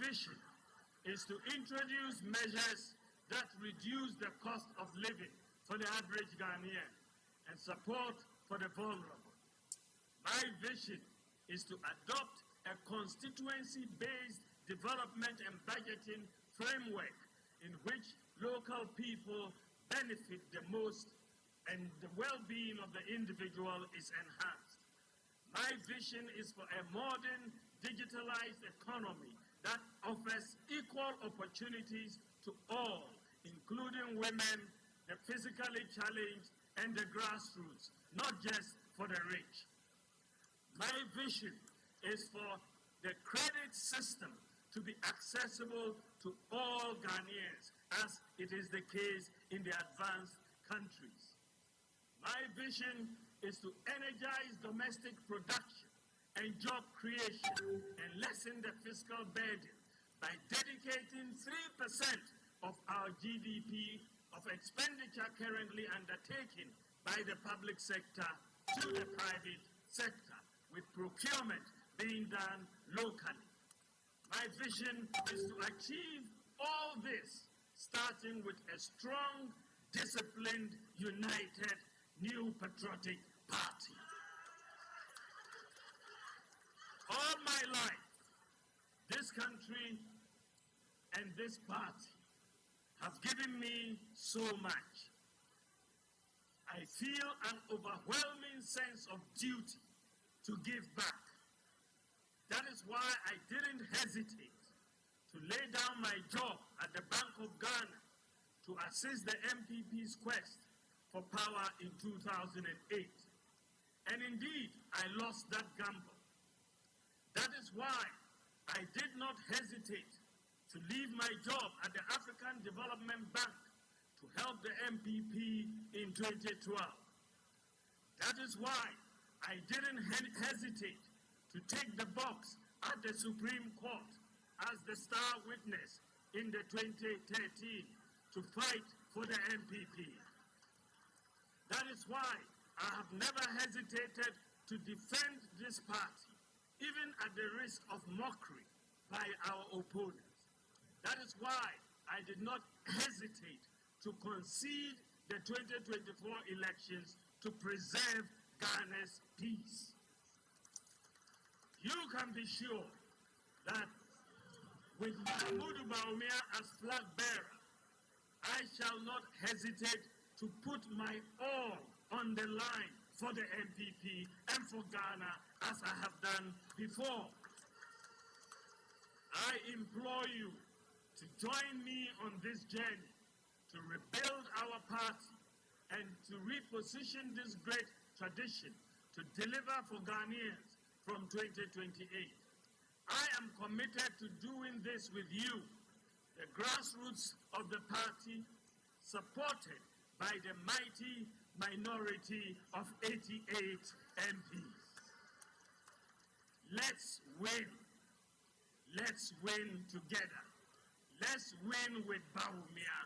vision is to introduce measures that reduce the cost of living for the average Ghanaian and support for the vulnerable. My vision is to adopt a constituency-based development and budgeting framework in which local people benefit the most and the well-being of the individual is enhanced. My vision is for a modern, digitalized economy that offers equal opportunities to all, including women, the physically challenged, and the grassroots, not just for the rich. My vision is for the credit system to be accessible to all Ghanaians, as it is the case in the advanced countries. My vision is to energize domestic production and job creation and lessen the fiscal burden by dedicating 3% of our GDP of expenditure currently undertaken by the public sector to the private sector, with procurement being done locally. My vision is to achieve all this, starting with a strong, disciplined, united, new patriotic party. All my life, this country and this party have given me so much. I feel an overwhelming sense of duty to give back. That is why I didn't hesitate to lay down my job at the Bank of Ghana to assist the MPP's quest for power in 2008. And indeed, I lost that gamble. That is why I did not hesitate to leave my job at the African Development Bank to help the MPP in 2012. That is why I didn't hesitate to take the box at the Supreme Court as the star witness in the 2013 to fight for the MPP. That is why I have never hesitated to defend this party, even at the risk of mockery by our opponents. That is why I did not hesitate to concede the 2024 elections to preserve Ghana's peace. You can be sure that with Mahmoud Bawumia as flag bearer, I shall not hesitate to put my all on the line for the MPP and for Ghana, as I have done before. I implore you to join me on this journey to rebuild our party and to reposition this great tradition to deliver for Ghanaians from 2028. I am committed to doing this with you, the grassroots of the party, supported by the mighty minority of 88 MPs. Let's win. Let's win together. Let's win with Bawumia.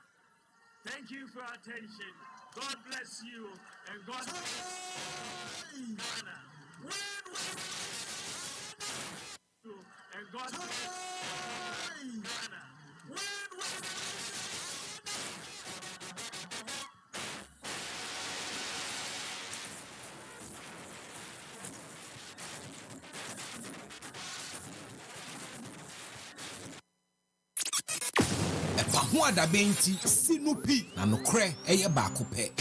Thank you for your attention. God bless you and God bless Ghana. And God bless Ghana. EpaHoaDaben ti sinupi na nokre eye baako pe.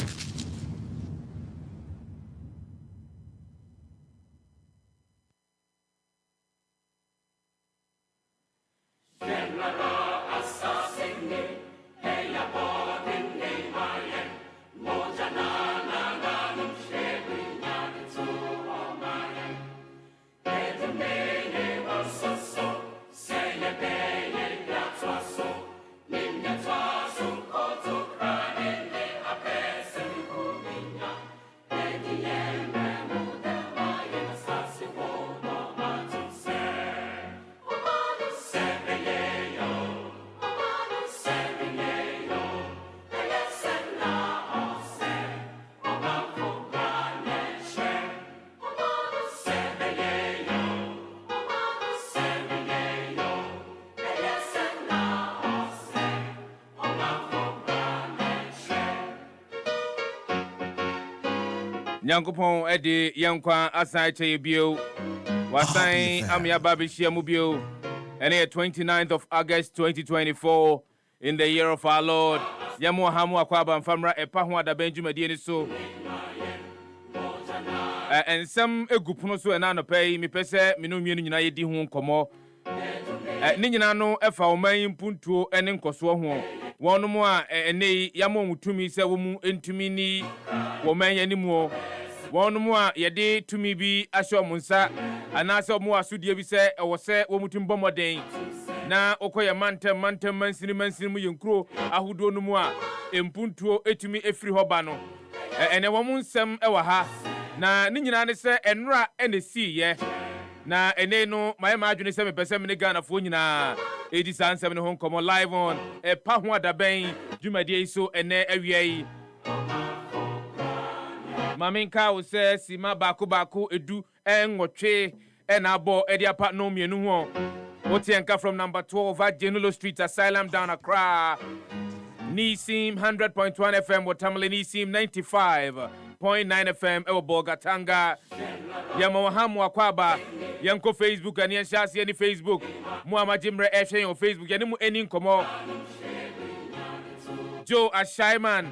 Yo Nyankopon edi yankwa asai che bio. Wasai amia babishia mubio. And 29th of August 2024 in the year of our Lord. Yamu hamu akwaba mfamra EpaHoaDaben jumadi so. And some egupuno so enano pay mi pese minu mienu nyina yedi ho nkomo. Ni nyina no efa oman mpuntuo ene nkoso ho. Wonu mu a ene yamo mutumi se wo mu entumi ni wo man yanimu. Wonu mu a yede tumi bi ahyo munsa anase mu asudie bi se ewo se wo mutum bomoden na okoye mantem mansini mu yenkro ahodo no mu a empuntuo etumi efiri hoba no ene wo mu nsem ewa ha na ni nyina ne se enra ene si ye na ene no my adwene se mepese me Ghana fo nyina edi sansem ne ho nkomo live on EpaHoaDaben dwumadie so ene awiai Maminka wo se sima baako edu enwotwe enabo ediapa no mienu ho Otienka from number 12 at Genulo Street Asylum down Accra Nisim 100.1 FM Watamale Nisim 95.9 FM ewo Bogatanga Yama hamu akwaba yanko Facebook and yanshasi any Facebook Muama Jimre Eshe on Facebook yanimu eni nkomo Joe Ashaiman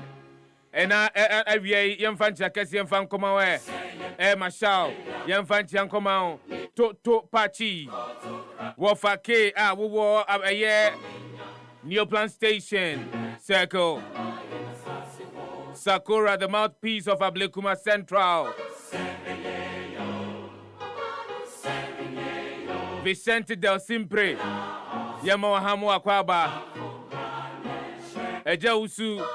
Ena awie yemfanchi akesi yemfankoma we Mashal yemfanchi yankoma to pachi Wofake wo aye Neoplan Station Circle Sakura the mouthpiece of Ablekuma Central Vicente del Simpre Yama hamu akwaba Ejausu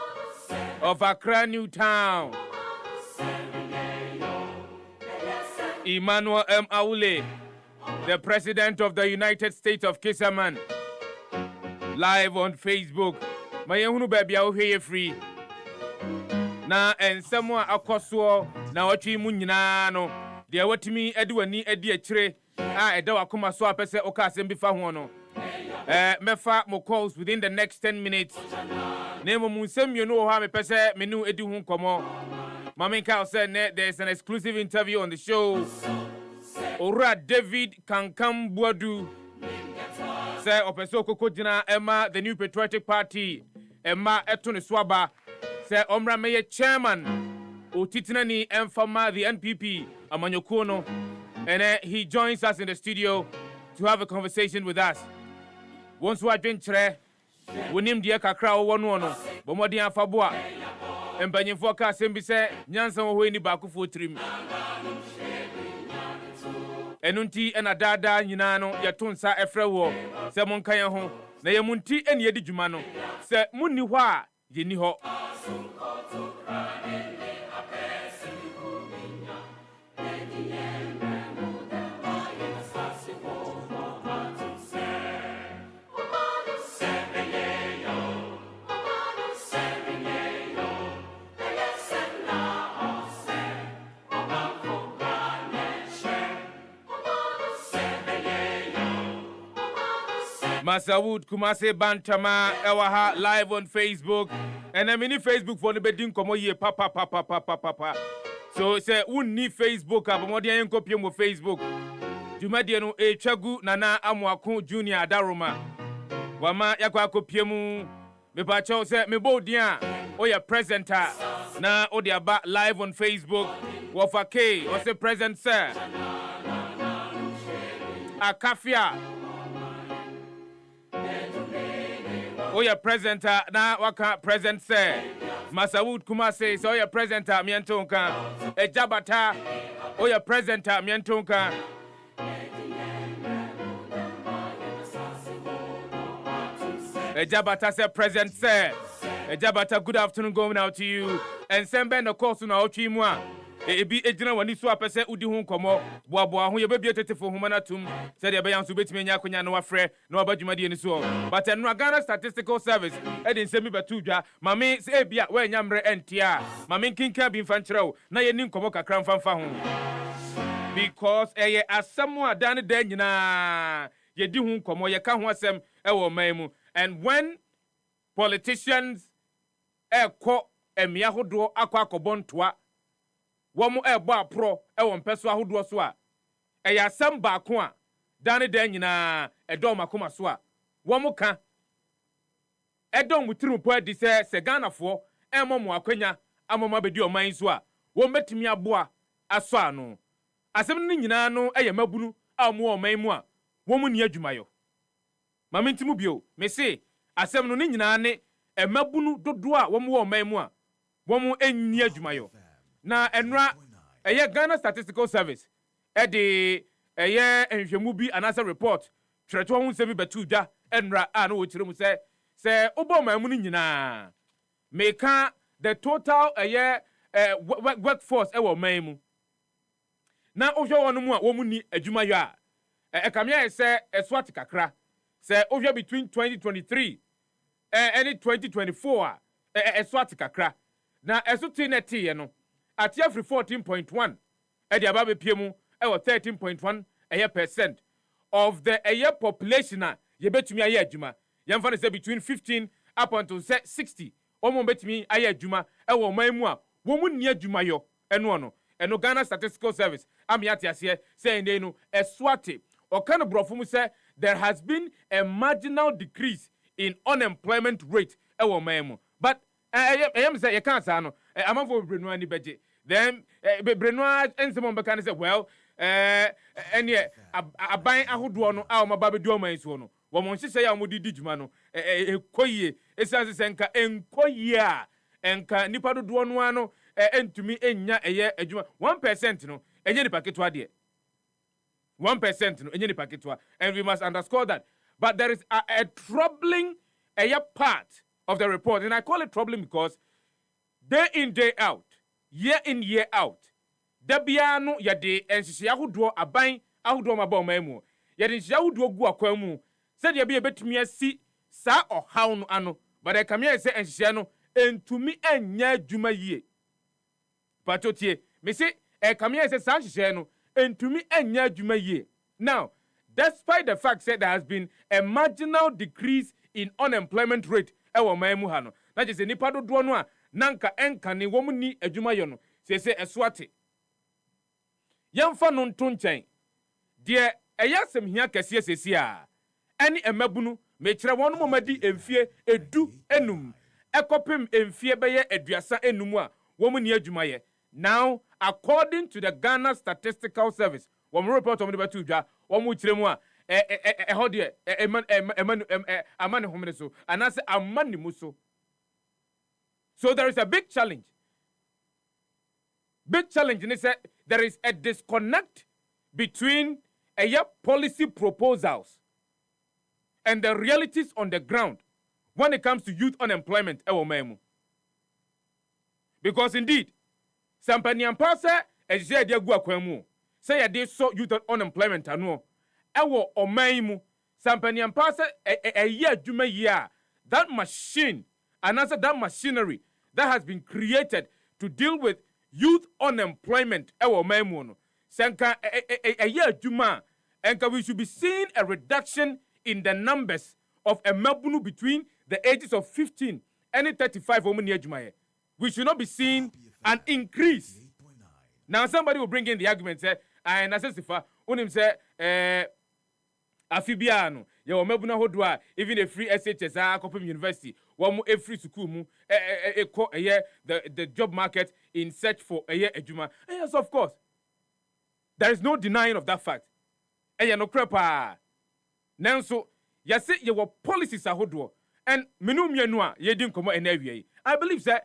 of Accra New Town Emmanuel M. Aule, the President of the United States of Kisaman, live on Facebook. Mayehunu baby awuheye free. Na ensemwa akoswo na watwi mu nyina no de watimi ediwani edi akire eda wakoma so apese oka asem bi fa ho no mefa mo calls within the next 10 minutes. Nemo munsem you know how me pese menu edi hu nkomo. Maminka said there's an exclusive interview on the show. Ora David Kankam Buadu say opeso koko jina Emma the new patriotic party Emma etone swaba say omra meye chairman otitina ni emfama the NPP amanyokono and he joins us in the studio to have a conversation with us. Once we adventure wonim die kakra wo no no bomodi afabo a empanyefo ka sembi se nyansa wo ni ba kofo trim enunti ena dada nyina no yetonsa efre wo se monkan ye ho na ye munti ene yedi dwuma no se munni ho a ye ni ho Masawood Kumase Bantama Ewaha live on Facebook and I mean Facebook for the bedin komo ye papa. So say unni Facebook abomodi en copy mo Facebook. Jumadi no Chagu Nana Amwaku Junior Daruma. Wama yakwa copy mu me pa cho say me bodia oya presenter na odiaba live on Facebook. Wofa K o say present sir. Akafia Oya presenter na waka present say Masawood Kumase so oya presenter mientonka Ejabata oya presenter mientonka Ejabata say present say Ejabata good afternoon going out to you and send ben the course na ochi mu a ebi ejina wani so apese udi hu nkomo boaboa ho ye bebie tetefo huma na tum se de be yanso betime nya akonya na wafre na wabadwumade ni so but enra Ghana Statistical Service edin semi betu dwa mame se ebia we nya mre entia mame kinka bi mfa nkyerɛw na ye ni nkomo kakra mfa ho because eye asɛm a dan da nyina ye di hu nkomo ye ka ho asɛm ɛwɔ man mu and when politicians ekɔ emia hodo akɔ akɔbɔntoa wɔn ɛbɔ aprɔ ɛwɔ mpɛso ahodoɔ so a ɛyɛ asɛm baako a dane dan nyinaa ɛdɔm akoma so a wɔn ka ɛdɔm mutirim po adi sɛ Ghanafoɔ ɛmɔ mo akwanya amama bɛdi ɔman so a wɔn bɛtumi aboa asɔ ano asɛm no nyinaa no ɛyɛ mabunu a wɔn wɔ ɔman mu a wɔn ni adwumayɔ maame ntimu bio me se asɛm no ne nyinaa ne mabunu dodoɔ a wɔn wɔ ɔman mu a wɔn enyi adwumayɔ na ɛnora ɛyɛ Ghana Statistical Service ɛde ɛyɛ nhwɛmu bi anaasɛ report twerɛtɔ ho nsɛm bi bɛtu dwa ɛnora a no wɔkyerɛ mu sɛ wobɔ ɔman mu no nyinaa meka the total ɛyɛ workforce ɛwɔ ɔman mu na wohwɛ wɔn mu a wɔn ni adwumayɔ a ɛkamea yɛ sɛ ɛso ate kakra sɛ wohwɛ between 2023 ɛne 2024 a ɛso ate kakra na ɛso te na teeɛ no ate afiri 14.1 ɛde aba bɛpie mu ɛwɔ 13.1 % of the ɛyɛ population a yɛbɛtumi ayɛ adwuma yɛmfa no sɛ between 15 up until 60 wɔn bɛtumi ayɛ adwuma ɛwɔ ɔman mu a wɔn nni adwumayɔ ɛno Ghana Statistical Service ami ate aseɛ sɛ ɛnɛ no ɛso ate ɔka no borɔfo mu sɛ there has been a marginal decrease in unemployment rate ɛwɔ ɔman mu but ɛyɛ mi sɛ yɛka saa no amanfo bebree no ani bɛgye then bebree no nsɛm a wɔbɛka no sɛ well ɛneɛ aban ahodoɔ no a wɔn aba bɛdi ɔman soɔ no wɔn nhyehyɛ a wɔn de di dwuma no ɛkɔ yie esiane sɛ nka nkɔ yie a nka nipa dodoɔ no ano ntumi nya ɛyɛ adwuma 1% no ɛnyɛ nipa ketewa deɛ 1% no ɛnyɛ nipa ketewa and we must underscore that but there is a troubling part of the report and I call it troubling because day in day out year in year out da bia no yɛde nhyehyɛ ahodoɔ aban ahodoɔ ma ba ɔman mu yɛde nhyehyɛ ahodoɔ gu akwan mu sɛdeɛ bi yɛbɛtumi asi saa ɔhaw no ano but ɛkamea sɛ nhyehyɛ no entumi anya adwuma yie patotie me se ɛkamea sɛ saa nhyehyɛ no entumi anya adwuma yie now despite the fact that there has been a marginal decrease in unemployment rate ɛwɔ ɔman mu ha no na kyerɛ sɛ nipa dodoɔ no a nanka ɛnka ne wɔn ni adwumayɔ no sɛ ɛso ate yɛmfa no nto nkyɛn deɛ ɛyɛ asɛm hia kɛseɛ sɛsi a ɛne mmabunu mekyerɛ wɔn mo madi mfie edu enum ɛkɔpem mfie bɛyɛ aduasa enum a wɔn ni adwumayɛ now according to the Ghana Statistical Service wɔn report wɔn de bɛto dwa wɔn kyerɛ mu a ɛhɔ deɛ ama ne homene so anaasɛ ama ne mu so so there is a big challenge ne sɛ there is a disconnect between policy proposals and the realities on the ground when it comes to youth unemployment ɛwɔ ɔman mu because indeed sampaniampa sɛ ɛhyehyɛ yɛde agu akwan mu sɛ yɛde sɔ youth unemployment ano ɛwɔ ɔman mu sampaniampa sɛ ɛyɛ adwuma yie a that machine anaasɛ that machinery that has been created to deal with youth unemployment ɛwɔ ɔman mu no sɛ nka ɛyɛ adwuma a nka we should be seeing a reduction in the numbers of mmabunu between the ages of 15 and 35 wɔn ni adwumayɛ we should not be seeing an increase now somebody will bring in the argument say na sɛ sifa onim sɛ afi bia no yɛwɔ mmabunu ahodoɔ a even a free SHS akɔpem university wɔn free school mu ɛkɔ the job market in search for adwuma yes of course there is no denying of that fact ɛyɛ no korɛ paa nanso yɛse yɛwɔ policies ahodoɔ and menu mmienu a yɛdi nkɔmmɔ ɛna awie yi I believe sɛ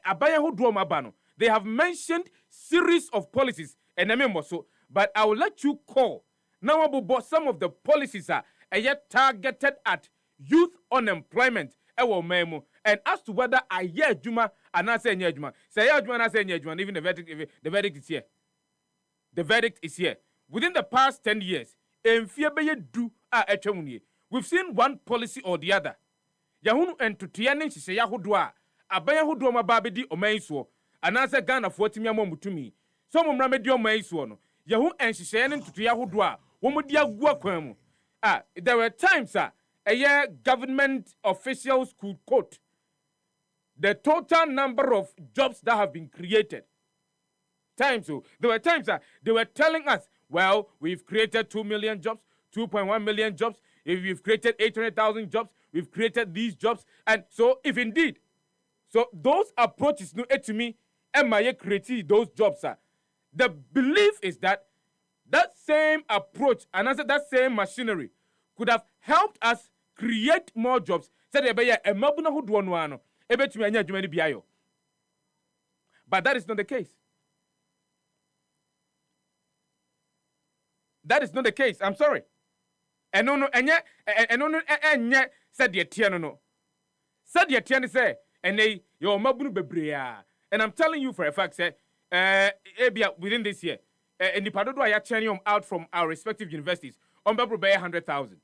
aban ahodoɔ ma ba no they have mentioned series of policies ɛna me mmɔ so but I will let you call now about some of the policies are targeted at youth unemployment ɛwɔ ɔman mu and as to whether ayɛ adwuma anaasɛ ɛnyɛ adwuma sɛ ɛyɛ adwuma anaasɛ ɛnyɛ adwuma even the verdict is here the verdict is here within the past 10 years mfie bɛyɛ du a ɛtwa mu nie we've seen one policy or the other yɛhunu ntotoeɛ ne nhyehyɛeɛ ahodoɔ a aban ahodoɔ ma ba bɛdi ɔman yi soɔ anaasɛ Ghanafoɔ tumi ama mutumi so mo mmara mɛdi ɔman yi soɔ no yɛhu nhyehyɛeɛ ne ntotoeɛ ahodoɔ a wɔn di agu akwan mu there were times government officials could quote the total number of jobs that have been created times. So there were times that they were telling us, well, we've created 2 million jobs, 2.1 million jobs. If we've created 800,000 jobs, we've created these jobs. And so if indeed, so those approaches to me, and my create those jobs, sir. The belief is that that same approach and that same machinery could have helped us create more jobs. But that is not the case. That is not the case. I'm sorry. And said the tiano no. Said the tiano say, and they your mabunu bebrea. And I'm telling you for a fact, say, within this year, and the Padodo are churning out from our respective universities on Babru Bay 100,000.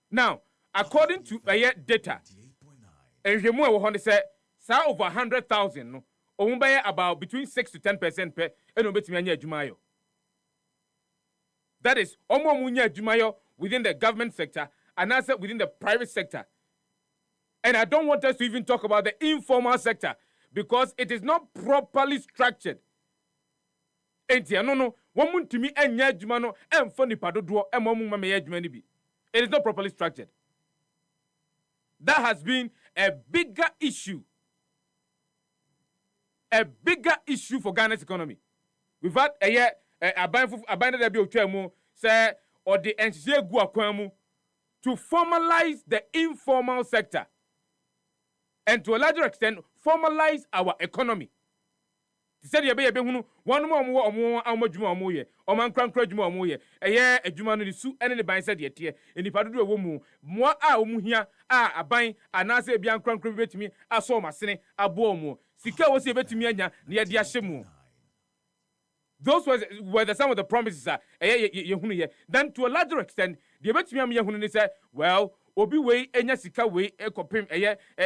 Now, according to data, and you want to say, over 100,000, no, or about between 6 to 10% per, and obetimianya Jumayo. That is, Omomunya Jumayo within the government sector and also within the private sector. And I don't want us to even talk about the informal sector because it is not properly structured. It is not properly structured. That has been a bigger issue. A bigger issue for Ghana's economy. We've had a year, say, or the NCA to formalize the informal sector and to a larger extent formalize our economy. Said ye be one more amojuma or man crank juma a year a juma no su and the bind said yet here in the padu a woman more here a bind and I say bian crank to me I saw my sinning a bomo sika was a bet to me near the ashemu. Those were some of the promises then to a larger extent the bet me said well obi way enya sika way ekopem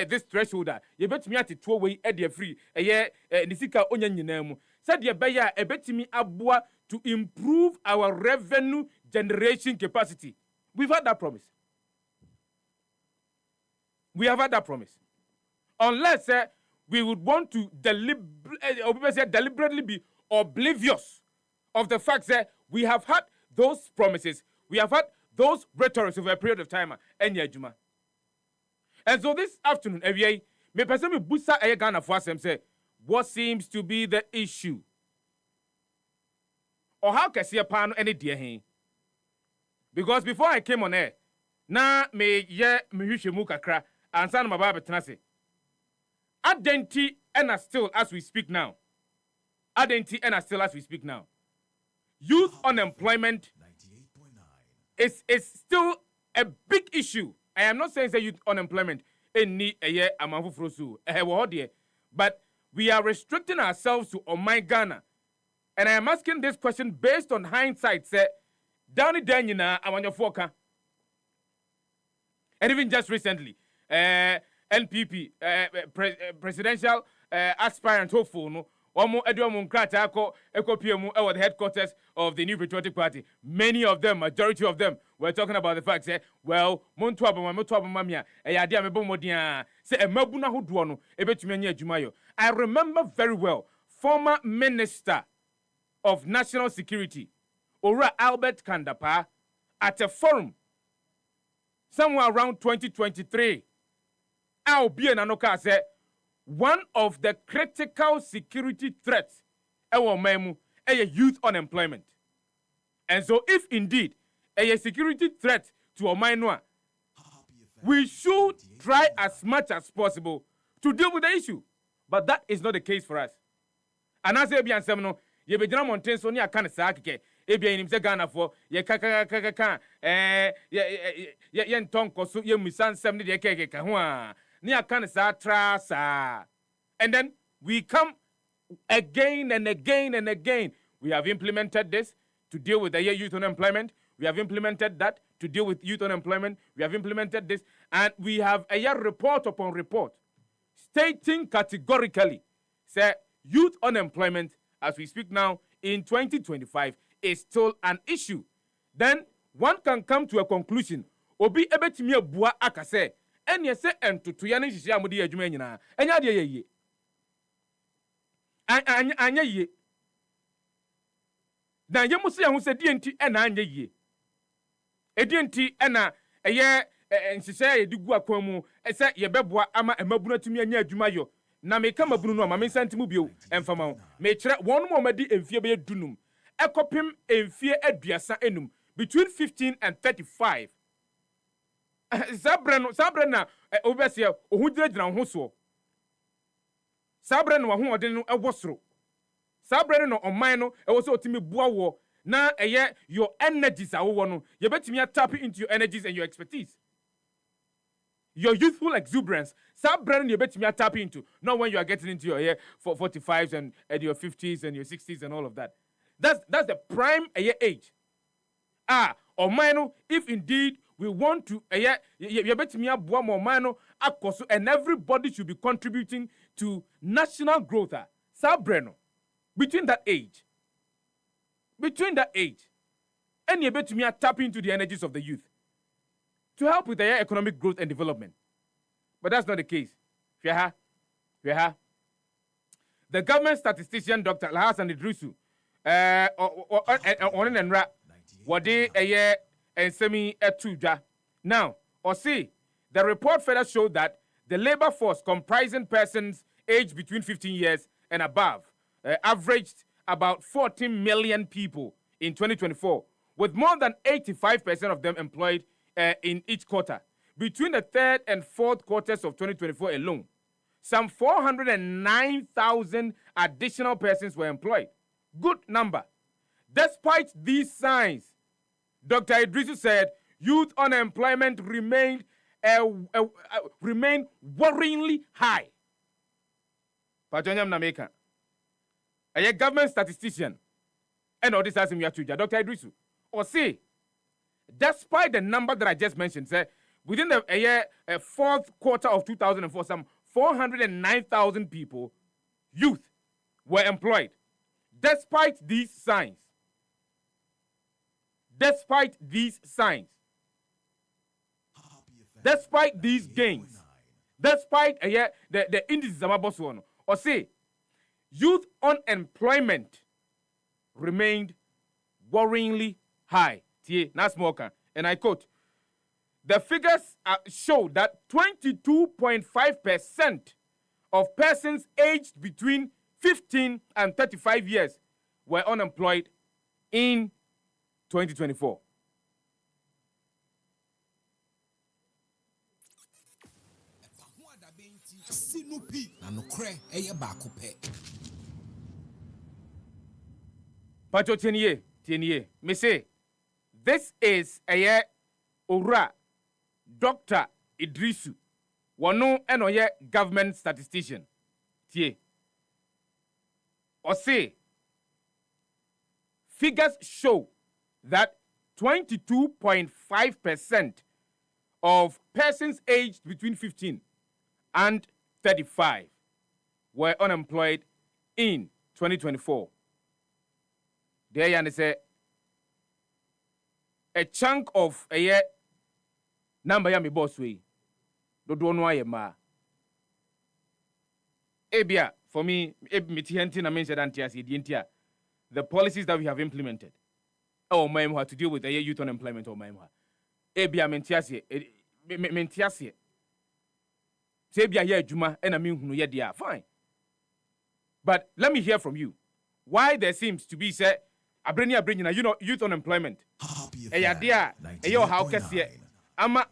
this threshold ye betimi ateto way e de free ni sika onya nyina mu said ye beya e betimi aboa to improve our revenue generation capacity. We've had that promise. We have had that promise. Unless we would want to deliberately be oblivious of the fact that we have had those promises. We have had those rhetorics over a period of time, and so this afternoon, me person me busa Ghana for them say, what seems to be the issue? Or how can see a pan any dear? Because before I came on air, na me kakra and son my Bible tenase. Identity and still as we speak now. Identity and still as we speak now. Youth unemployment is still a big issue. I am not saying that youth unemployment any a year among frosu but we are restricting ourselves to Ghana. And I am asking this question based on hindsight. Say, down the Daniela, I want your foka. And even just recently, NPP presidential aspirant hopeful no. The headquarters of the New Patriotic Party. Many of them, majority of them, were talking about the fact that, well, I remember very well, former Minister of National Security, Ora Albert Kandapa, at a forum somewhere around 2023. I'll be an anoka said, one of the critical security threats is youth unemployment. And so if indeed a security threat to Omainwa, we should try as much as possible to deal with the issue. But that is not the case for us. And as Ebian Semino, ye be General Montaigne, so near Kanasaki, Ebian himself Ghana for ye kaka, yen tonko, so ye misan 70 ye keke, near Kanasa trasa. And then we come again and again and again. We have implemented this to deal with the youth unemployment. We have implemented that to deal with youth unemployment. We have implemented this. And we have a year report upon report stating categorically that youth unemployment, as we speak now, in 2025, is still an issue. Then one can come to a conclusion. Obi ebetimi bua akase. And yes, and to Tuyani Shamudi Jumena. And ye. na ye musu ya hu se die nti na anya yie edie nti na eye nsise ye digu akwan mu se ye beboa ama emabunu atumi anya adwuma yo na me ka mabunu no ma me santimu bio emfama ho me kire won mo madi emfie be dunum ekopim emfie aduasa enum between 15 and 35 sabre na obese ohu gyina ho so sabre no ho ode no ewosoro sabre no oman no ewo so otimi bua wo na eye your energies awo no ye betimi tap into your energies and your expertise, your youthful exuberance. Sabre no ye betimi tap into, not when you are getting into your 45s and your 50s and your 60s and all of that. That's the prime age. Oman no, if indeed we want to ye betimi abua mo oman no akoso, and everybody should be contributing to national growth. Sabre no between that age, and you bet me tap into the energies of the youth to help with their economic growth and development. But that's not the case. The government statistician Dr. Alhassan Idrisu on and rap what they and semi etuja. Now, or see, the report further showed that the labor force comprising persons aged between 15 years and above averaged about 14 million people in 2024, with more than 85% of them employed in each quarter. Between the third and fourth quarters of 2024 alone, some 409,000 additional persons were employed. Good number. Despite these signs, Dr. Idrisu said youth unemployment remained worryingly high. A government statistician and all this has him Dr. Idrisu or say, despite the number that I just mentioned, say within the fourth quarter of 2004, some 409,000 people, youth, were employed. Despite these signs, despite these gains, despite the indices or say youth unemployment remained worryingly high. And I quote, the figures show that 22.5% of persons aged between 15 and 35 years were unemployed in 2024. Pacho tienye. Me say, this is a Ora Dr. Idrisu, wano eno government statistician. Tie. Or say, figures show that 22.5% of persons aged between 15 and 35 were unemployed in 2024. There you say a chunk of a year number ya me boss way. Do no aye ma. Ebia for me the policies that we have implemented. Oh my to deal with the youth unemployment or my ebia mentiasie Sebia ye juma and I mean ye dia fine. But let me hear from you. Why there seems to be say bringing youth unemployment. Dia how kese ama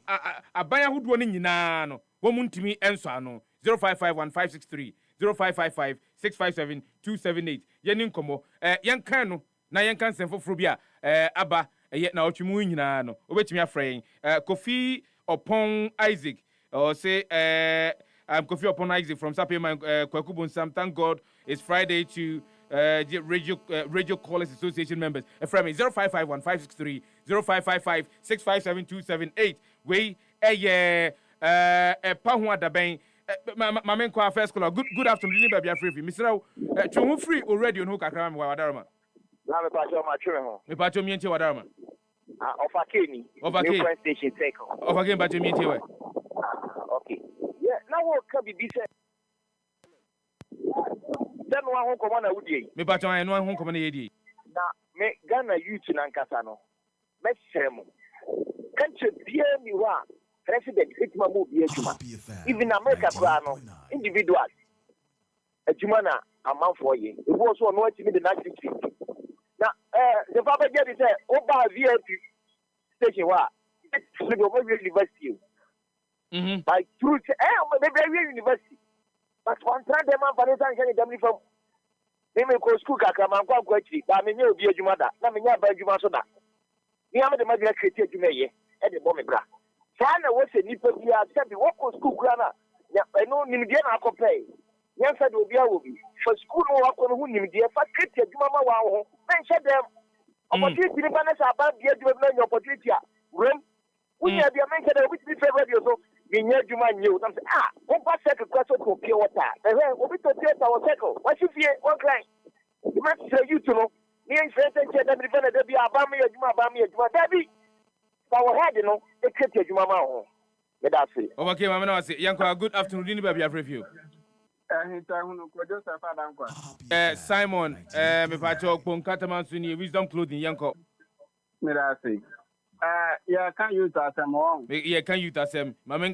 abaya hudu ni nyina no womuntimi enso ano 0551 0555 657 278 yeni nkomo yen kan no na yen kan senfo fro bia aba na otwemu nyina no obetimi afren Kofi upon Isaac or say I'm Kofi upon Isaac from Sapema Kwakubun Sam. Thank God it's Friday to Radio Callers Association members. From 0551 563 0555 657 278. We EpaHoaDaben. My main first caller. Good afternoon, baby. Free. Mr. Chumu free already on Hukakram Wadarma. Na pacho ma chwe ho. Me pacho mienche Wadarma. Ofakeni. Ofakeni. New station take. Ofakeni pacho mienche we. Okay. Yeah, now what can be said? Then one home command would ye. Me pacho eno home command ye di. na me Ghana youth nankasa no mesrem country bia ni wa president hitima mo bi adwuma even America kwa no individuals adwuma na amanfo ye e wo so no atimi de national security na the papa get say oba VIP station wa university by truth maybe university but one time them man Vanessa can dem from me go school kaka man kwa kwachi ba me nye obi adwuma da na me nya ba adwuma so da ni am de magina create adwuma ye e de bo me bra fa na wo se nipa bia se bi wo ko school kura na ya no nimdie na akopɛ nya fa de obi awo bi for school no wa ko no hu nimdie fa create adwuma ma wa ho men hye dem opportunity ni ba na sa ba bia adwuma na nya opportunity a rem unya bia men hye dem obi ti fe radio so Ninya Juma knew. I'm saying, one pass second question to pure water. We to take our circle. What if you one cry? You must say you to know. Me and friends and said that there be a bammy, a Juma, Debbie. Our head, you know, they kept your Juma. That's it. Okay, Mamma, Yanko, good afternoon, baby. I've reviewed. Simon, me pacho pon kataman suni wisdom clothing Yanko. Yeah, can you tell them wrong? Yeah, can you tell them? Mamin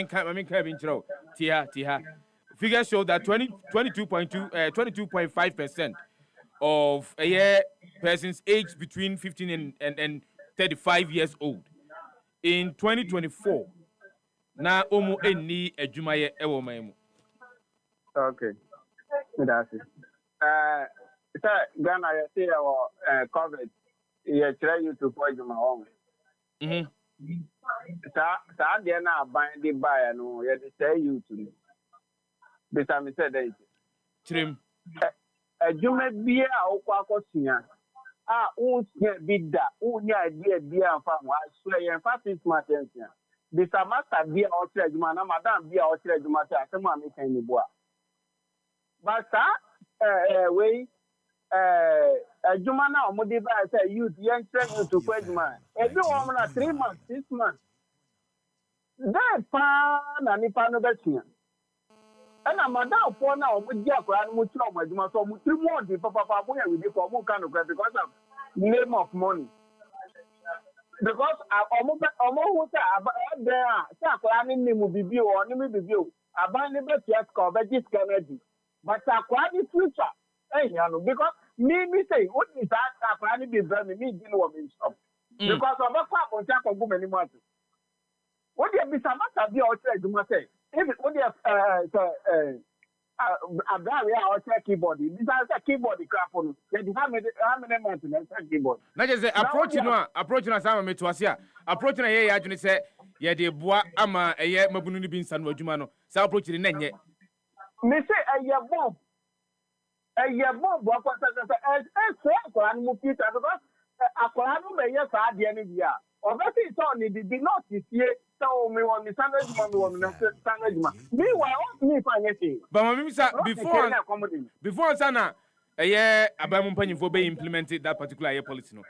Kevin Chro. Tia. Figures show that 22.5% of a year persons aged between 15 and 35 years old in 2024. Na omo eni adwumaye ewo maimu. Okay. That's it. Ghana you see our COVID. Yeah, try you to point my home. Sa dia na ban di buy no ye dey say you to bisa me say that trim adwuma bia okwa akosua unsia bida unya idea bia fa wa so ye fa 6 months ensia bisa master bia o tire adwuma na madam bia o tire adwuma ta asem a me kan ni bo a basa we adwuma na omudi ba say youth young train to for adwuma ebi wo na 3 months 6 months that pa na ni pa no betua ana madam for na omudi akora no mutu adwuma so mutu mo di papa mo ya we dey for mo kan because of name of money because omo who say there say akora ni name bibi o ni me bibi o aban ni betua ska obedi scanner but akora ni future because me say what is that akora be brand me deal with me stop because of that kwa monta ko go many months what dey be samata be o try do say if what dey abia o try keyboard this is keyboard crap on they have many months na keyboard na just say approach no sama me to asia approach na ye adwene say ye dey boa ama eye mabunu ni bi nsa no adwuma no say approach ni na nye me say eye bomb what akora no Peter because akora no be yes ade ni bia obeti so ni di not see so me won me standard man won me standard man meanwhile what me find it but mama say before sana abamu mpanyimfo be implemented that particular year policy no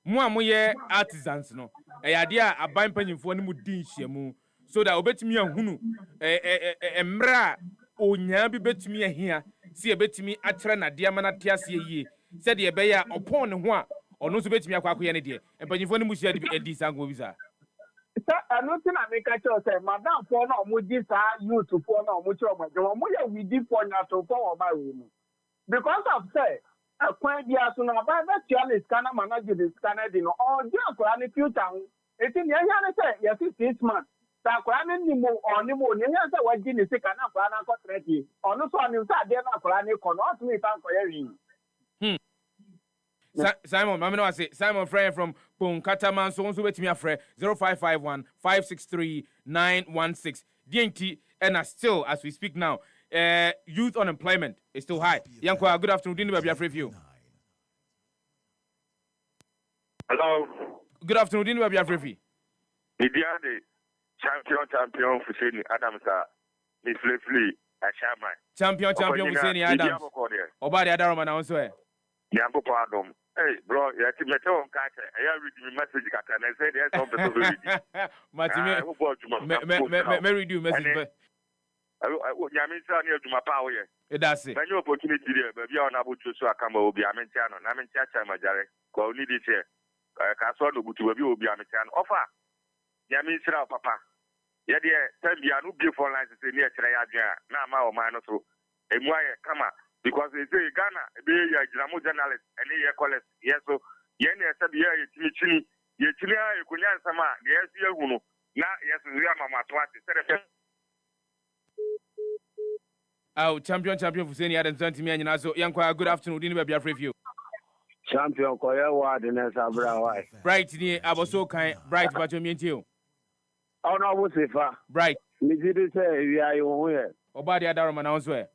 mo amoye artisans no ade a aban mpanyimfo ni mu di nhyiamu so that obetimi ahunu emra onya bi betimi ahia si ebetimi akyere na de amana te ase yie se de ebe ya opon ne ho a ono so betimi akwakoye ne de empanyifo ne musia de edi sango visa sa anotin na me ka cho say madam for na omoji sa youth for na omochi omajo mo ya we di for nya to for oba we mu because of say akwan dia so na ba tiale scanner manage the scanner di no o di akwa ne future etin ya nya ne say ya 6 months sa akwa ne ni mo oni mo ne nya say waji ne sika na akwa na contract onu so ni sa de na akwa ne ko no to me fan ko ya wi Simon, mama no say Simon friend from Ponkataman so betimi afre 0551 563 916 DNT and still as we speak now youth unemployment is still high. Yanko, good afternoon. Didn't be afraid of you. Hello. Good afternoon. Didn't be afraid of you. Idiade champion Fuseni Adams is Leslie Ashama. Champion Fuseni Adams. Oba the other man also. Yanko pardon. Hey, bro, you have to make your own catch. I have read the message, and I said, there's some person reading. Martin, me read you message. Yaminsa near to my power. That's it. Many opportunity there, but we are not able to so I come over Yamentiano, Namincha Majare, call need it here. Castle to review Yamentian offer. Yaminsa, papa. Yet, tell me, I don't be for lines near Trayaja, now my minus. And why come up? Because they say Ghana, be a Jamu journalist, and they call it, yes, so Yen said, yeah, it's chili, you could answer my, yes, you know. Now, yes, we are Mamma Twat. Oh, champion for senior and 20 million. So, young, good afternoon. Didn't be a review. Champion Koya and Sabra. Bright, I was so kind, bright, but you mean you. Oh, no, what's it? Bright. Me did say, we are your Obadi Adaram announcement.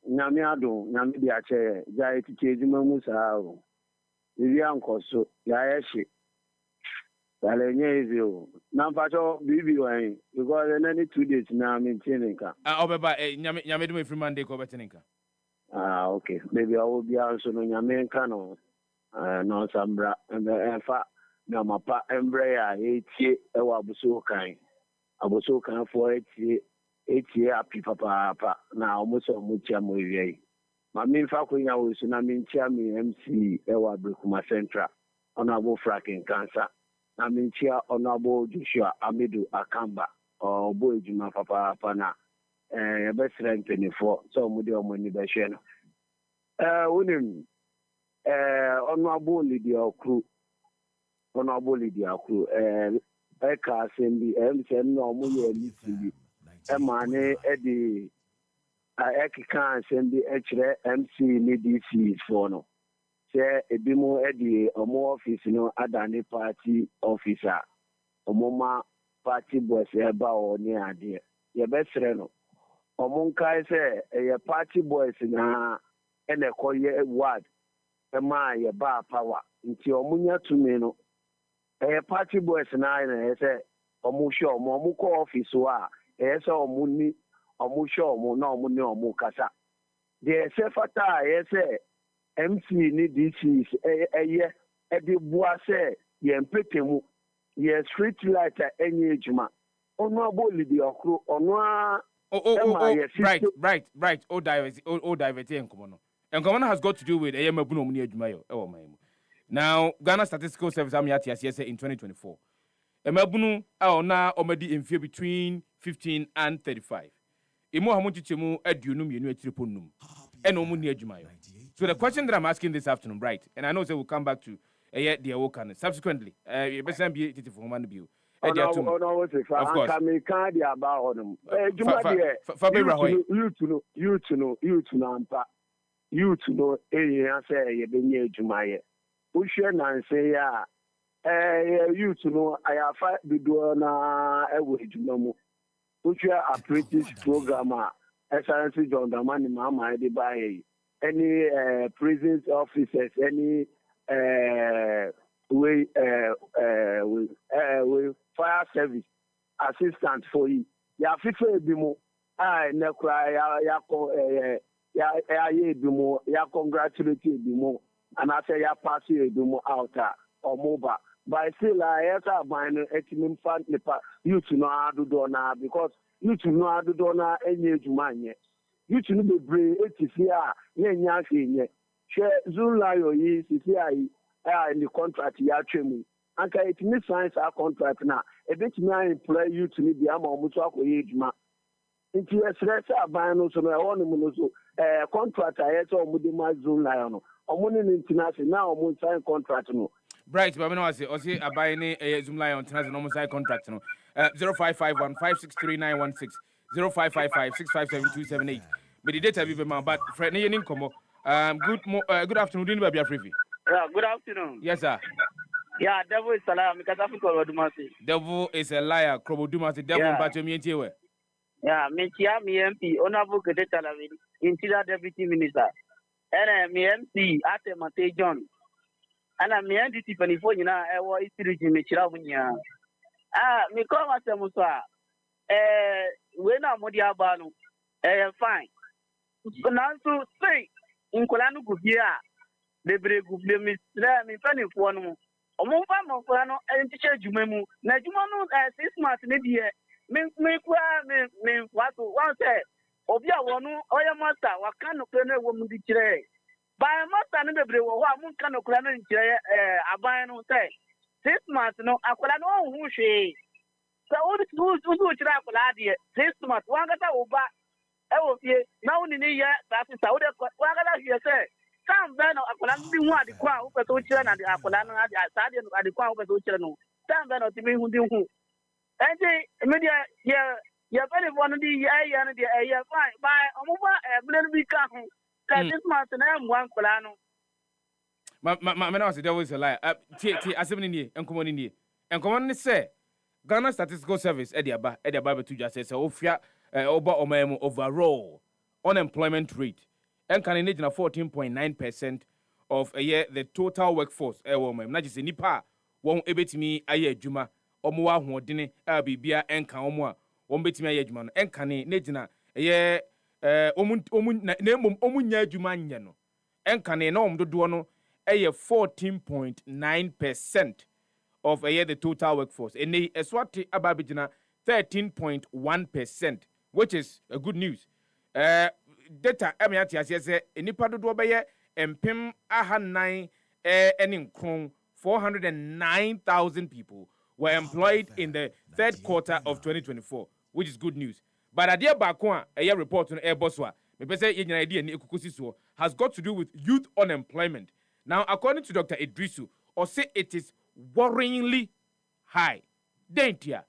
Namiado, Namidia chair, Jai Chimamusa, Vivian Cosso, Yashi. Salenye Nampacho Bibi Wayne, because in any 2 days now I'm in Tininka. Obeba, Yamedu from Monday, Cobertininka. Okay. Maybe I will be also no Yamenkano, no Sambra, and the Enfa, Namapa, Embrea, 8 years, I was so kind. I was so kind for 8 years, happy papa, now almost a mucha movie. My main faculty was Namin Chami MC, Ewa Brukuma Centra, honorable fracking cancer. I mean, Chia Honorable Joshua Amidu Akamba or Boy Juma Papa Pana, best rank 24, so Mudio Money Basheno. Winning Honorable Lydia Crew, Eka Sendi, MC no Muyo Lisi, Emane Eddie Eka Sendi H MC NDC for no. Say a bimo edi omo office no adani party officer omoma party boss eba oni ade ye besre no omo nkai say e party boys na ene koye ward e ma ye ba power nti omo nya tumi no e party boys na e say omo show omo ko office wa e say omo ni omo show omo na omo ni omo kasa de SEFAH-DANQAH e say MC ni DC edi bua se ye mpetemu ye street light enye ejuma onu aboli di okro onu right o divert enkomo no enkomo has got to do with eyemabuno mu ni ejuma yo ewo man mu. Now Ghana Statistical Service am yati asese in 2024 emabunu na omadi emfie between 15 and 35 emu hamunchichemu aduonu mienu atiriponum eno mu ni ejuma yo. So the question that I'm asking this afternoon, right, and I know we'll come back to the Awokan subsequently. You better be it for one view. Of course. You to know, say you been near Jumaye. Push and say, you to know, I have fight the door na away Jumamu. Push a British programmer, Excellency John Damani Mama, the by. Any prison officers, any fire service assistant for you. Ya fife bimo. Ne cry ya bimo. Ya congratulate bimo. And I say ya pass you bimo out or mobile. But still, I have mine etimim fan you to know how to do now because you to know how to do now any jumanye. You to be brave, it's here, Yan Share Zulayo is here in the contract, Yachemi. And it means signs our contract now. A bit may employ you to be a Mutuako Yijma. Into a stress, I buy no so I contract, I had Mudima Zulayo. Or Munin International now, Moon sign contract. No. Bright, but I say I buy a Zoom Lion has an almost contract. 0551 563 0555 657 But the data be but Fred Nayin Komo. Good afternoon, didn't be a preview. Good afternoon. Yes, sir. Yeah, devil is a liar because I think Krobodumasi. Devil is a liar, Krobodumasi, devil, but you mean you. Yeah, Metia, me MP, honorable Kedeta, Interior Deputy Minister. And me MC, Ate Mate John. And I'm me NDT 24, you know, I was regime Michirabunia. Me call myself Musa. When I'm Modiabano, fine. Now to say, in Kolanu Gubia, the break of the Miss Ram in Fanny Fuano. Omova Mofano and teacher Jumemu, Najumano 6 months maybe me what one say obia wonu oya master waka no kre na wo mu di kire by master no bebre wo ha mun kan no kre na nkire aban no say 6 months no akwala no hu hwe so wo kire akwala de 6 months wanga ta oba e wo fie na woni ni ye ta sa wo de wanga da hwe say sam be no akwala bi hu ade kwa wo peto kire na de akwala no ade sa de no ade kwa wo peto kire no sam be no ti bi hu di hu enti media ya very one di ya no de ya fine by omuba eblen bi ka hu that this month na am kwala no ma na say there was a lie ti asem ni enkomo ni enkomo ni say Ghana Statistical Service e dia ba betu just say ofia oba omamu overall unemployment rate enkan ni na 14.9% of a year the total workforce e wo mam na just nipa won ebetimi aye adwuma omo wa hoodene a bibia enkan omo a won betimi aye adwuma no enkane ne gina eye omu nya adwuma nye no enkane na omdodo no eye 14.9% of a year the total workforce and eswati ababigina 13.1%, which is a good news. Data emiati asese enipa dodo beye empem ahannan enin 409,000 people were employed in the third quarter of 2024, which is good news. But idea bakwa a report on Airbuswa, me pese ye nyina idea ni ekukosi so has got to do with youth unemployment. Now, according to Dr. Idrisu, or say it is worryingly high. Dentia,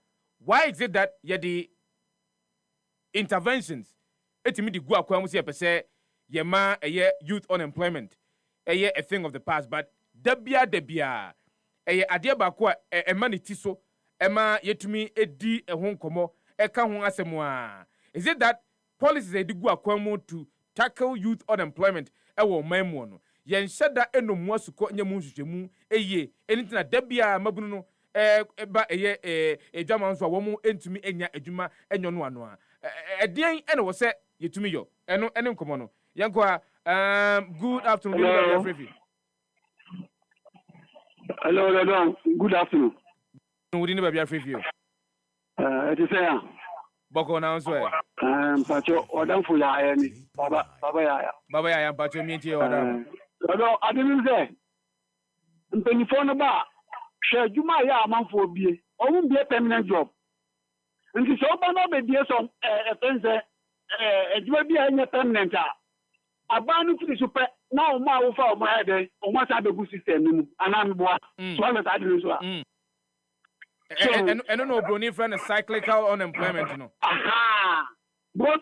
why is it that the interventions etimi di go akwa mu se pese ye ma youth unemployment a thing of the past, but debia ade bakwa emaniti so ema yetumi edi ehon komo eka ho asemu a. Is it that policies e di go akwa mu to tackle youth unemployment ewo mamu no yen sheda enomu asuko nyemu nhwehwemu eye anything na debia mabunu no ba edwama nso a wo mu entumi enya adwuma enyo no ano a edien ene wo se yetumi yo eno nkomo no yenko a good afternoon. Hello, good afternoon. We didn't be afraid. It is here. Boko na nso Pacho odamfo ya ni baba ya pacho mienti odam. I didn't say. Mpenifo no ba hwe adwuma ya amanfo bie owu bie permanent job. Nti so ba no be die so efense adwuma bia anya permanent a abanu firi super na o ma wo fa o ma ede o ma sa be gu system ni mu ana mboa so ala sa de so a and no brony friend cyclical unemployment no. Aha. But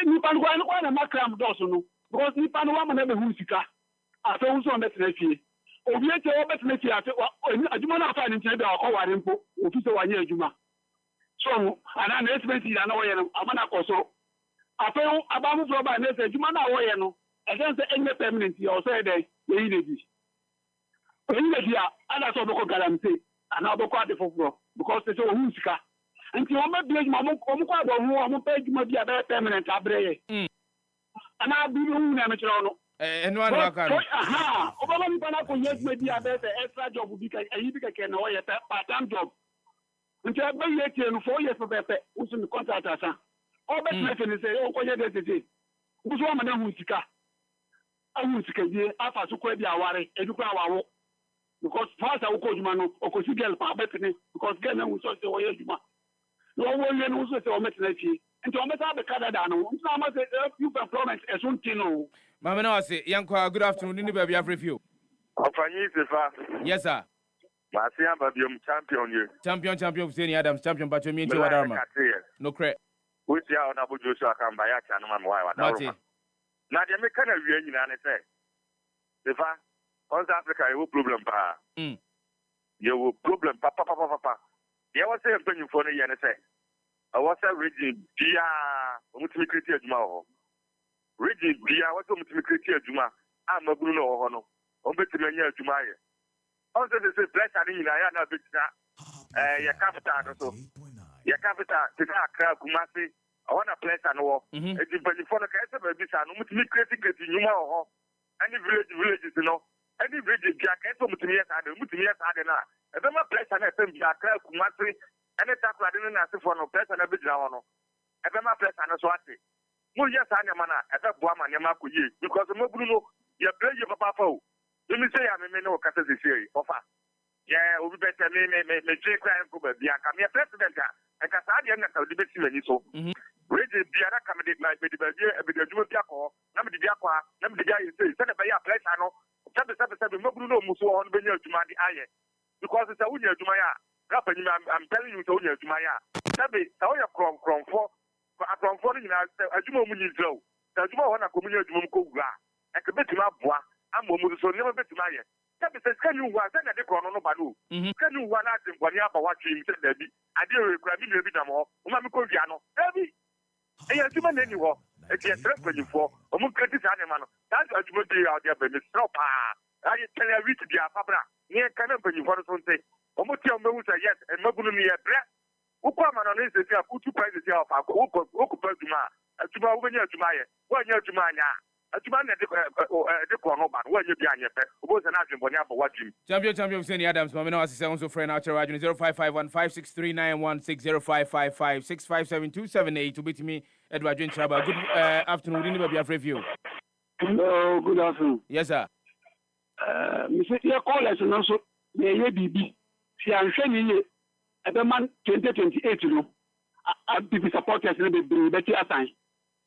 nipa no kwa na makram do so no because nipa no wa ma na be hu sika aso hu so betre fie obi ete o betre fie ate adwuma na afa ni ntia be akọware mpo ofi so wanye adwuma so ana na estimate ya na wo ye no amana koso afa abamu fro ba na ese adwuma na wo ye no against any permanent you say dey ye dey a ada so boko galamse ana boko ade foforo because they say who sika nti o ma bie ma mo ko ado hu o mo page ma bia be permanent abreye ana bi hu na me kire no eno anu aka no aha o ba mi pana ko yes me bia be extra job bi ka ayi bi ka ke na o ye part time job nti agba ye tie no 4 years pepe usu mi contract asa o be tme fe ni say o ko ye de tete usu o ma na hu sika ahu sika die afa so ko bia aware edu ko awawo because first I will call you man or cause you girl pa better because girl na so say oye juma no one no so say o metina fi nti o meta be Canada no nti na ma say you employment esun tino mama na say yanko good afternoon ni ba bia frefio Ofanyi sefa. Yes sir. Masi amba biom champion you. Champion Hussein Adams champion pacho mi nti wadarma. No cre. Which ya ona bo Joshua Kamba ya cha no ma wa wadarma. Na de me kana wie nyina ne say. Sefa South Africa, you have problem, pa. You have problem, papa. You was saying when you phone you say. I was a region, Dia, Mutimicrity Juma. Region, Dia, what's a Mutimicrity Juma? I'm a Bruno Hono. Ombetimania Juma. Also, they say, bless and in Ayana Bita, your capital, so. Your capital, Tika, Kumasi. I want a place and war. It's when you phone a case of a visa, Mutimicrity Juma. Any villages, you know. Any bridge, Jack, and Mutimia had na. If I'm a place and I think Jack Kumasi, ɛne takla de ne n'asefo no pressure na bɛgyina hɔ no ɛbɛma pressure no so ate mo yɛ saa nneɛma no a ɛbɛboa ma nneɛma akɔ yie because mabunu no yɛbrɛ yie papa fa o mimi sɛ yɛ meme ne wo kasa sesie ɔfa yɛ obi bɛtɛ medwe kora nkɔ baabi anka meyɛ president a ɛnka saa deɛ nnaka wode bɛsi m'ani so rede biara ka mede baabi adwuma bi akɔ hɔ na mede bi akɔ ha na mede bi ayɛ sei sɛde bɛyɛ a pressure no sɛbesɛbesɛbe mabunu no ɔmu so wɔ hɔ no bɛnya adwuma de ayɛ because sɛ wonya adwuma yɛ a rapanyim I'm telling you sɛ wonya adwuma yɛ a sɛbe sɛ woyɛ krɔmfoɔ akrɔmfoɔ no nyinaa sɛ adwuma mu nyinhyira o sɛ adwuma wɔ hɔ na kɔmunya adwuma mu kɔwura a ɛka bɛtumi aboa ama ɔmu so nneɛma bɛtumi ayɛ sɛbe sɛ sika ne wua sɛ na de korɔ no ba no o sika ne wua na ade mbɔne aba watwem sɛ daabi adeɛ wɔ ekura bi na ebi nam hɔ woma me kɔ wia no daabi ɛyɛ adwuma na ani hɔ ɛti yɛsrɛ mpanyimfoɔ ɔmo nkrati saa nneɛma no saa adwuma bi a ɔde aba mesrɛ paa ayɛ tɛlɛ wit bi afabra ne yɛka na mpanyimfoɔ no so nte ɔmo tia ɔmo ehu sɛ yes mmabunu no yɛ brɛ wokɔ ama no ne nsɛsi a wotu price si a ɔfa wokɔpɛ adwuma a adwuma wobɛnya adwuma ayɛ woanya adwuma anya a adwuma na de korɔ no ba no woanya bi anyɛ pɛ wobɛhu sɛ no adwembɔne abɔ woadwem champion Sani Adams ma me na wasesɛ wo nso frɛ no akyerɛ wadwene 0551563916 0555657278 wobɛtumi ɛde wadwen kyerɛ ba good afternoon wode ne baabi afrɛ fie o hello good afternoon yes sir mese yɛ callers no nso yɛyɛ biribi si anhwɛ ne yie ɛbɛma 2028 no bibi supporters no bebree bɛte asan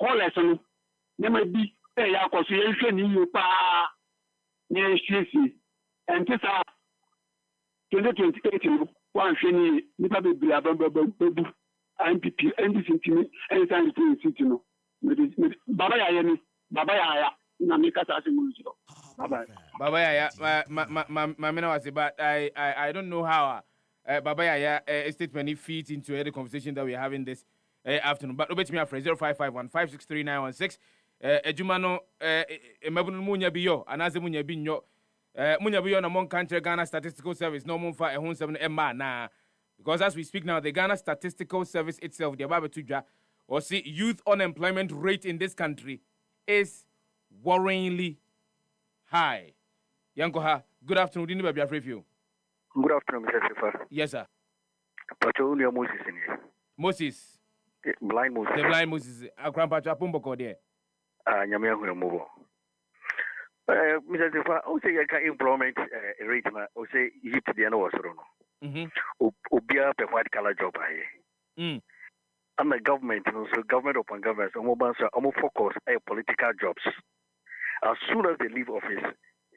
callers no nneɛma bi ɛyɛ akɔ so yɛnhwɛ ne yie paa na yɛnsiesie ɛnte saa 2028 no woanhwɛ ne yie nnipa bebree abɛbu npp ndc ntimi ɛnsan return seat no baba yɛayɛ na mekasa ase mu nso Baba Yaya, my was but I don't know how Baba Yaya statement feeds into the conversation that we're having this afternoon. But obey me after 0551563916. Ejumano emabunu munya biyo anaze munya binyo munya biyo na mon country Ghana Statistical Service no mon fa ehun 7 emma na because as we speak now the Ghana Statistical Service itself the Baba Tuja or see youth unemployment rate in this country is worryingly high. Yankoha, good afternoon. Didn't you review? Good afternoon, Mr. SEFAH. Yes, sir. Patrolio Moses in here. Moses. Blind Moses. The blind Moses. Grandpa Chapumboko there. Nyamia Huramovo. Mr. SEFAH, I say you employment rate, I say you to the end of us. Obia per white collar job. I'm a government, so government upon government, I'm focus on political jobs. As soon as they leave office,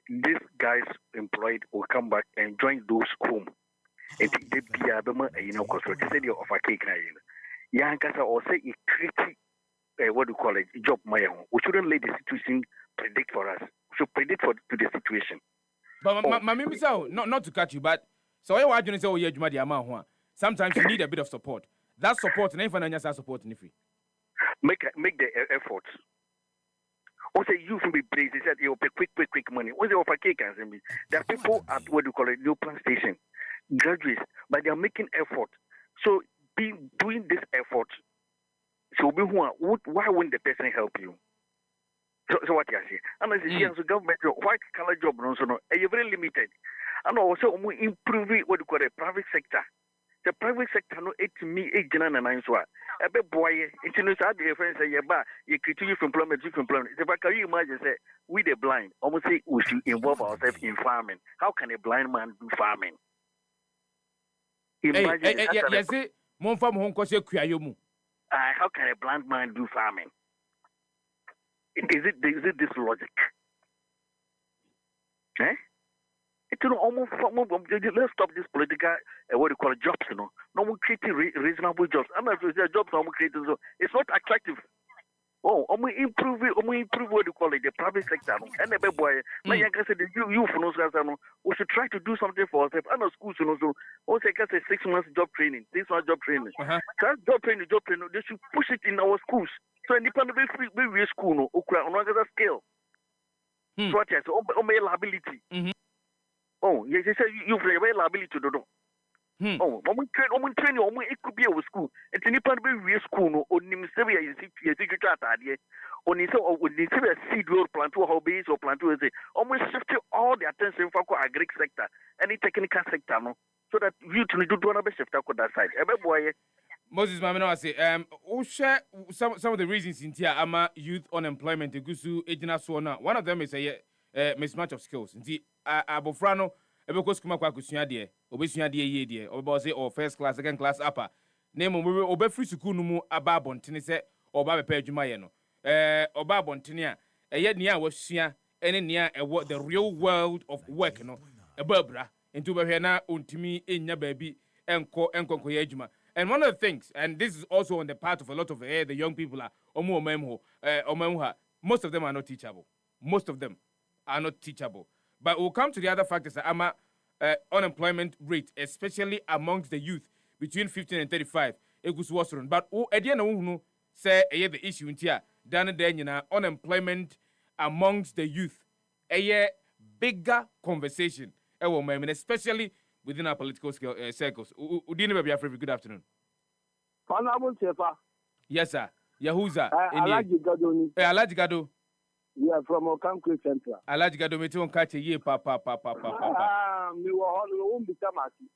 these guys employed will come back and join those home. And they be a construct of a cake. Yankasa or say it create what do you call it, job my own. We shouldn't let the situation predict for us. We should predict to the situation. But not to cut you, but so I want to say, oh, yeah, sometimes you need a bit of support. That support, and financial support, make the effort. Also, you will be praised. They said you'll pay quick money. What's the offer cake? There are people at what you call it, new plan station, graduates, but they are making effort. So, doing this effort, so why wouldn't the person help you? So what you say? And as you see, government white collar job, no, very limited. And also, improve what you call the private sector. The private sector no it me a general and so a bit boy into the difference you critique employment. If I can you imagine say we the blind almost say we should involve ourselves in farming. How can a blind man do farming? Imagine yes, mon fam hon ko se kuayomu. How can a blind man do farming? Is it this logic? Eh? Let's stop this political, what do you call it, jobs, No one creating reasonable jobs. I'm not sure jobs are creating, so it's not attractive. Oh, improve what do you call it, the private sector. And the boy, like I said, you we should try to do something for ourselves. I know schools, so also I say 6 months job training, 6 months job training. So job training, they should push it in our schools. So independent we school, no, on another scale. So what I say, liability. Oh, yes, you say you have a liability to do. Oh, train you, it could be a school. It's an independent school, no, or Nimisavia is a secret idea. Only so, when they say a seed road plant to how base or plant to say, almost shift all the attention for agric sector, any technical sector, no. so that youth need to do another shift on that side. Boy, Moses Mamino, I say, who share some of the reasons in here, ama youth unemployment, gusu ejina suona. One of them is a mismatch of skills. Nti abofrano, ebeko skuma kwa kusua de, obesua de ye de, obose or first class, second class upper. Name obe free school no mu aba bontene se oba bepa adwuma ye no. Oba bontene a eye nia wasua ene nia ewo the real world of work no. Ebabra. Nti obehwe na ontimi enya baabi enko ye adwuma. And one of the things, and this is also on the part of a lot of the young people, most of them are not teachable. Most of them are not teachable. But we'll come to the other factors. Unemployment rate, especially amongst the youth between 15 and 35. But at the end of say the issue in here, unemployment amongst the youth, a bigger conversation, especially within our political circles. Udine be Africa. Good afternoon. Honorable SEFAH. Yes, sir. Yahuza. Alaji Gado. Alaji Gado. Yeah, from Okankwe Central. Alaji Gado, me too on catch a year, papa. Me were on the Tamati.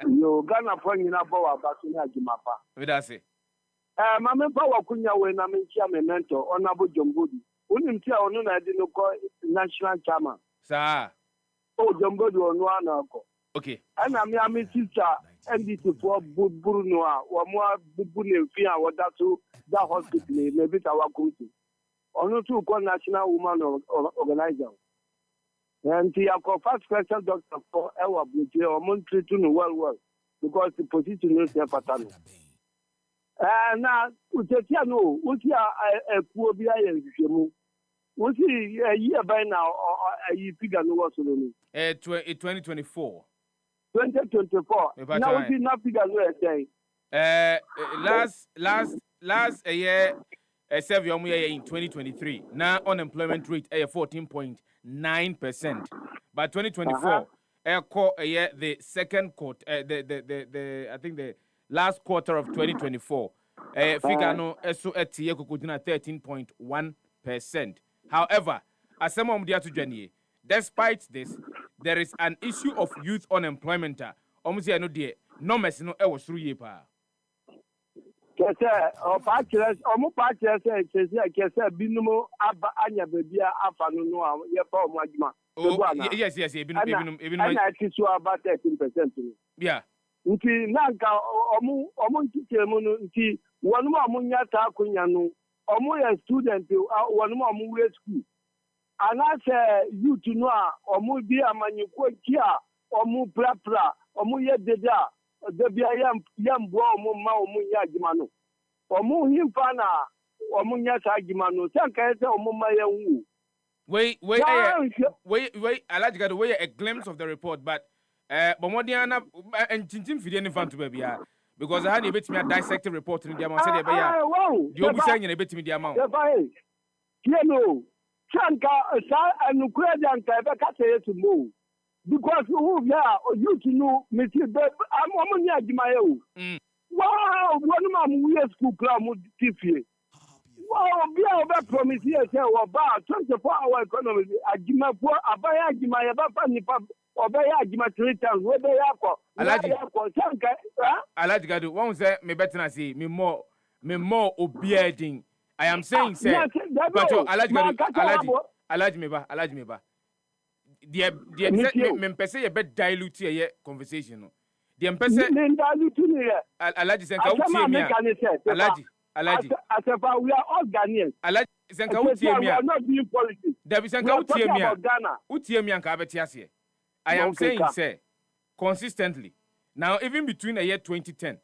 You Ghana for you now, Basuna Jimapa. What I say? Mamma Power Kunya, when I'm in chairman mentor, Honorable Jombudi. Wouldn't tell no, I didn't call national chairman. Sir. Oh, Jombudi on one uncle. Okay. And I'm a sister, and this is for Bruno, or more Bubune Fia, or that hospital, maybe our country. Or not to call national woman organizer. And the first special doctor for our beauty or Montreal to the world, because the position is a pattern. Now, Utiano, Utia, a poor BI, Uti a year by now, or a figure no was 2024. 2024. Now we did not figure no last a year, a 7 year in 2023. Now unemployment rate 14.9%. By 2024, a year the second quarter, the I think the last quarter of 2024, figure no so at 13.1%. However, as some of the despite this, there is an issue of youth unemployment. Almost no dear, no mess no was through ye pa. Kese o patches o patches kese binumo aba anya bebia afa no no ye pa o adwuma. Yes even na tisu about 13%. Yeah. Nti nanka omu ntitemu no nti wonu ma nya ta akunya no omu ye student wonu ma we school. Anase youth no a omu bi amanyiko kia omu prapra omu ye deda de bia yambo omu ma omu nya agima no omu himfa na omu nya ta agima no sanka ese omu ma ye wu. Wait, Alaji got away a glimpse of the report, but Bomodiana and Tintin Fidian Infant to baby, because I had a bit me a dissected report in the amount said, you'll be saying a bit me the amount. No, Sanka, and Ukrainian Kabaka to move. Because you to know, Mr. I'm only at my own. Wow, one man we are school club would tiffy. Wow, be our promise here, about 24-hour economy. I give my poor, I buy my or buy my 3 times, where they are for. Alaji Gadu, one say, me better not see me more obedient. I am saying, sir, but Alaji me ba. The mpese ye bet dilute ye conversation. The mpese Alaji senka utie mi. Alaji. Asefa, we are all Ghanaians. Alaji senka utie mi. We are not doing politics. Debi senka utie mi. Utie mi anka abeti ase. I am saying, sir, consistently. Now, even between a year 2010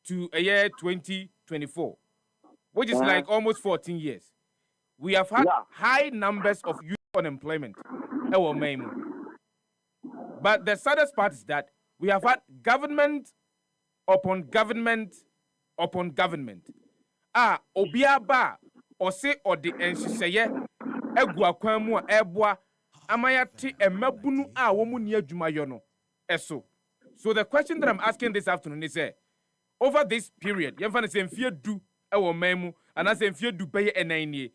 to a year 2024, which is like almost 14 years, we have had high numbers of youth unemployment. But the saddest part is that we have had government upon government upon government. Obiaba, or say, or the enshiseye, egua kwamu, eboa, amayati, emebunu, womunia jumayono. Eso. So the question that I'm asking this afternoon is, over this period, yemfana se mfie du ewo memu, and as mfie du beye enanye.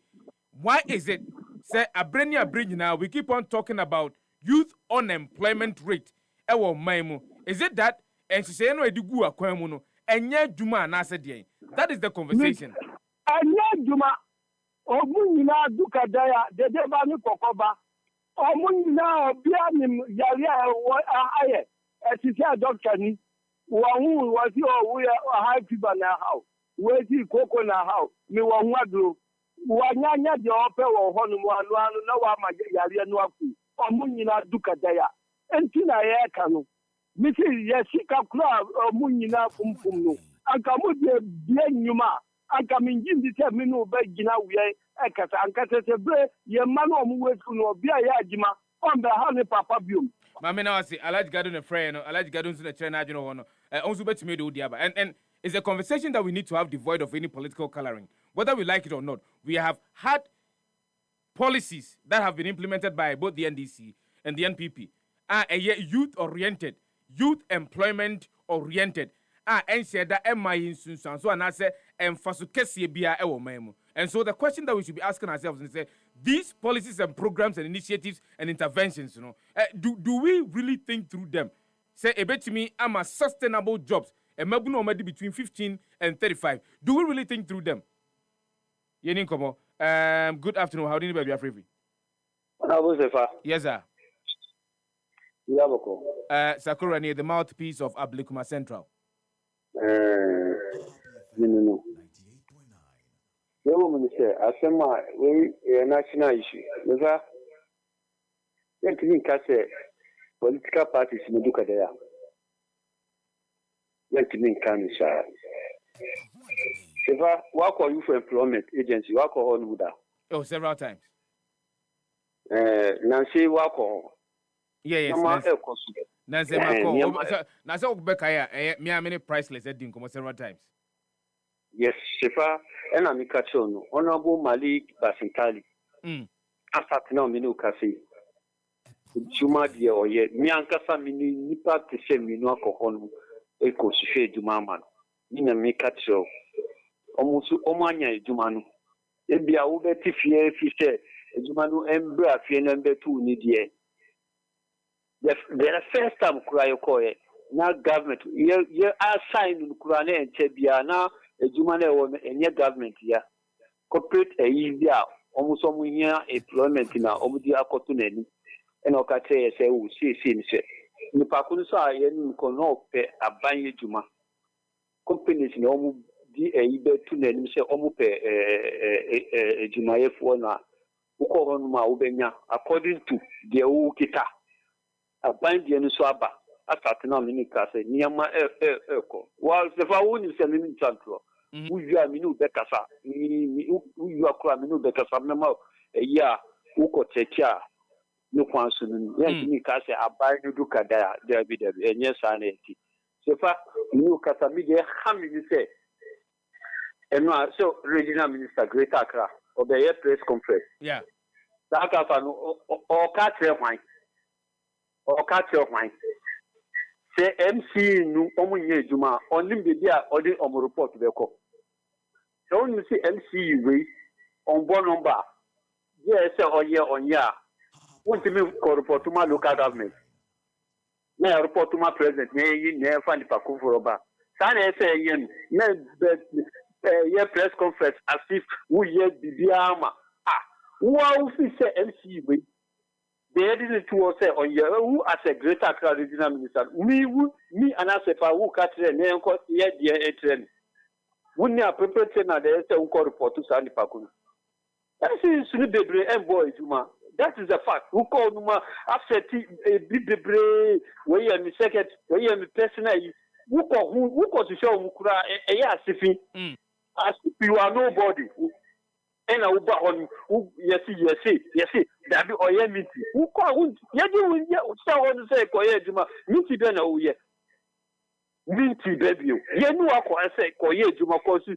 Why is it, say, abreni now, we keep on talking about youth unemployment rate, ewo man mu. Is it that and she say no edigu akwan mu no enye dwuma na ase de? That is the conversation. Enye dwuma omu nyina duka daya dede ba ni kokoba. Omu nyina obia ni yari aye. Etise doctor ni wo wasi o we high fever na how. We si koko na how. Mi wo nwadro. Wanyanya de ope wo ho no anu na wa ma yari anu aku. Omu nyina duka daya. Enti na ye ka no. Mi si ye sika kura omu nyina fumfum no. Anka mo de bia nyuma. Anka minjindi se minu be gina wiye ekata anka se bre ye manu omu wetu no bia ya agima on be ha ne papa biom. Mama na wasi Alhaji Gado na friend no Alhaji Gado nso na chere na adwene ho no onso betime de odiaba and it's a conversation that we need to have devoid of any political coloring whether we like it or not. We have had policies that have been implemented by both the NDC and the NPP are youth oriented, youth employment oriented. And said that MI so and I say emphasis kesi bia ewo memu. And so the question that we should be asking ourselves is say these policies and programs and initiatives and interventions, do we really think through them? Say a bit to me, I'm a sustainable jobs. And maybe no between 15 and 35. Do we really think through them? Yenin Komo. Good afternoon. How do you baby Afrifi? Yes, sir. Sakura near the mouthpiece of Ablikuma Central. No. The woman said, I said, a national issue. Never. Let me catch political parties in the Duka there. Let me come, sir. SEFA, work on you for employment agency, work on Buddha. Oh, several times. Nancy, work on. Yes. Nancy, Nancy, Bekaya, me, many priceless at Dinko several times. Yes, SEFA, and I'm Kachono, Honorable Malik Basintali. After now, Minu Kasi. Juma dear or yet, Miankasa Mini, Nipa to say Minu Kohon, Eco Sufe Dumaman. Nina Mikacho. Almost Omania Jumanu. It be a Uber Tifie Fisher, Jumanu Embra Fienambe 2 Nidia. The first time Krayokoe, now government, you are signed Kurane and Chebia now, a Jumane and your government here. Corporate a year, almost some year employment in our Omudia Cotuneni, and Okate say, who see, Nipakunsa, and Kono pay a Banya Juma. Companies in Omu Ibe Tunen, say Omupe Jumaef Wana, Ukoronuma Ubenya, according to the Ukita. A bind the Nusaba, a certain minica, Niama Eko. While the Faun is a minute central, you are Minu Becasa, you are Craminu Becasa, Memo, a year, Uko Techa, no Quansun, Yankasa, a bind Duka there be and yes, I need. SEFA, New Casamide, Hamid say, and so Regional Minister Great Accra, or the air press conference. Yeah. Zakafan or Catcher wine. Or catch of mine. Say MC no Omunye Juma, only be there or the report to the cop. So you see MC way on one number. Yes, or year on year. Want to me report to my local government. May I report to my president, may you never find the Paku for Oba. San say yen, press conference as if we yet be the armor. Who say MC way? They didn't to say on your who as a greater Accra regional minister. Me and I say who catch the name called here dear train. Wouldn't you prepare na there say unko report to Sandy Pakun? That is Sunibebre and boy Juma. That is a fact. Who call Numa after a big debre where you are the second, where you are the personal who call to show Mukura a year sifi as if you are nobody. And I will on yes, that be oye miti. Who call Yadu to say Koye Juma, Miti Bena, oh, yeah. Minty baby. Yenu I say Koye Juma, because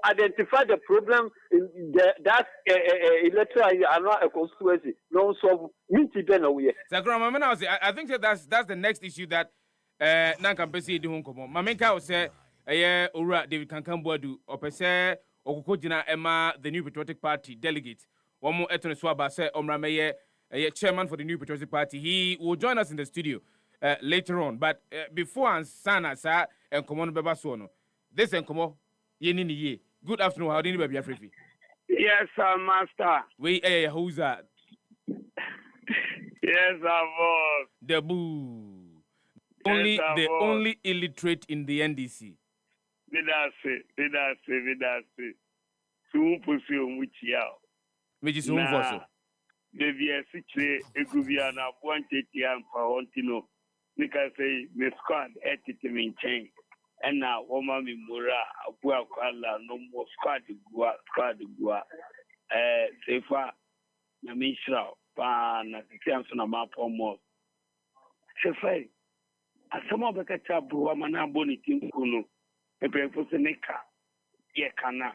identify the problem in that electoral and not a constituency. No, so Minty Bena, oh, yeah. Sakura, I think that's the next issue that Nankampesi do Hunkomo. Mamenka will say, Ura David Kankambuadu, or per se. Okukojina Emma, the New Patriotic Party delegate. One more Eton Swaba said Omrameye, chairman for the New Patriotic Party. He will join us in the studio later on. But before and sana sa and come on beba sono. This and come on ye ni. Good afternoon. How do you be free? Yes, sir, master. We who's that? Yes, boss. The boo. Only the only illiterate in the NDC. Vidase. Soon pursue which yao. Which is soon for so. Maybe a city, a guviana, 180 and for Ontino. Because say, Miss Squad, etiquette in chain. And now, woman in Mura, a poor color, no more squad gua. SEFA, Namishra, Pan, Samson, a map or more. SEFA, as some of the catch-up, Buamana Bonitin Kuno, a breakfast in a car. Ye cana.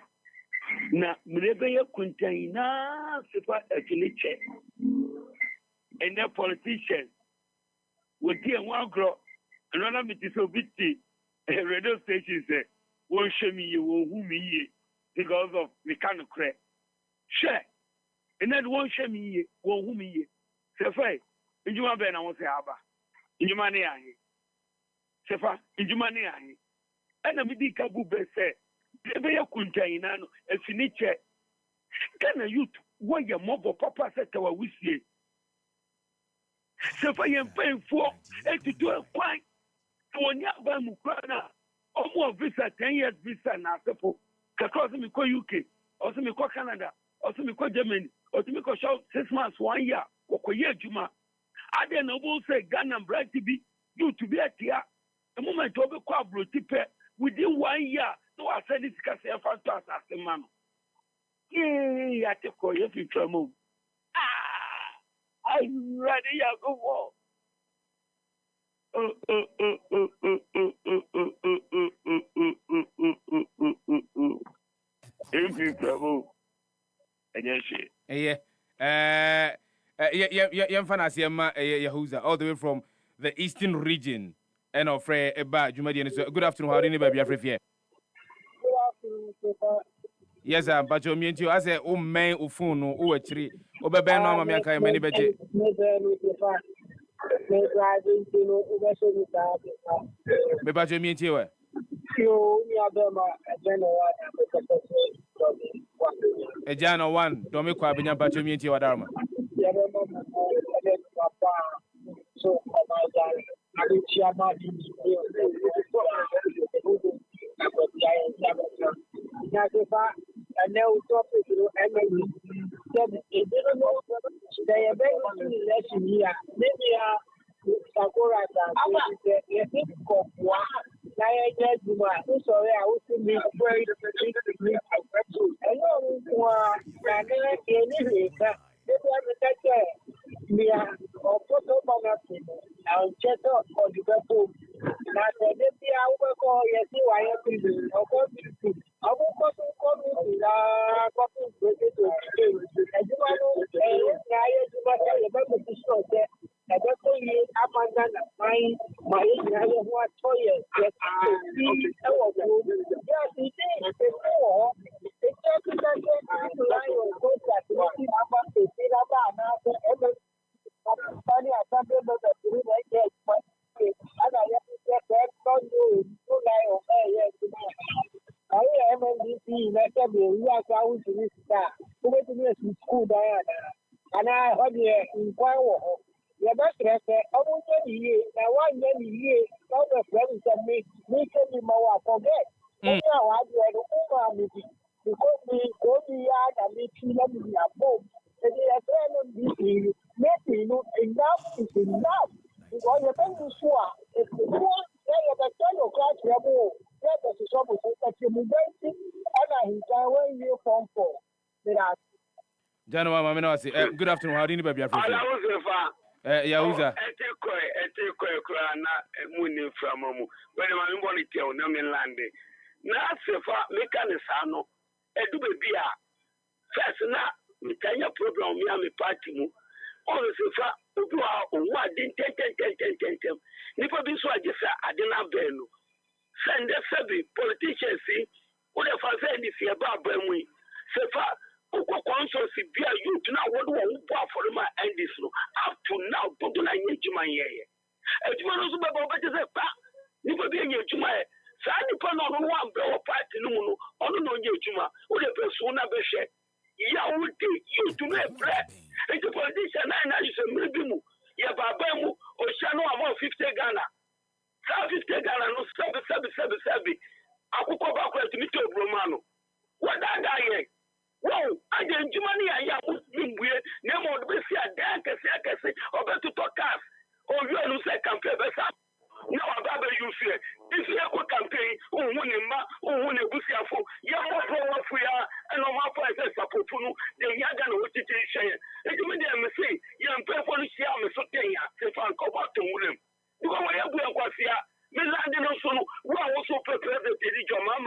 Na mlebe kuntaina SEFA ekiniche. And the politicians would dear one grow. Another meeting so bitty. A radio station say, won't show me you who me because of the kind of crack. Share. And then won't show me who me. SEFA, in your man, I want to have in your money. SEFA, in your money. And a medical book say, Bebe kuntaina no efiniche. Can a youth where your mobile papa said to we see. SEFA yem paying for 82 quite. When you have Mukrana, or more visa, 10 years visa, and after because me call UK, or me call Canada, or me call Germany, or me call 6 months, 1 year, or year Juma. I then will say Ghana and bright to be you to be at here. The moment to be quite within 1 year, no, I said this because I found to us as the man. Yay, I take call your future move. I'm ready, I go walk. All the way from the eastern region. And of Eba Jumadian. Good afternoon. How do you be afraid? Yes, I'm but you mean to as a man who phone or tree. Obeban, no, mamma, can many better. Maybe you mean to a Jana one, don't make quite a but you mean to Adama. So, and now topic MLB said it didn't know they are very election here. Maybe Sakura sorry, I was to be very we are photo monarchy and check up for the people. Now, the call yes, I have to do. I will come to the copy to and you I just told you, my toilet. Yes, before the church and I heard you inquire. Your best record, I won't tell you, I want you, all the friends of me, tell you more, forget. Now, I do because we go to yard and we see them in our home. And they are telling me, maybe enough is enough. Because you're going to swear, if you want, then you're the 10 o'clock level, that is trouble, that you will wait, and I can when you phone for. January, good afternoon. How do you be afraid? Yahuza. Na sefa mekanisa no edu bebi a first na mitanya program mi am party mu on sefa odu a onwa din ten nipa bi so agesa ade na benu send sebi politicians wo de fa say ni fie ba ba mu sefa ukwakonso si bia youth na wo do wo bo for ma endis no up to now do na nyejuma yeye adwuma no so bɛbɔ bɛgye sɛ pa nipa bi anya adwuma ɛ saa nipa no ɔno wa mbɛ wɔ party no mu no ɔno na ɔnyɛ adwuma wode pɛ so na bɛhwɛ ya wode youth no ɛbrɛ nti politician na ayɛ sɛ mmere bi mu yɛ baaban mu ɔhyia no ama 50 Ghana saa 50 Ghana no sɛbi akokɔ baako atumi tɛ oburoma no wɔdaadaa yɛ wow agye adwuma no yɛayɛ a wombue na ma ɔde bɛsi adan akɛse ɔbɛtotɔ cars ɔwie no sɛ campaign bɛsa na waba bɛyi fie ifi ɛkɔ campaign wohu ne mma wohu ne busuafo yɛmmɔfo wɔfo ya ɛna ɔmafo ɛ sɛ sapofo no de hiaga na wɔtete hyɛ yɛ ɛnti me deɛ me se yɛmpɛfo no hyia me so tɛn a sefa nka ɔbɔto nwuram dukɔ wɔyɛ bu ɛnkwasea Milandi no sono, wa also prepare the Dijama,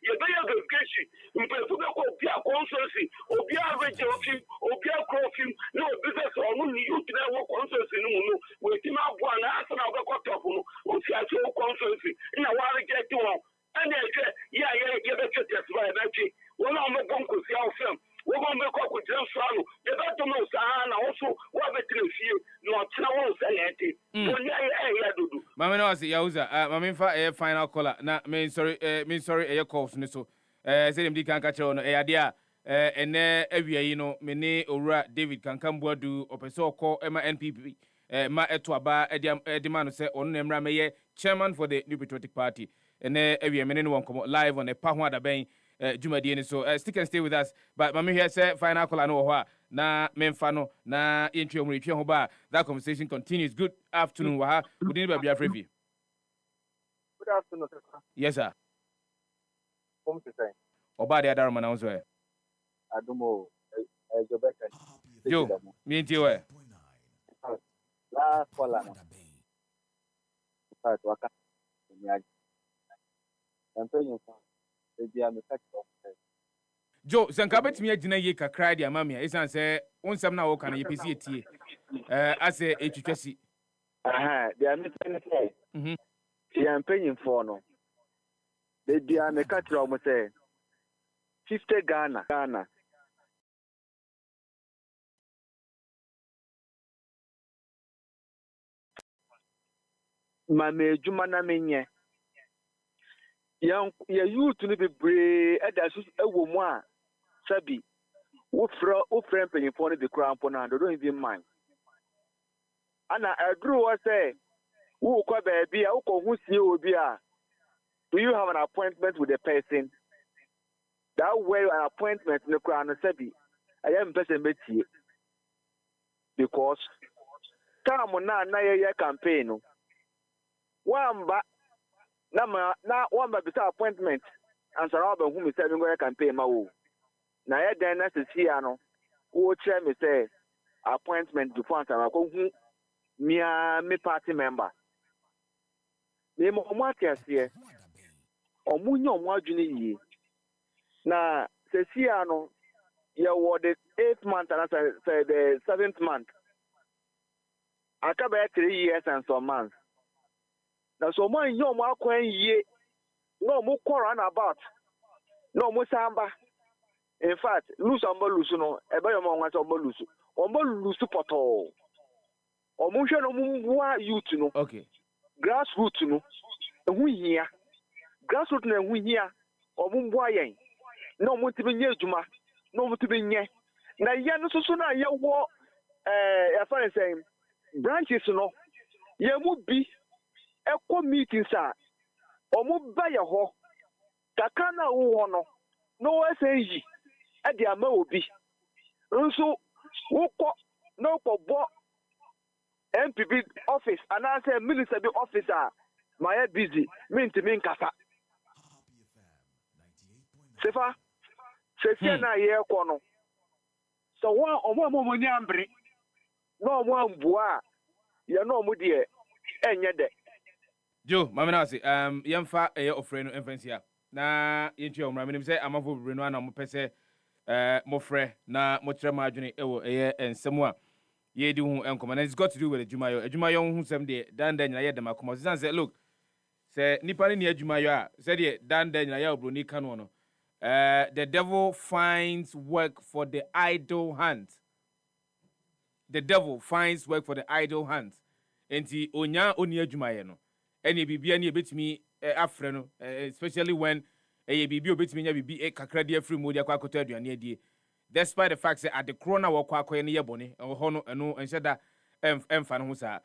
Yabaya vacation, Mpefuga, Obia consultancy, Obia Rachel of him, Obia Crofim, no business or only you to work consultancy, no, with him up one answer of the Cotopuno, or Fiato consultancy, in a while get to one. And then, yeah, you better test by that. One on the bunker, see our film. We're going to make up with them, son. The better know, Sahana also, what better if you not know, say, Mama no say yauza mama mfa final caller na me sorry e calls ni so say dem di kan ka kire no e ade a ene awia yi no me ne owura David Kankambuadu opese okọ ema NPP ma eto aba edi ma no say onu na mra meye chairman for the New Patriotic Party ene awia me ne won komo live on EpaHoaDaben Jumadi ni so stick and stay with us but mama here say final caller no ho a na memfa no na yentwe omre twe ho ba that conversation continues. Good afternoon waha good evening baby afrevi. Good afternoon sir. Yes sir. Come to say oba de adaro mana unso adumo jobeka jo mi ntie we la kola no to aka ni aji antonio fa ebi am catch up Jo, sanka betimi agina ye kakra dia mamia isan se wonsam na wo kan ye pesi etie ase etwetwasi dia me say ya mpanyimfo no de dia me catch up mo say 50 Ghana ma me adwuma na menye ya youth no bebre eda so ewo mu a sabi wo frɛ mpanyimfo no de kura mpo na don't even mind ana aduru wo say wo kwa baabi a wo ko hu sie obi a do you have an appointment with the person that way an appointment no kura no sabi I am person betie because time na ye campaign no wamba na wamba bisa appointment answer all be hu me say me go campaign ma wo na ye den na sisi ano wo kire me say appointment before answer ma ko hu me party member me mo atiase omunye omu adwene yie na sisi ano ye wo the 8th month and say the 7th month akaba 3 years and some months na so mo nyo mo akwan yie no mo quarrel about no mo samba in fact lose no ebe yo mo nwa so mo lose poto o mo hwe no mo youth no okay grassroots no ehu hia grassroots na ehu hia o mo mboa yen no mo tibe nye adwuma no mo tibe nye na ye no so na ye wo ya fa say branches no ye mu bi eko meetings a omo ba ye ho kaka na wo ho no say yi e de ama obi nso wo ko no ko bo MPP office and I say minister be officer my busy minti min kasa sefa se na ye ko no so wa omo ni ambre no mo ambua ye no mo de enye de Jo mama na say yemfa eye ofre no emfansia na yentwe omra menim say amafo bebre no ana mo pese mo frɛ na mo kyerɛ ma adwene ewo eye ensɛm a ye di hu enkom and it's got to do with adwumayo hu sem de dan dan nyina ye dem akoma say look say nipa ni adwumayo a say de dan dan nyina ye obroni ka no the devil finds work for the idle hands. The devil finds work for the idle hands. enti onya oni adwuma ye no ene bibia ne ebetimi afre no especially when bibia obetimi nya bibi kakra de afri mu de akwakoto aduane adie despite the fact say at the corona wo kwakoye ne yebone ho no eno enhyeda emfa no ho sa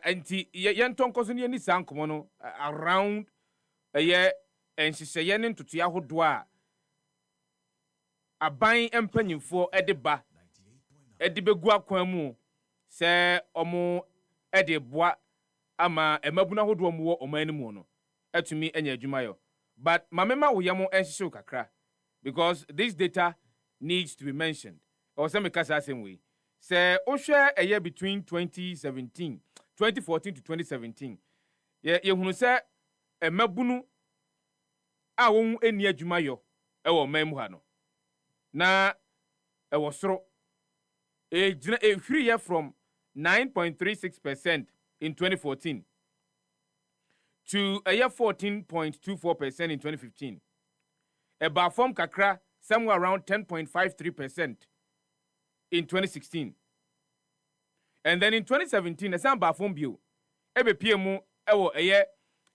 enti yentonkoso ne ni sankomo no around enhyehye ne ntoto ahodo a aban empanyimfo edeba edibegu akwan mu se omo edeboa ama emabuna hodo mu wo oman mu no etumi enya adwuma yo but mamema wo yamo enhyehye kakra because this data needs to be mentioned or some kasa same way say ohwe between 2014 to 2017 ye hunu se emabunu a won eni adwuma yo ewo man mu ha no na ewo soro free from 9.36% in 2014 to 14.24% in 2015 about form kakra somewhere around 10.53% in 2016 and then in 2017 the same form bill ebepmu ewo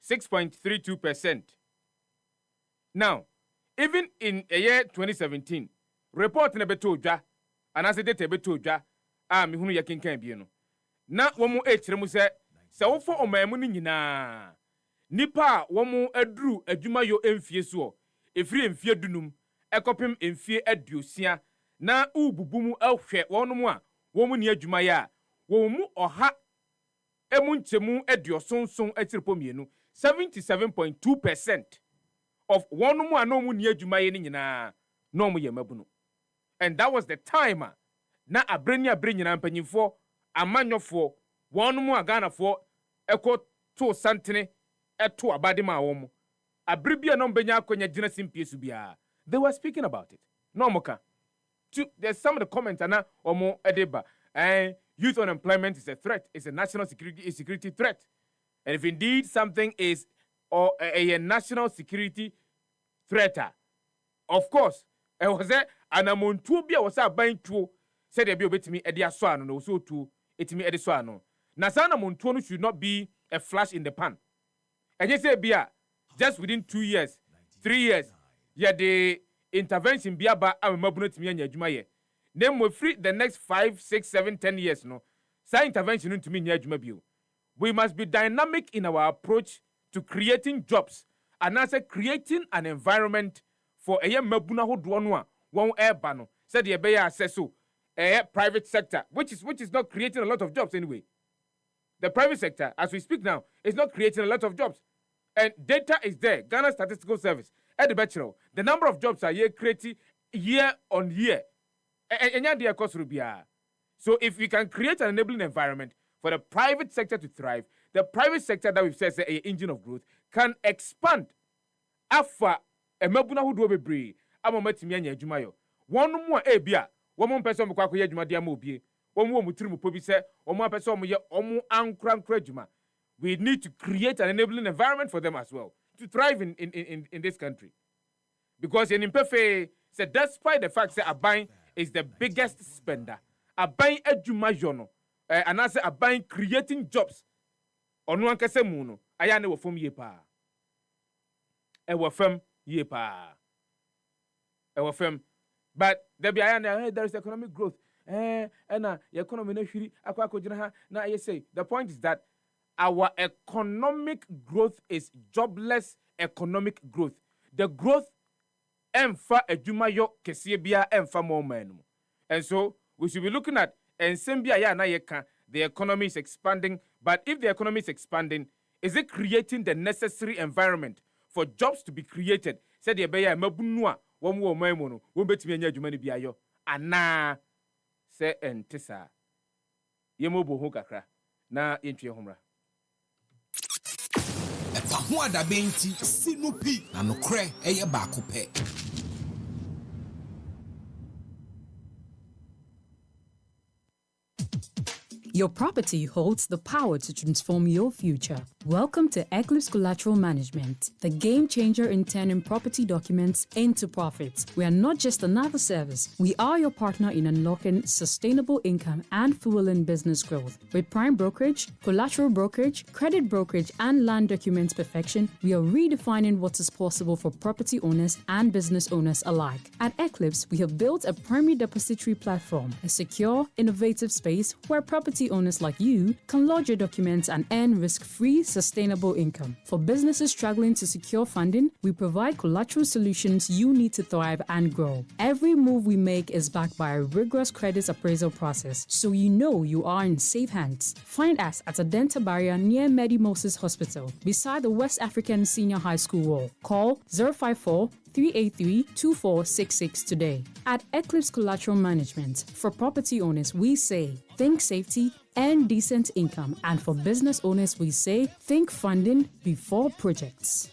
6.32%. Now even in a year 2017 report na beto dwa anase data beto dwa me hunu yekenkan bi no na womu ekiremu se wofo omamu ni nyina nipa womu aduru adwuma yo emfie so efiri emfie dunum ekopem emfie aduosia na ububumu ahwe wonum a womu ni adwuma ya womu oha emu nchemu aduosonson atirpo mienu 77.2% of wonum a no mu ni adwuma ye ni nyina no mu ye mabunu. And that was the time na abrenya nyina mpanyimfo amanyofo wonum a Ghanafo eko to santene eto abade ma wom abribia no mbenya akonya gina simpiesu bia they were speaking about it no moka. There's some of the comments na omo edeba youth unemployment is a threat, it's a national security threat, and if indeed something is a national security threat, of course was anamontuo bia was abantuo said there be obetimi ede aso ano no so tu etimi ede so ano na sa anamontuo no should not be a flash in the pan. And you say bia just within 2 years 3 years the intervention bia ba amabunu timi anya adwuma ye then we free the next 5 6 7 10 years no sa intervention no timi anya adwuma bio. We must be dynamic in our approach to creating jobs and also creating an environment for a mabuna hodo no a won eba no said the be access private sector which is not creating a lot of jobs anyway. The private sector as we speak now is not creating a lot of jobs, and data is there. Ghana Statistical Service at the bachelor the number of jobs are created year on year and so if we can create an enabling environment for the private sector to thrive, the private sector that we've said is an engine of growth can expand afa emabuna hodo bebre amomatimi anya adwuma yo wonu mu a bia womo mpese mo kwakoye adwuma dia ma obie womo wo mutiri mu pobi se womo apese womo ye omo ankra adwuma. We need to create an enabling environment for them as well to thrive in this country, because in imperfect said despite the fact that Aban is the biggest spender, Aban adwuma yo no and as Aban creating jobs onu ankase mu no aya na wo fom ye pa e wo fam ye pa e wo fam. But there be there is economic growth and your economy no hwiri akwa gina ha na I say the point is that our economic growth is jobless economic growth. The growth emfa adwuma yo kese bia emfa mo man. And so we should be looking at and sembia ya na yeka the economy is expanding, but if the economy is expanding, is it creating the necessary environment for jobs to be created? Said the beya mabunua wo man no wo betimi anya adwuma ni bia yo ana se entisa yemobo ho kakra na yentwe homra EpaHoaDaben ti sinupi na nokre eye baako pe. Your property holds the power to transform your future. Welcome to Eclipse Collateral Management, the game changer in turning property documents into profits. We are not just another service. We are your partner in unlocking sustainable income and fueling business growth. With prime brokerage, collateral brokerage, credit brokerage, and land documents perfection, we are redefining what is possible for property owners and business owners alike. At Eclipse, we have built a primary depository platform, a secure, innovative space where property owners like you can lodge your documents and earn risk-free, sustainable income. For businesses struggling to secure funding, we provide collateral solutions you need to thrive and grow. Every move we make is backed by a rigorous credit appraisal process, so you know you are in safe hands. Find us at a dental barrier near Medi Moses Hospital, beside the West African Senior High School wall. Call 054-383-2466 today. At Eclipse Collateral Management, for property owners, we say, think safety and decent income. And for business owners, we say, think funding before projects.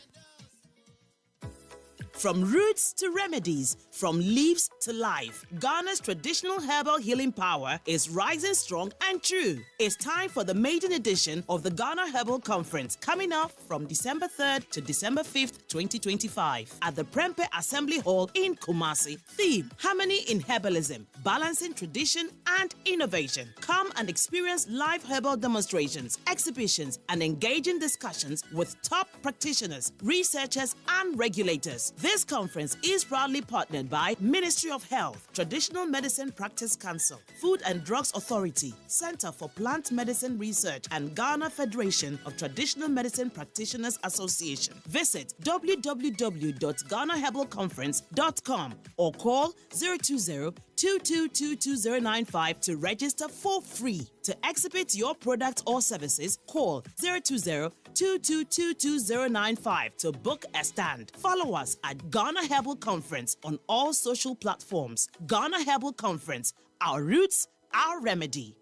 From roots to remedies, from leaves to life, Ghana's traditional herbal healing power is rising strong and true. It's time for the maiden edition of the Ghana Herbal Conference, coming up from December 3rd to December 5th, 2025, at the Prempeh Assembly Hall in Kumasi. Theme: Harmony in Herbalism, balancing tradition and innovation. Come and experience live herbal demonstrations, exhibitions, and engaging discussions with top practitioners, researchers, and regulators. This conference is proudly partnered by Ministry of Health, Traditional Medicine Practice Council, Food and Drugs Authority, Center for Plant Medicine Research, and Ghana Federation of Traditional Medicine Practitioners Association. Visit www.ghanaherbalconference.com or call 020-2222-095 to register for free. To exhibit your product or services, call 020-2222-095 to book a stand. Follow us at Ghana Herbal Conference on all social platforms. Ghana Herbal Conference, our roots, our remedy.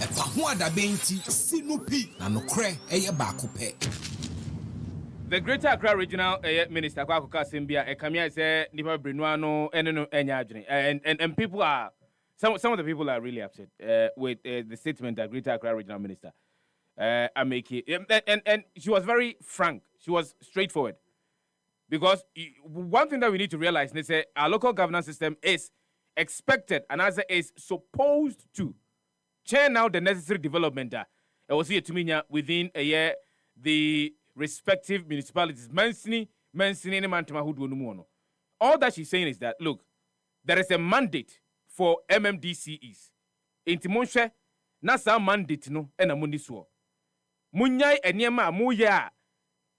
EpaHoaDaben sinupi na nokre eye baako pe. The Greater Accra Regional Minister Kwakuka Simbia Ekamia say nipa Brinuano eno enya adwene, and people are some of the people are really upset with the statement that Greater Accra Regional Minister Ameki, and she was very frank. She was straightforward, because one thing that we need to realize is that our local governance system is expected and as is supposed to churn out the necessary development that was here to mean within a year the respective municipalities. All that she's saying is that, look, there is a mandate for MMDCEs. Inti monshe na sa mandate no ena mundi so. Munyai enyema muya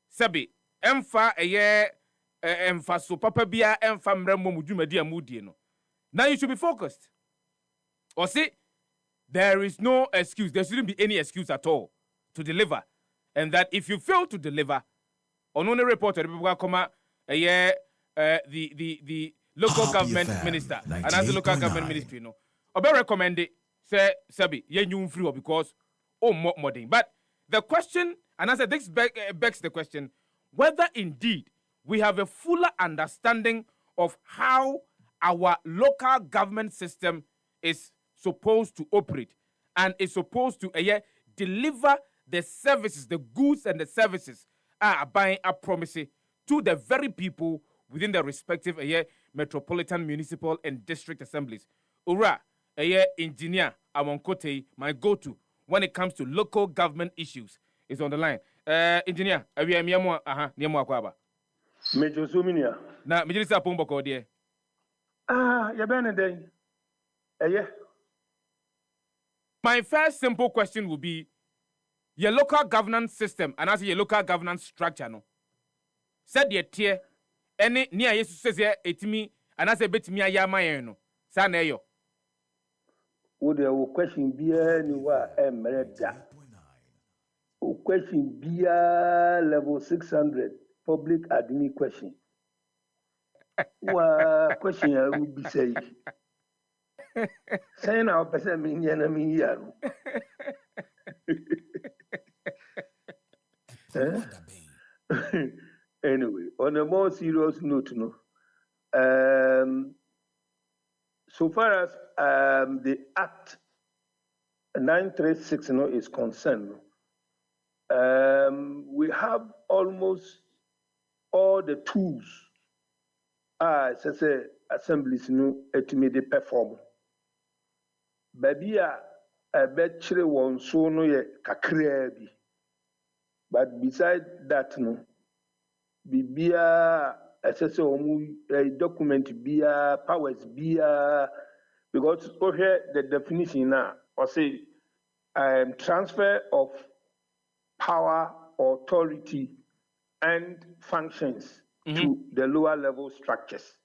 sabi emfa eye emfa so papa bia emfa mremo mudwumadi amudie no. Now you should be focused. Or see, there is no excuse. There shouldn't be any excuse at all to deliver. And that if you fail to deliver, on only report the local government minister and as the local government ministry, no, I be recommend it. Say Sabi, you free because more modern. But the question, and I said this begs the question, whether indeed we have a fuller understanding of how our local government system is supposed to operate and is supposed to deliver the services, the goods and the services are buying a promise to the very people within the respective metropolitan, municipal, and district assemblies. Ura, engineer Amonkote, my go-to when it comes to local government issues, is on the line. Engineer, we are Miamo, Niamo Aquaba. Major Suminia. Now, Major Pombo, dear. Yabenade. Yeah. My first simple question would be, your local governance system and as your local governance structure no said the tier any near Jesus says etimi and as a bit me ayama no sa na eyo would the question be any wa emereda question be level 600 public admin question wa question would be say saying our person mean enemy here. Anyway, on a more serious note, so far as the Act 936 is concerned, we have almost all the tools as I say assemblies to perform. Baby a betchere won so no ye kakra bi. But beside that bibia assess document bia powers bia because here the definition now or say transfer of power, authority, and functions to the lower level structures.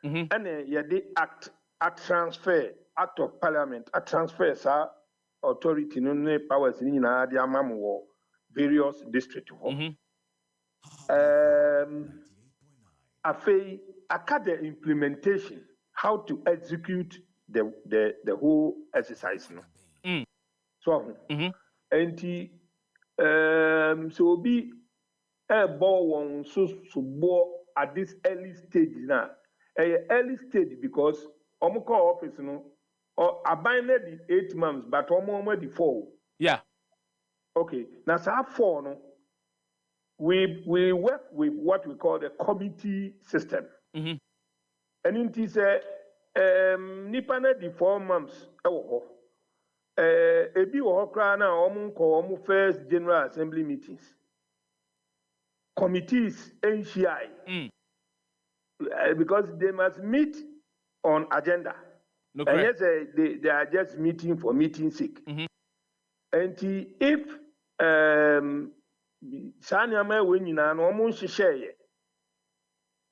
And the act act of parliament, a transfer authority no powers in the various districts. The implementation, how to execute the whole exercise. So, so be a ball so at this early stage now. Early stage because Omoko office or abandoned the 8 months, but almost the 4. Yeah. Okay. Now, so 4 we work with what we call the committee system. And it is nipa na the 4 months. Ebi wo kra na omu first general assembly meetings. Committees NCI. Because they must meet on agenda. No, and yes, they are just meeting for meeting sake. And if Sanyama winina no omu share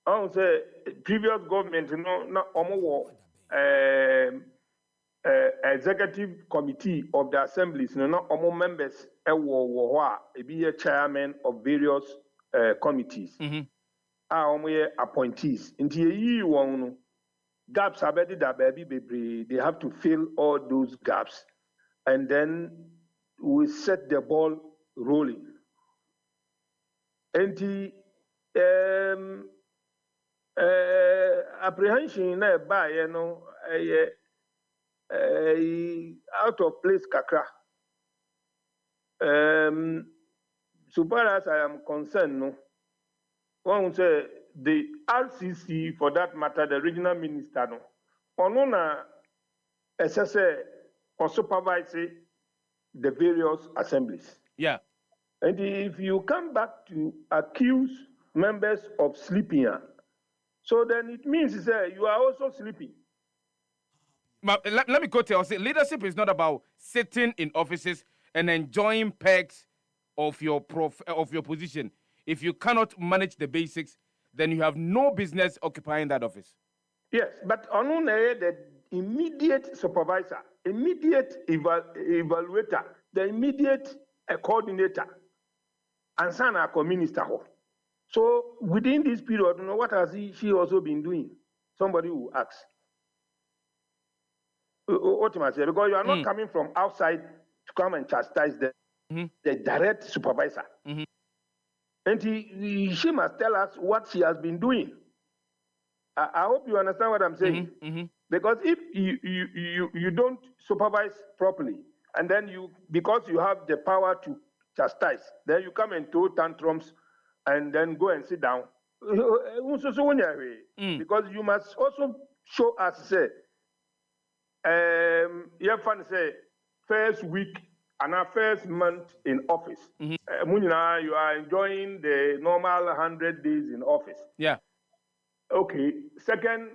I say previous government no executive committee of the assemblies no omu members be a chairman of various committees. Appointees. Into ye gaps are better that baby. They have to fill all those gaps, and then we set the ball rolling. And the apprehension by out of place kakra. So far as I am concerned, one would say the RCC, for that matter, the regional minister, Onona SSA or supervise the various assemblies. Yeah. And if you come back to accuse members of sleeping, so then it means you are also sleeping. But let me go tell you, leadership is not about sitting in offices and enjoying perks of your position. If you cannot manage the basics, then you have no business occupying that office. Yes, but on the immediate supervisor, immediate evaluator, the immediate coordinator, and Sana minister. So within this period, what has she also been doing? Somebody who asks. Because you are not coming from outside to come and chastise the direct supervisor. And she must tell us what she has been doing. I hope you understand what I'm saying. Because if you don't supervise properly, and then because you have the power to chastise, then you come and throw tantrums and then go and sit down. Because you must also show us, say, first week and our first month in office. You are enjoying the normal 100 days in office. Yeah. Okay. Second,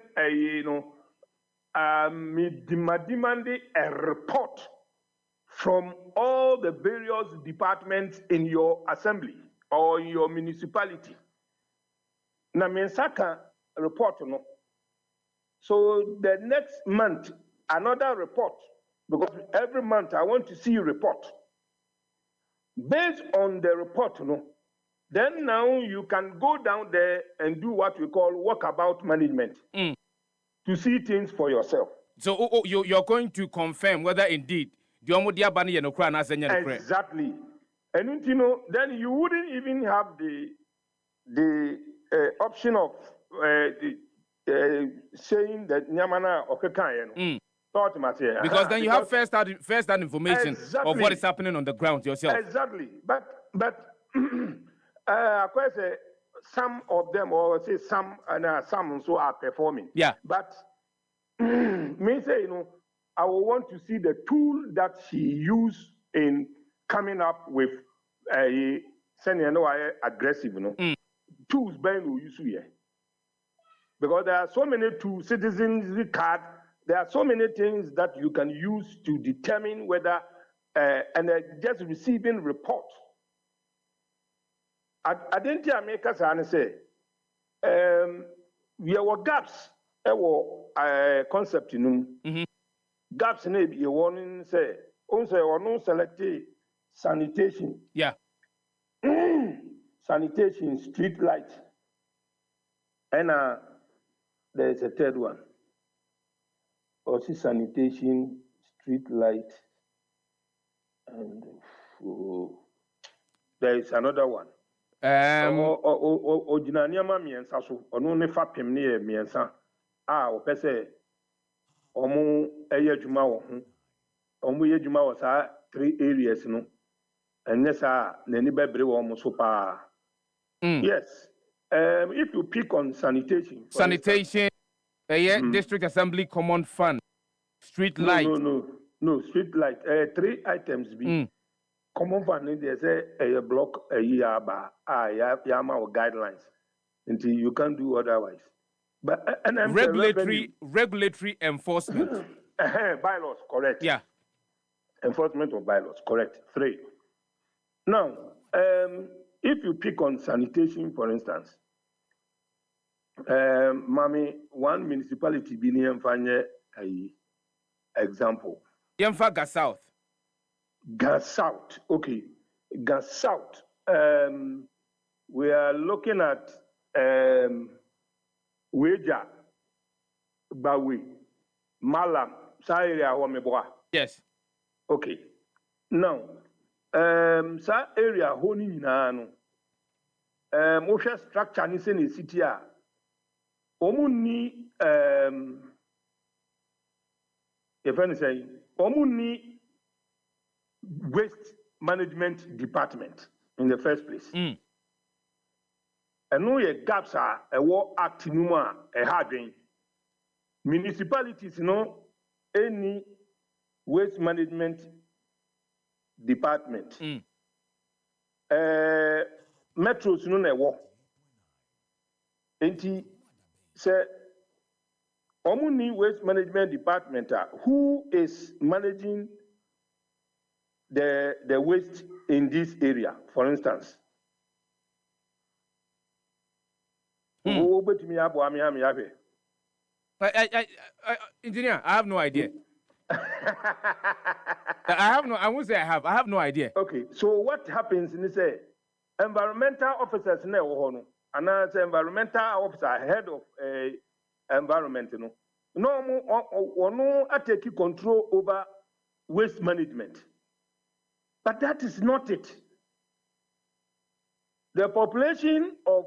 demanding a report from all the various departments in your assembly or in your municipality. Na mensaka report no. So the next month, another report. Because every month I want to see a report. Based on the report, then now you can go down there and do what we call walkabout management to see things for yourself. So you're going to confirm whether indeed exactly. And then you wouldn't even have the option of saying that Nyamana Okekayeno. Because then you have first-hand information of what is happening on the ground yourself. Exactly. But of course, some of them, or say some also are performing. Yeah. But me say, I will want to see the tool that she used in coming up with a aggressive, tools Ben will use here. Because there are so many tools, citizens card, there are so many things that you can use to determine whether, and just receiving reports. I didn't make us say, we have gaps, concept in gaps in a warning say, also or no selected sanitation. Yeah. Sanitation, street light. And there's a third one. Also sanitation, street light, and there is another one. Ojinaniama miensa so ono ne fapem ne miensa opese omo eyadwuma wo ho omo yadwuma wo sa 3 areas no enne sa nani bebre wo mo so pa. Yes. If you pick on sanitation, District Assembly Common Fund, street light. No, street light. 3 items be common fund. They say a block a year yama or guidelines until you can't do otherwise. But regulatory enforcement. Bylaws, correct. Yeah. Enforcement of bylaws, correct. 3. Now, if you pick on sanitation, for instance, Mami, one municipality being Yemfanye example. Yemfa South. Gas South, okay. Gas South. We are looking at Weja, Bawi, Malam, sa area Wameboa. Yes. Okay. Now, sa area honi na no. Osha structure ni se ne city a. Omuni if anything, Omuni waste management department in the first place. And no gaps are a war act numa a harding. Municipalities any waste management department. Metros no na war. Enti say Omuni Waste Management Department, who is managing the waste in this area, for instance? Engineer, I have no idea. I won't say I have no idea. Okay, so what happens in this environmental officers and as environmental officer, head of environment, no take control over waste management. But that is not it. The population of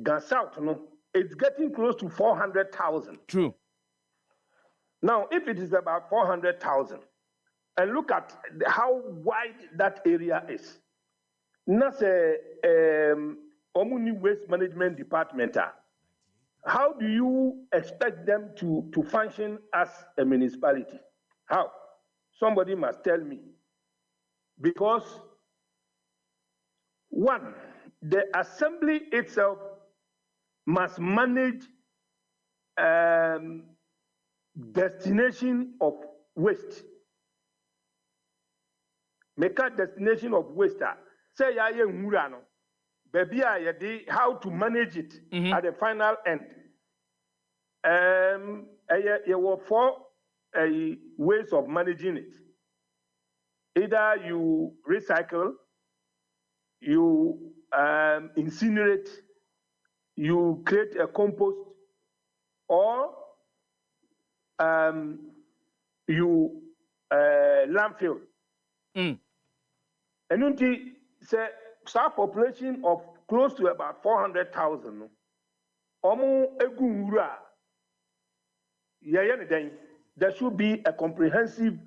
Gansouth, it's getting close to 400,000. True. Now, if it is about 400,000, and look at how wide that area is. That's Omuni Waste Management Department. How do you expect them to function as a municipality? How? Somebody must tell me. Because, one, the assembly itself must manage destination of waste. Make a destination of waste. Say baby, how to manage it at the final end. There were 4 ways of managing it. Either you recycle, you incinerate, you create a compost, or you landfill. And say, some population of close to about 400,000. Omo egumura. There should be a comprehensive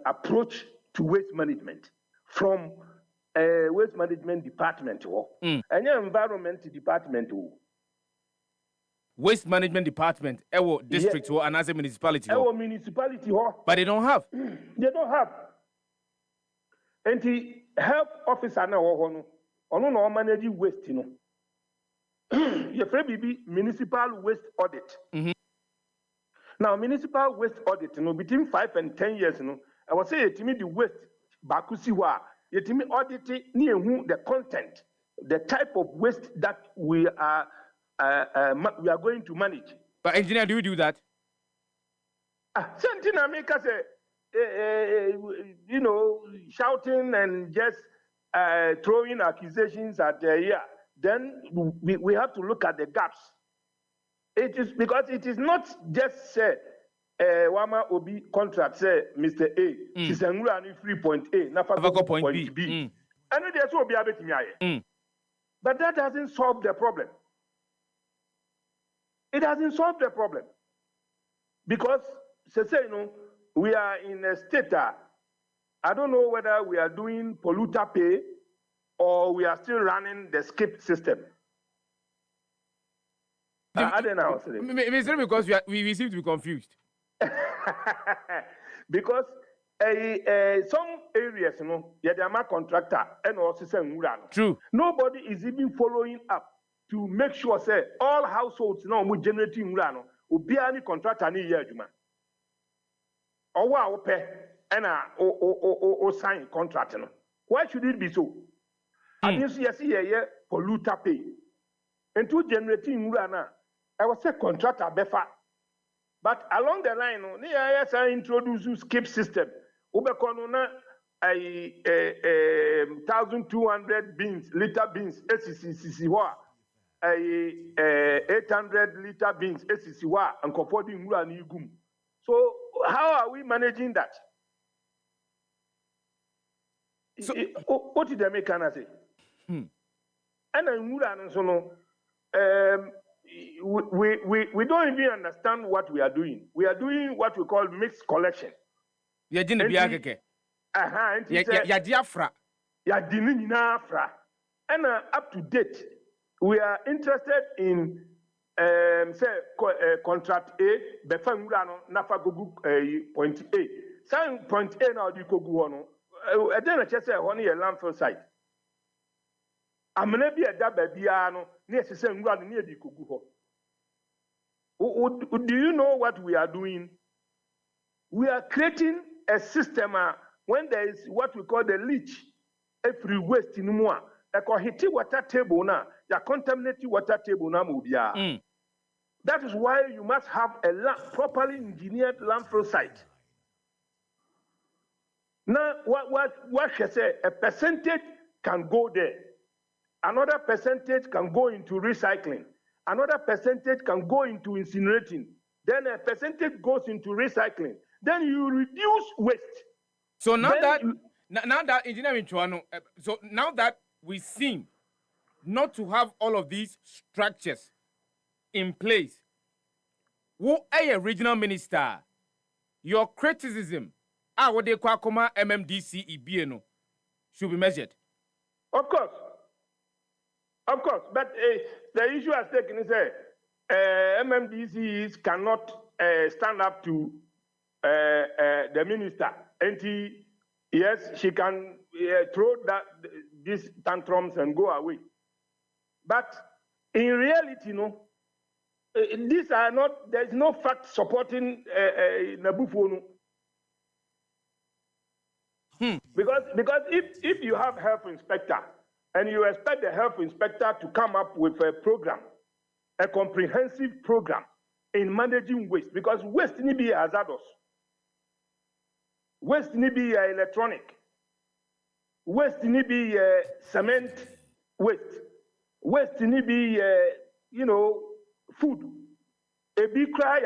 approach to waste management from waste management department and environment department. Waste management department, district and as a municipality. Municipality. But they don't have. They don't have. And the health officer now no managing waste, You be municipal waste audit. Now, municipal waste audit, between 5 and 10 years, I was saying to me the waste bakusiwa, yet me audit the content, the type of waste that we are going to manage. But engineer, do you do that? Something I make us shouting and just throwing accusations at then we have to look at the gaps. It is because it is not just say Wama Obi contract say Mr. A, she's a free point A, Nafako point B. And there's will be a bit But that doesn't solve the problem. It doesn't solve the problem. Because we are in a state I don't know whether we are doing polluter pay or we are still running the skip system. I don't know. Because we seem to be confused. Because some areas, Yadama contractor and also True. Nobody is even following up to make sure say all households now we generating Murano will be any contractor ni year juma. Or pay and sign contract. Why should it be so? I didn't see a polluter pay. And to generating Murana. I was a contractor befa. But along the line, I introduce skip system. Ubekonuna 1,200 liter beans, SCCCWA, 800 liter beans, SCCWA, and comforting Muranigum. So how are we managing that? So, what did the mechanic say? And then Muran so we don't even understand what we are doing. We are doing what we call mixed collection. Ya jini biya ya diafra. Ya dini afra. And up to date, we are interested in contract A, befangurano nafa gugu point A. Some point A now di kogu hono. Then I just say honey a landfill site. I'm gonna be a dababiano near the same ground near the Kuguho. Do you know what we are doing? We are creating a system when there is what we call the leach. Every waste in more. A hiti water table now, ya contaminated water table now mubia. That is why you must have a properly engineered landfill site. Now, what she say? A percentage can go there. Another percentage can go into recycling. Another percentage can go into incinerating. Then a percentage goes into recycling. Then you reduce waste. So now that engineering Chuano, so now that we seem not to have all of these structures in place, who a regional minister, your criticism, what they call MMDC EBNO should be measured. Of course. Of course, but the issue at stake is that MMDCs cannot stand up to the minister. And yes, she can throw these tantrums and go away. But in reality, these are not, there's no fact supporting Nabufonu. Because if you have health inspector, and you expect the health inspector to come up with a program, a comprehensive program in managing waste, because waste need be hazardous. Waste need be electronic. Waste need be cement waste. Waste need be, food. A big cry,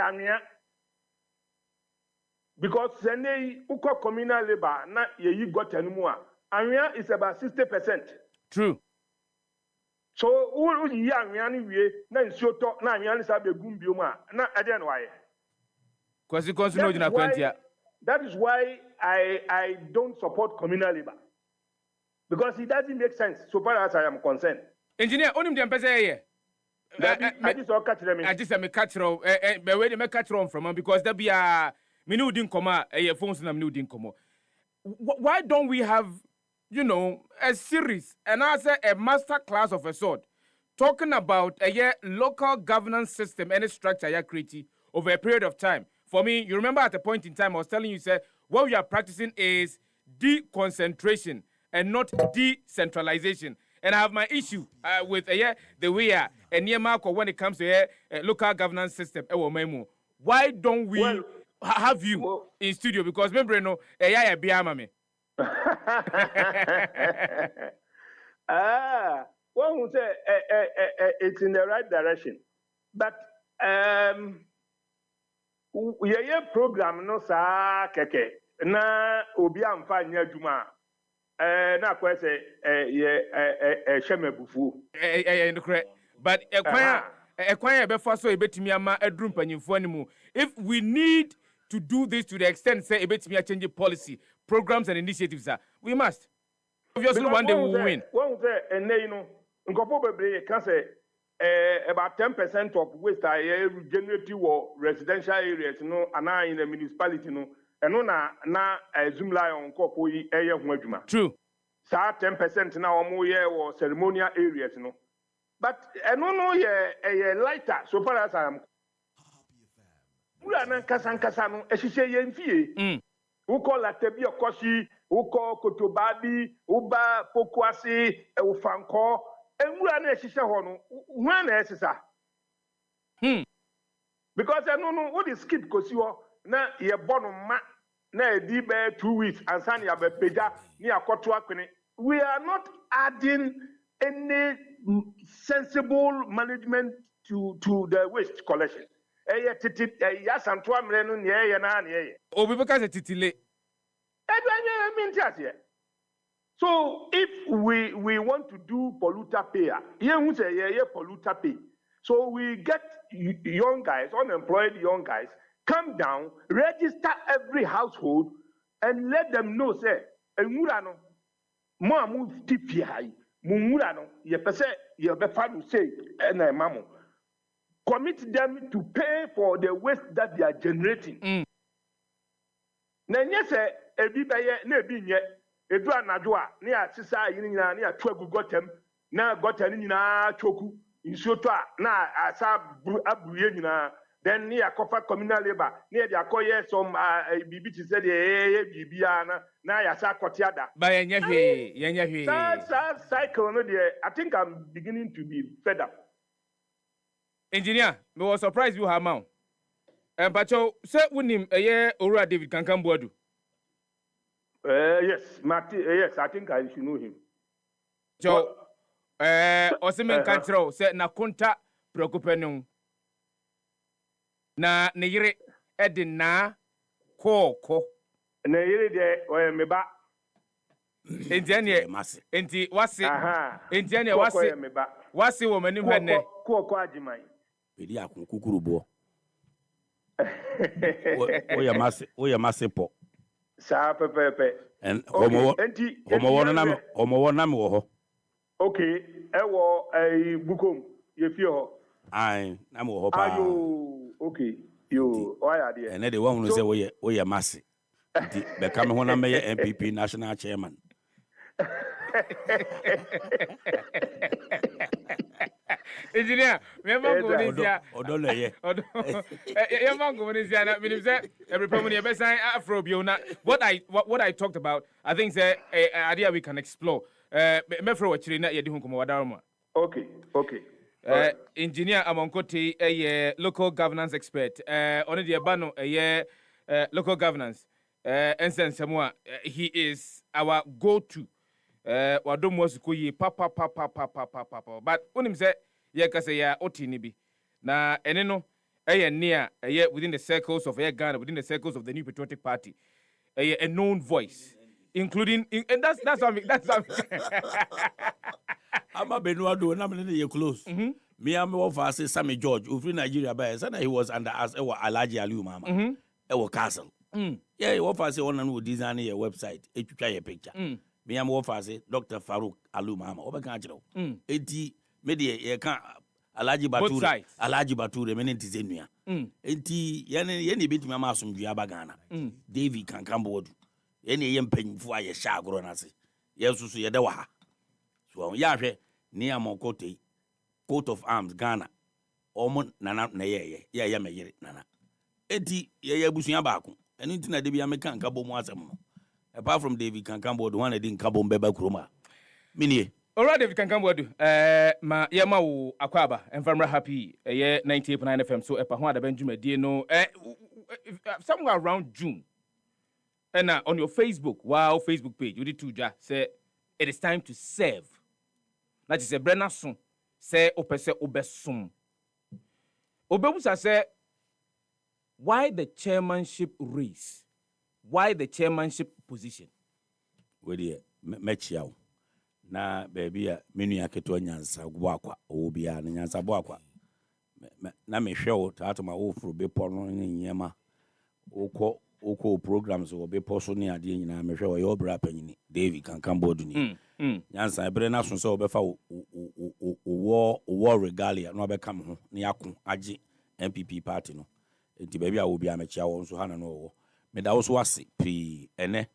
because Sunday, uko communal labor, na ye got anymore. Anya is about 60%. True. So who young we na nsuo to na anwea sa be gum biom a na ade no waye. Consequence no jina kwantia. That is why I don't support communal labor. Because it doesn't make sense so far as I am concerned. Engineer, onim dem pese ye. I just all catch them. I just me catch ro be we me catch ro from because there be a me no din koma phones na me no din komo. Why don't we have, you know, a series and also a master class of a sort talking about a local governance system and a structure you create over a period of time? For me, you remember at a point in time I was telling you, say, what we are practicing is deconcentration and not decentralization. And I have my issue with the way and near Marco when it comes to a local governance system. Why don't we have you in studio? Because remember, no, me. One would say it's in the right direction, but your program no sa keke na obi amfa nya adwuma na kwese sheme bufu correct but ekwan be for so ebetimi ama adrum panyimfo animu. If we need to do this to the extent say ebetimi change policy programs and initiatives we must obviously because one day we will win. One say you know nkopo bebre can say about 10% of waste are generated or residential areas, you know, and in the municipality, you know, and na zoom line on kopo True. So 10% now more or ceremonial areas, you know. But I don't know a lighter so far as I am. We are not Kasano, as she say yen fee. Who call Latebia Koshi, who call Kotobabi, Uba Pokwasi, Ufanko. Because I don't know what is skip because you are now you're born on mat na 2 weeks and sani abe peja ni akoto akene. We are not adding any sensible management to the waste collection. Obi because titile. So if we want to do polluter pay, polluter pay. So we get young guys, unemployed young guys, come down, register every household, and let them know, say, Murano, Mamu TPI, Mumurano, Yepese, Yebefanu say, and Mamu. Commit them to pay for the waste that they are generating. Nanyese, Ebibaye, Nebinye. Edua najua ni asisa yini nyina ni atu agu gotem na gotem nyina choku nsuo to a na asa abuye nyina then ni akofa communal labor ni e dey akoye some bibi ti say dey bibia na ya sa kotiada ba yenya hwe that cycle no dey. I think I'm beginning to be fed up. Engineer, me was surprised you have mount pacho say wunim Owura David Kankambuadu. Yes, Martin. Yes, I think I should know him. So, Osimen Kantro said na kunta preocupenum. Na neyire edina ko. Neyire de meba. Entiane enti wasi. Entiane wasi wo mani hwenne. Ko ajiman. Pedi akukukurubo. Oya masepo. Sa pepe. And homo wona me wo ho. Okay, ewo bukom ye fie ho. Ai, na me wo ho pa. Ayo, okay. Yo, why are there? And they want to say we are massive. Be come ho na me MPP national chairman. Engineer, remember go India. Odo ye. You man go India na me say every problem you be say afro biona. What I talked about, I think say idea we can explore. Me fro wachiri na ye di hunkomo wadaroma. Okay. Engineer Amonkote a local governance expert. On the Abano a local governance. Ensen Samoa, he is our go-to. Wadom was kuyi papa. But when him say ye kase ya otinibi. Na eneno near within the circles of Ghana, within the circles of the New Patriotic Party, a known voice, including and that's what Ama Benuado, na me close. Me am offer say Sammy George, who free Nigeria by say he was under us Alhaji Aliu Mama. Ewo castle. Yeah, he offer say one who design a website, etwa your picture. Me am offer say Dr. Farouk Aliu Mama. Oba kan chiro. Enti me de ye kan Alhaji Bature me nti zenua. Enti ye betimi ama asomdua abagana. David Kankambodu. Ye ne ye mpanyimfo aye sha agoro na se. Ye susu ye de wa ha. So ya hwe ne amokote coat of arms Ghana. Omo nana na ye meyere nana. Enti ye busuya baako. Enu nti na de bia me kan kabo mu asem no. Apart from David Kankambodu, one edin kabo mbeba kroma. Minie. Alright, David Kankambodu. Ma yema wo akwaba. Environment happy. 98.9 FM. So EpaHoaDaben djumadi no. Somewhere around June. And on your Facebook, Facebook page, you did two say it is time to serve. That is a Brenna son. Say opese obesum. Obebusa say why the chairmanship race? Why the chairmanship position? We dey mechiaw. Na baby a menu aketo nyansa gboakwa obia na nyansa gboakwa. Na mehwe wo tatoma wo furu bepo no nyema. Oko programs wo bepo so ne ade nyina mehwe wo yo bra panyini David Kankambodu ni. Nyansa ebre na so so obefa wo regalia no obekam ho ne yakon age MPP party no. Enti baby a obia mechia wo nso hana no wo. Me da wo so ase pri ene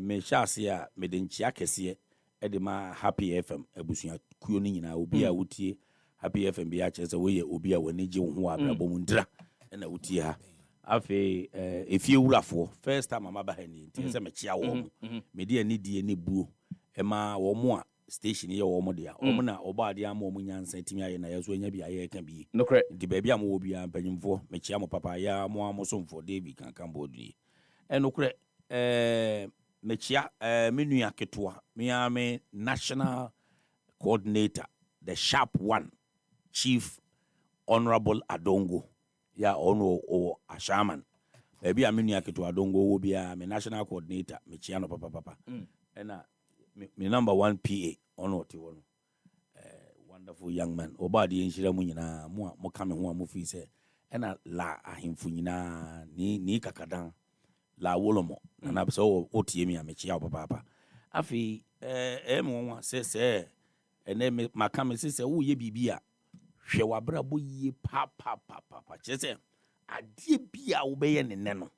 me hyase a me de nchia kese edema Happy FM abusuya kuyo ni nyina obi a wotie Happy FM bi a chese we ye obi a wani je ho abrabo mu ndira na wotie ha afi efie wurafo first time mama ba hani nti se mechia wo me de ani die ne buo ema wo mo a station ye wo mo de a wo na oba de ama mo nyansa timi aye na yeso anya bi aye ka bi nti ba bi am wo bi ampanyimfo mechia mo papa ya mo amosomfo David Kankambodu enokre mechia menu aketoa me national coordinator the sharp one Chief Honorable Adongo ya ono o ashaman baby amenu aketoa Adongo wo bia me national coordinator mechia no papa ena me number 1 PA ono ti wono wonderful young man obadi enhira mu nyina mo ka me ho a mo fi se ena la ahemfu nyina ni kakadan la wolomo na so otie mi amechia papa afi mo se ene maka me se wo ye bibia hwe wabra bo ye pa chese adie bia wo be ye ne no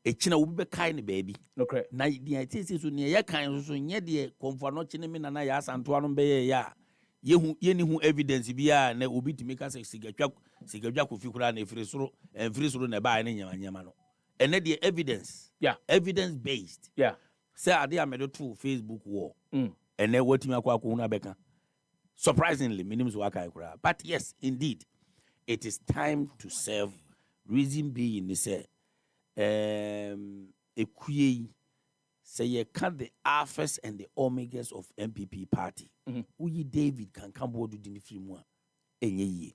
echina wo be kai ne baabi na dia tese so ne ye kan so nye de konfa no chine me na ya asanto ano be ye ya ye ni hu evidence bia na obi timi ka se sigadwa kofi kura na efiri soro na ba ne nyama no ene de evidence evidence based say ade amedo to Facebook war ene watimi akwa na beka surprisingly minimum waka kura but yes indeed it is time to serve reason being is ekuye say you can the alphas and the omegas of MPP party uyi David Kankambodu di ni filmu a enye yi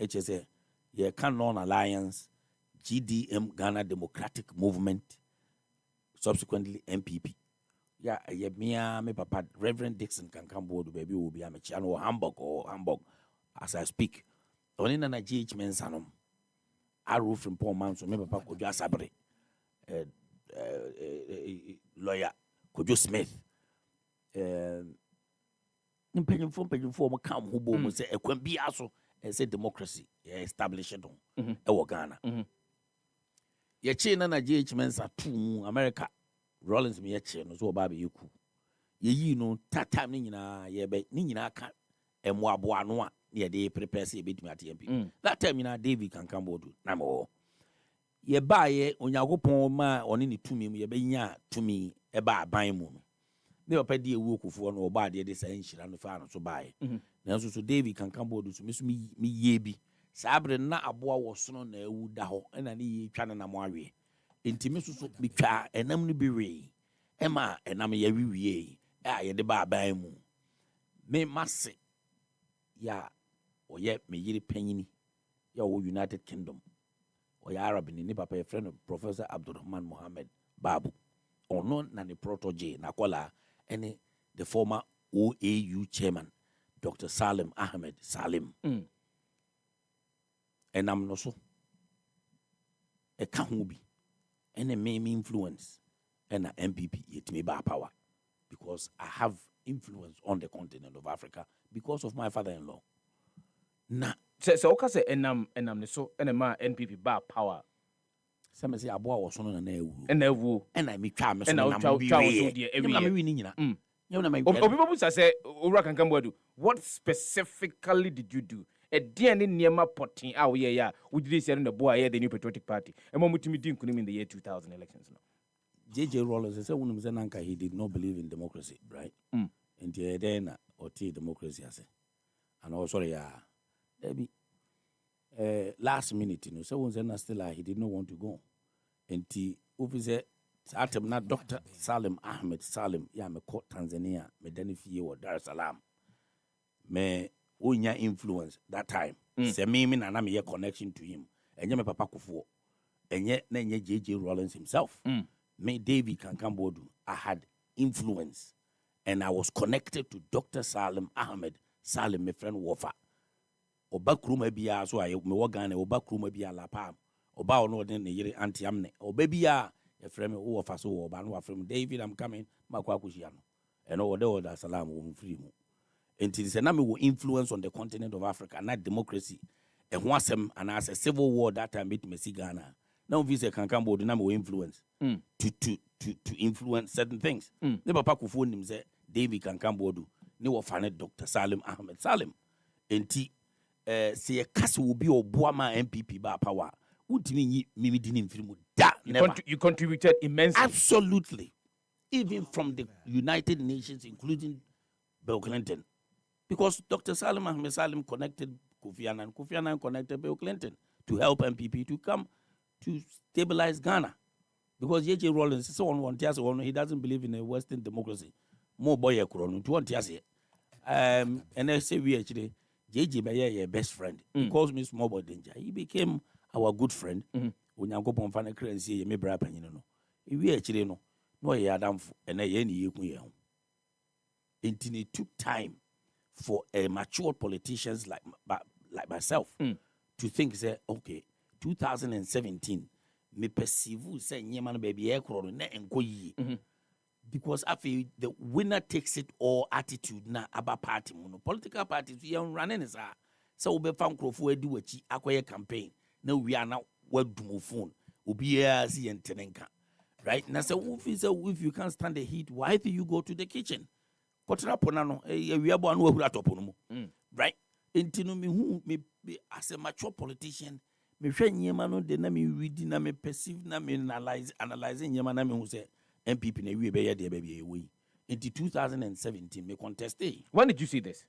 HSA you can non-alliance GDM Ghana Democratic Movement subsequently MPP ye me papa Reverend Dixon Kankambodu baby will be a channel Hamburg as I speak only na GH mensanom aru from poor man so me papa Kojo Asabre lawyer Kojo Smith mpanyimfo mo kam ho bo mo say ekwan bi aso say democracy established don e wo Ghana ye chi na GH mensa tu America Rollins me ye chi no so oba be yeku ye yi no tatam ni nyina ye be ni nyina ka emo ano a ye dey prepare say be tumi atempi that time na David Kankambodu na mo ye ba ye Onyankopon ma oni ni tumi mu ye be nya tumi e ba aban mu ne opa di ewu okufo no oba de de say nhira no fa no so ba ye na so David Kankambodu so mi ye bi sabre na aboa wo sono na ewu da ho na ne ye twa na mo awe enti so bi twa enam no bi we ema enam ye wiwie ye de ba aban mu me masse ya oye me yiri panyini ya wo United Kingdom oya Arab ni papa ye friend Professor Abdulrahman Mohammed Babu ono na ne protege na kola any the former OAU chairman, Dr. Salim Ahmed Salim. And I'm not so. A can't and a main influence and an MPP it may be power because I have influence on the continent of Africa because of my father-in-law. Nah, so okay say enam so enema NPP bar power. Some say aboa was on an ewu and I make twa me so and na twa so there every year. What specifically did you do? A DNA niema potting our year, we did say in the boy the New Patriotic Party. And when we didn't in the year 2000 elections. JJ Rollins said when he did not believe in democracy, right? And then or democracy as and also maybe last minute, you know, so when still he did not want to go. And the officer atem na Dr. Salim Ahmed Salim, yeah, me court Tanzania, me denifi or Dar es Salaam. Me unya influence that time. Se me na me connection to him. Enye me papa Kufuor. Enye na enye JJ Rollins himself. Me David Kankambodu, I had influence and I was connected to Dr. Salim Ahmed Salim, my friend Wofa. Oba kruma biya so aye me wogane oba kruma biya la pam. Oba ono den ne yire anti amne. Oba biya e frame Wofa so oba no frame David I'm coming makwa kushia no. And all the salam wo free mu. Until say na me will influence on the continent of Africa, not democracy. And once and as a civil war that time meet me see Ghana. Now visa can come board na me will influence to influence certain things. Ne papa ku phone him say David can come board ne wo fa Dr. Salim Ahmed Salim. Enti say a case will be oboa ma MPP ba power. Untimi mi di ni mfiri mu da never. You contributed immensely. Absolutely. Even from the United Nations including Bill Clinton. Because Dr. Salim Ahmed Salim connected Kofi Annan. Kofi Annan connected Bill Clinton to help MPP to come to stabilize Ghana. Because J.J. Rollins is one he doesn't believe in a Western democracy. More boy a crown to one and I say we actually J.J. Bayer best friend. He calls me small boy danger. He became our good friend. When you go on fan currency, you may brap and you know. We actually no ye adam and a yenny until it took time for a mature politicians like myself to think say okay 2017 me perceive say nyeman baby ekro na enko yi because after the winner takes it all attitude na aba party mu no political parties we are running is so we fa nkrofo adi wachi akoye campaign na we are now wadum phone obi see entenenka right na say if you can't stand the heat why do you go to the kitchen Kotra ponano we abo anu ahura topono mu right intinu me as a mature politician me hwe nyema no de na me read na me perceive na me analyze nyema na me hu say MPP na we be ye de be be we in 2017 me contested. When did you see this?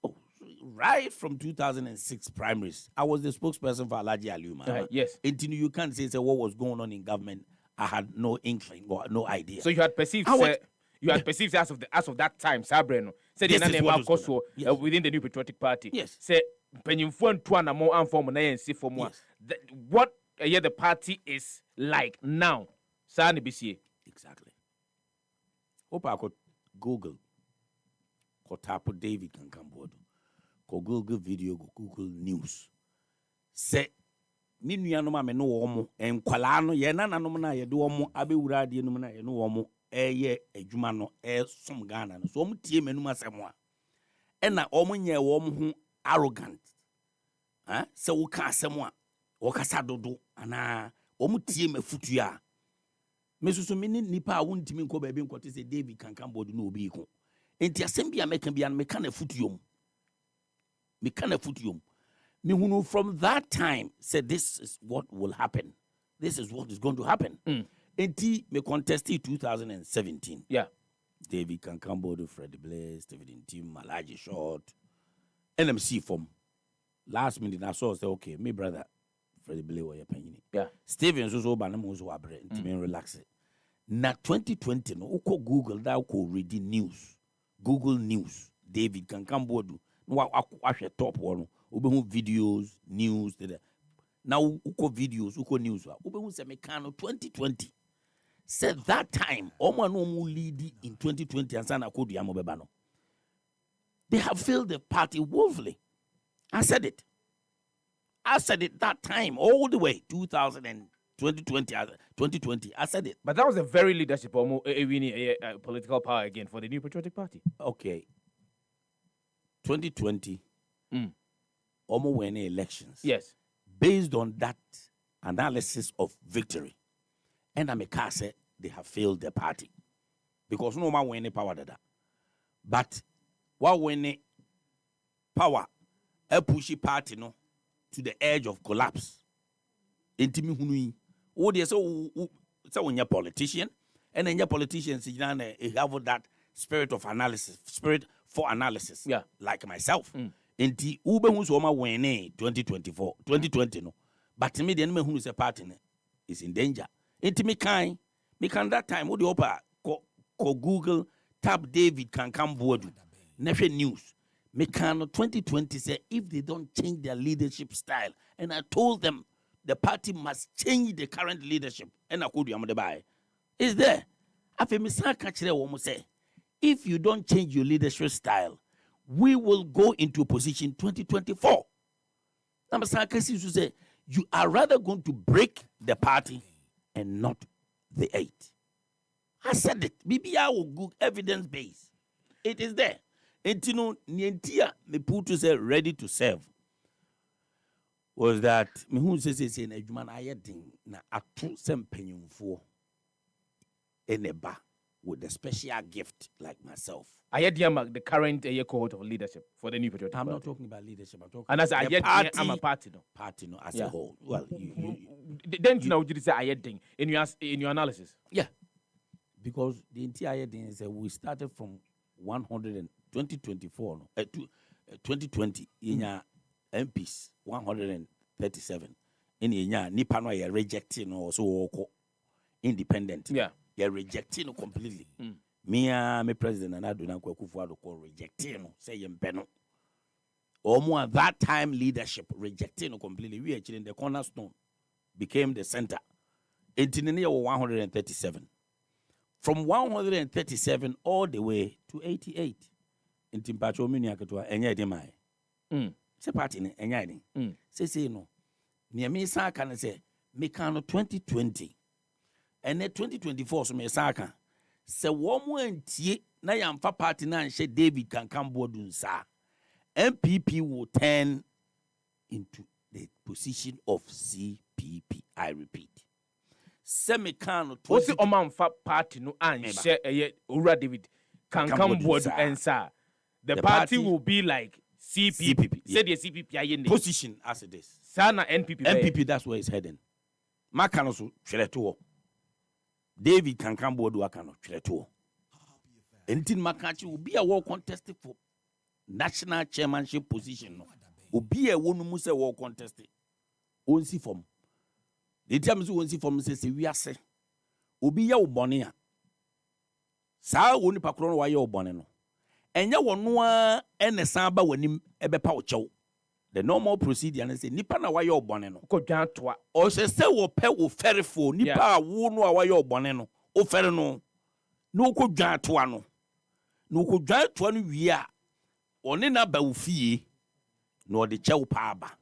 Oh, right from 2006 primaries I was the spokesperson for Alhaji Aliuma. Yes, intinu you can't say what was going on in government. I had no inkling or no idea. So you had perceived you had perceived as of that time, Sabreno said within the New Patriotic Party. Yes. Say penyimfo ntua na mo anform na yensi for mo. What the party is like now. Sani BCA. Exactly. Hope I could Google. Ko tap David Kankambodu. Ko Google video, go Google news. Say ni nuanom a me no wo mo enkwala no ye nananom na ye de wo mo abewura de no na ye no wo mo eye adwuma no som Ghana no so tie manum asem a na nye wo mo ho arrogant se wo ka asem a wo kasa dodo ana wo tie mafutu a mesusu me ni nipa a wontimi nko ba bi nkote se David Kankambodu no obi ko enti asem bia meka bia me ka na futuom me from that time said this is what will happen. This is what is going to happen. Enti me contested 2017. Yeah. David Kankambodu, Freddie Blaze, David Tim, Malaji Short, NMC form. Last minute I saw say okay, me brother Freddie Blaze were penny. Yeah. Steven so banam was wabre enti relax it. Na 2020 no uko Google that uko read news. Google News. David Kankambodu. No ahwe top one. Ubehu videos, news, now uko videos, uko news. Ubehu se mekano 2020. Said that time, Omo no mu lead in 2020 and sana kodi amobebano. They have failed the party woefully. I said it. I said it that time, all the way, 2020. I said it. But that was a very leadership, political power again for the New Patriotic Party. Okay. 2020, almost win elections. Yes. Based on that analysis of victory, and I'm a car say they have failed the party. Because no man win power that. But what when power a pushy party no to the edge of collapse. Intimi hunui. Oh, they so when you're politician, and then your politicians have that spirit of analysis, spirit for analysis. Yeah. Like myself. Inti ube who's oma wene 2020 no. But to me, the enemy who is a party is in danger. Inti me can that time what the upper ko Google tap David can come board. Never news. Mekano 2020 say if they don't change their leadership style, and I told them the party must change the current leadership. And I could buy. Is there? After Mr. Kachire woman say, if you don't change your leadership style, we will go into opposition 2024. Now Mr. Kachire say you are rather going to break the party and not the 8. I said it. BBI will Google evidence base. It is there. Entino nientia me put to say ready to serve was that me who says in a human ayeding na atu sempenyumfo eneba with a special gift like myself. Ayediam the current cohort of leadership for the New Patriotic Party. I'm not talking about leadership. I'm talking and as about I'm a party no. Party no as a whole. Well, then you know you say ayeding in your analysis. Yeah, because the entire thing is that we started from 2024 no 2020 in MPs 137 in nipa no you rejecting no so independent. Yeah, you're rejecting completely. Me president and Aduna Kwakufuado rejecting say yempeno. Almost at that time leadership rejecting completely. We actually in the cornerstone became the center. 137. From 137 all the way to 88. In Timpacho Miniakatua, enya de mai. Se party ne enya de. Say no. Near me sa can say me can 2020. And 2024 so me sa kan. Se womo entie na yamfa party na nhye David can come board unsa. MPP will turn into the position of CPP. I repeat. Semikano what's the Omanfa party no share Ura David can come board and sir. The party will be like CPP. Say the CPP position as it is. Sana NPP. That's where it's heading. Makano so cheleto. David can come board wakano cheleto. Entin Makachi will be a war contested for national chairmanship position. No. Will be a one who say war contested. Won't see from. The terms we won't see from says we are say. Will be your bonia. Sa woni pakron wa your boneno. Enya wonwa ene samba wani ebepa ocho. The normal procedure and say nipa na wa your boneno. Ko dwantoa. O se wo pe wo ferifo nipa wo no wa your boneno. O feri no. No ko dwantoa no. No ko dwantoa no wi a one na ba wo fie no de chew pa aba.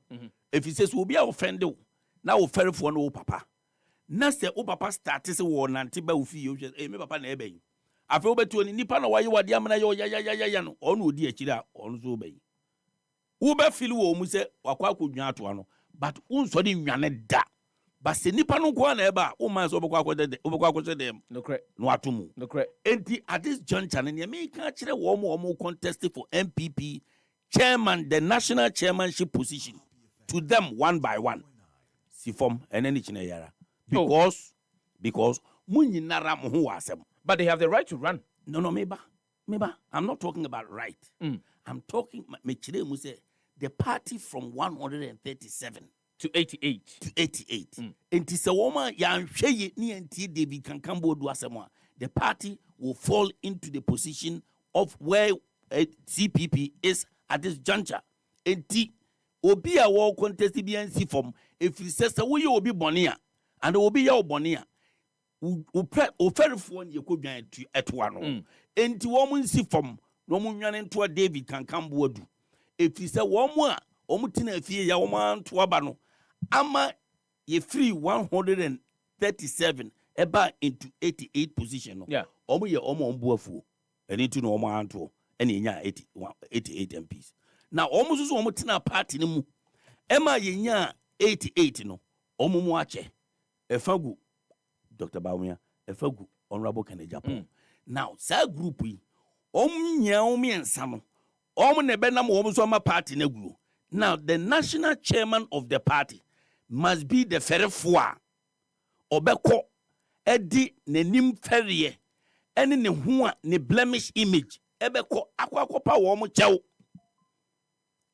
If he says obi a offend o na wo ferifo no wo papa. Na se o papa start se wo nante ba wo fie o me papa na ebe yi. Afi obetu ni nipa na waye wade amana ya no onu odi akira onu so obai wo be feel wo mu se wakwa akodwan ato ano but unso de nwane da ba se nipa no ko na eba o man so obekwa akodde dem no correct no atomu no correct enti at this juncture ne me kan kire wo contest for MPP chairman the national chairmanship position to them one by one si form eneni chine yara because munyinara mo ho asem. But they have the right to run. No, meba. I'm not talking about right. I'm talking the party from 137 to 88. And Tisawoma Yansheye ni anti David can come board the party will fall into the position of where CPP is at this juncture. And Obi a war contest BNC form if he says we will be bonia and will be your bonia. O ferifo on ye ko dwan eto ano enti wo mun si fom no mu nwane to David Kankambo adu efi se wo mu a omu tina afie ya wo man to aba no ama ye free 137 eba into 88 position no omu ye omu mbuafuo eni tu no omu anto eni enya 88 MPs na omu susu omu tina party ni mu ema ye nya 88 no omu mu ache efagu Dr. Bawumia efagu Honorable Kennedy Japan now sa group yi nya omiensa no ne benam omu so ma party na gu now the national chairman of the party must be the ferefo obeko edi nenim ferie ene ne ho a ne blemish image ebeko akwakopa wo mo chew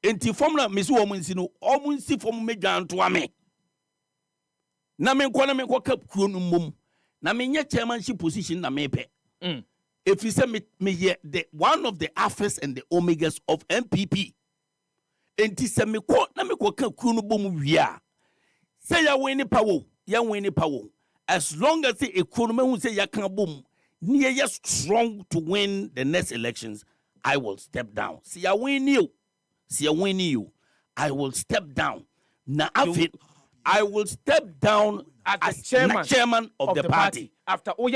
enti formula mesi wo mo nsi no omo nsi form medwanto ame na me nko kap kuo no mom na me nye chairmanship position na me pe if you say me the one of the alphas and the omegas of MPP enti se me ko na me ko ka kuo no bom wia say ya win power as long as the economy who say ya kan bom near you strong to win the next elections I will step down see ya win you I will step down now I will step down as the chairman of the party after the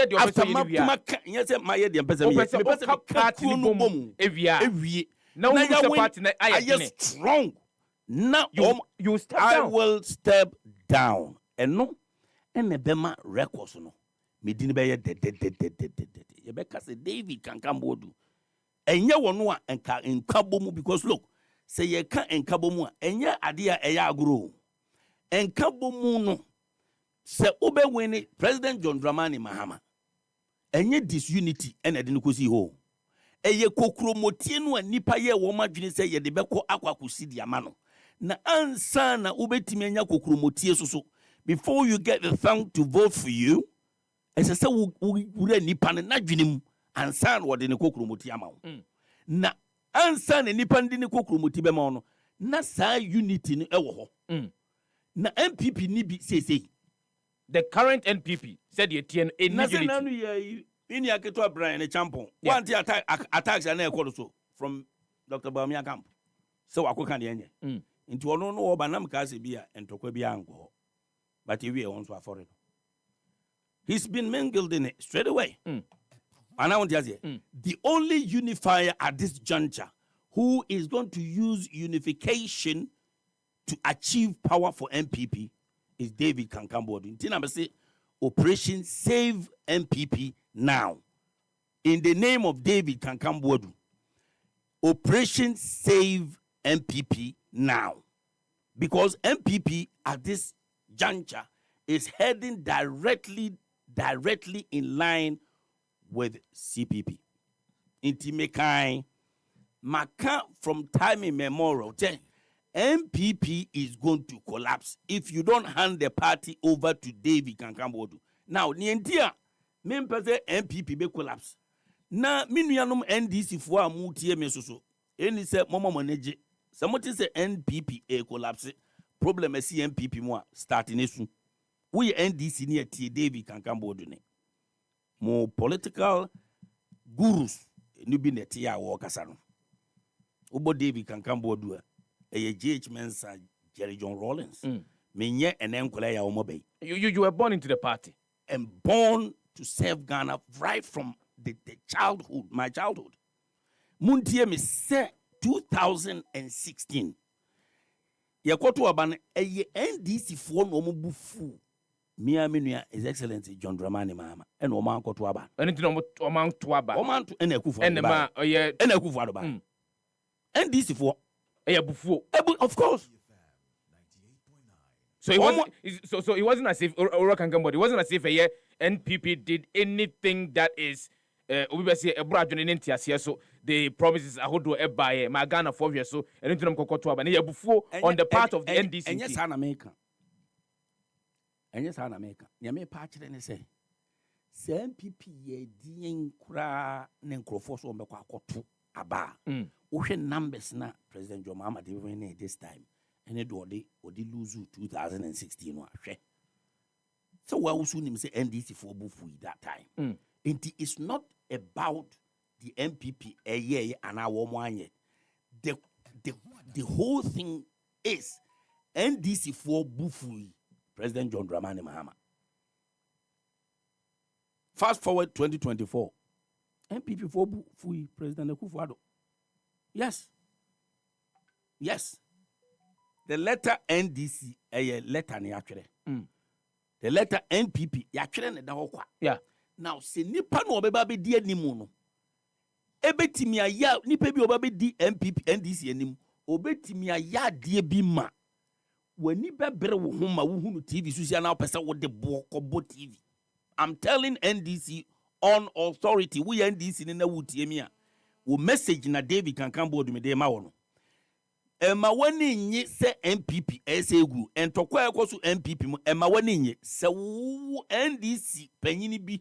strong now you step down. I will step down and no and the bema records no me didn't be de you better say David Kankambo do and ya wonu a enka enkabomu because look say ye kan enkabomu enya ade a eya agro enkabomu no se obe win President John Dramani Mahama enye disunity ene de nkosi ho eye kokromotie no nipa ye wo madwene se ye de beko akwakosi diama no na ansa na ubetimi anya kokromotie so before you get the thing to vote for you as I say wura nipa na dwenem ansa na wode ne kokromotie ama wo na ansa na nipa ndi ne kokromotie be ma no na sa unity no ewo ho na MPP ni bi say the current NPP said ye tie no unity ini aketo Brian Champon want attacks na e so from Dr. Bawumia camp so akoka de enye nti ono no oba nam ka se bia entokwa bia ango but we want to afford it he's been mingled in it straight away and I want to say the only unifier at this juncture who is going to use unification to achieve power for MPP is David Kankambo. Ntina be say Operation Save MPP now. In the name of David Kankambo, Operation Save MPP now. Because MPP at this juncture is heading directly in line with CPP. Inti mekai maka from time immemorial. MPP is going to collapse if you don't hand the party over to David Kankambo. Now, nientia mempese MPP be collapse. Na minuanum NDC fo amutie mesoso. Eni se momo manage. Somebody say NPP e collapse. Problem e si MPP mo start nesu. We NDC ni tie David Kankambo ne. Mo political gurus ni bi netie a wo kasa no. Ubo David Kankambo do a GH Mensa Jerry John Rawlings. Menye and enkwala ya omobe. You were born into the party and born to serve Ghana right from the childhood, my childhood. Muntie me say 2016. Yakoto aban eye NDC for no mubufu. Mia menua His Excellency John Dramani Mahama and Oman koto aban. Anything Oman to aba. Oman to enekufu. Enema oye enekufu aban. NDC for of course. So it wasn't. So it wasn't as if it wasn't as if NPP did anything that is. We say so the promises I hold to buy my Ghana 4 years so and into on the part of the NDC. And yes, America. And yes, America. Yame patch and say, NPP ye ding kra nenkrofo so mbekwa akoto aba. Ohwe numbers na President John Mahama dey win this time. And it odi lose 2016 no ahwe. So we also nim say NDC for bufu that time. It's not about the MPP a year and our 1 year. The whole thing is NDC for Bufui, President John Dramani Mahama. Fast forward 2024, MPP for Bufui, President Akufo-Addo. Yes. The letter NDC, a letter ni actually. The letter NPP, actually ne da hokwa. Yeah. Now, se nipa no obeba be di animu no. Ebetimi aya nipa bi obeba be di MPP NDC anim. Obetimi aya die bi ma. Wani bebere wo ho ma wo hunu TV susia na opese wo de bo kobo TV. I'm telling NDC on authority. We NDC ni na wutie mi a. Wo message na David Kankan board me de ma wo no. Emma wani nye se MPP esegu entokwa ekosu MPP mu emma wani nye se wo NDC panyini bi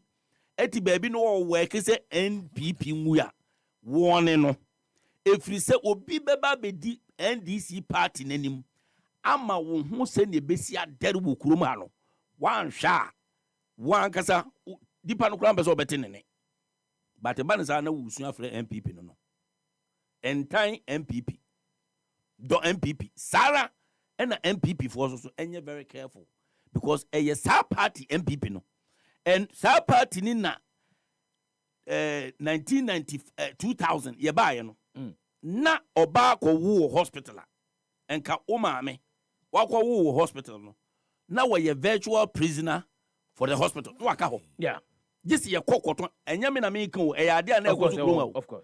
eti baabi no wo work se NPP nwua wone no efiri se obi beba bedi NDC party nanim ama wo ho se ne besi adere wo kurom ha no wan hwa wan kasa dipa no kura mbeso obete nene but ba ne sa na wusu afre MPP no entan MPP do MPP Sarah and the MPP for also and you're very careful because a sa party MPP no and sa party nina 1990 2000 ye buy no na oba ko wo hospital and ka o maame wa ko wo hospital no na we virtual prisoner for the hospital no aka ho yeah this ye kokoto enya me na me kan o e ade na ko so of course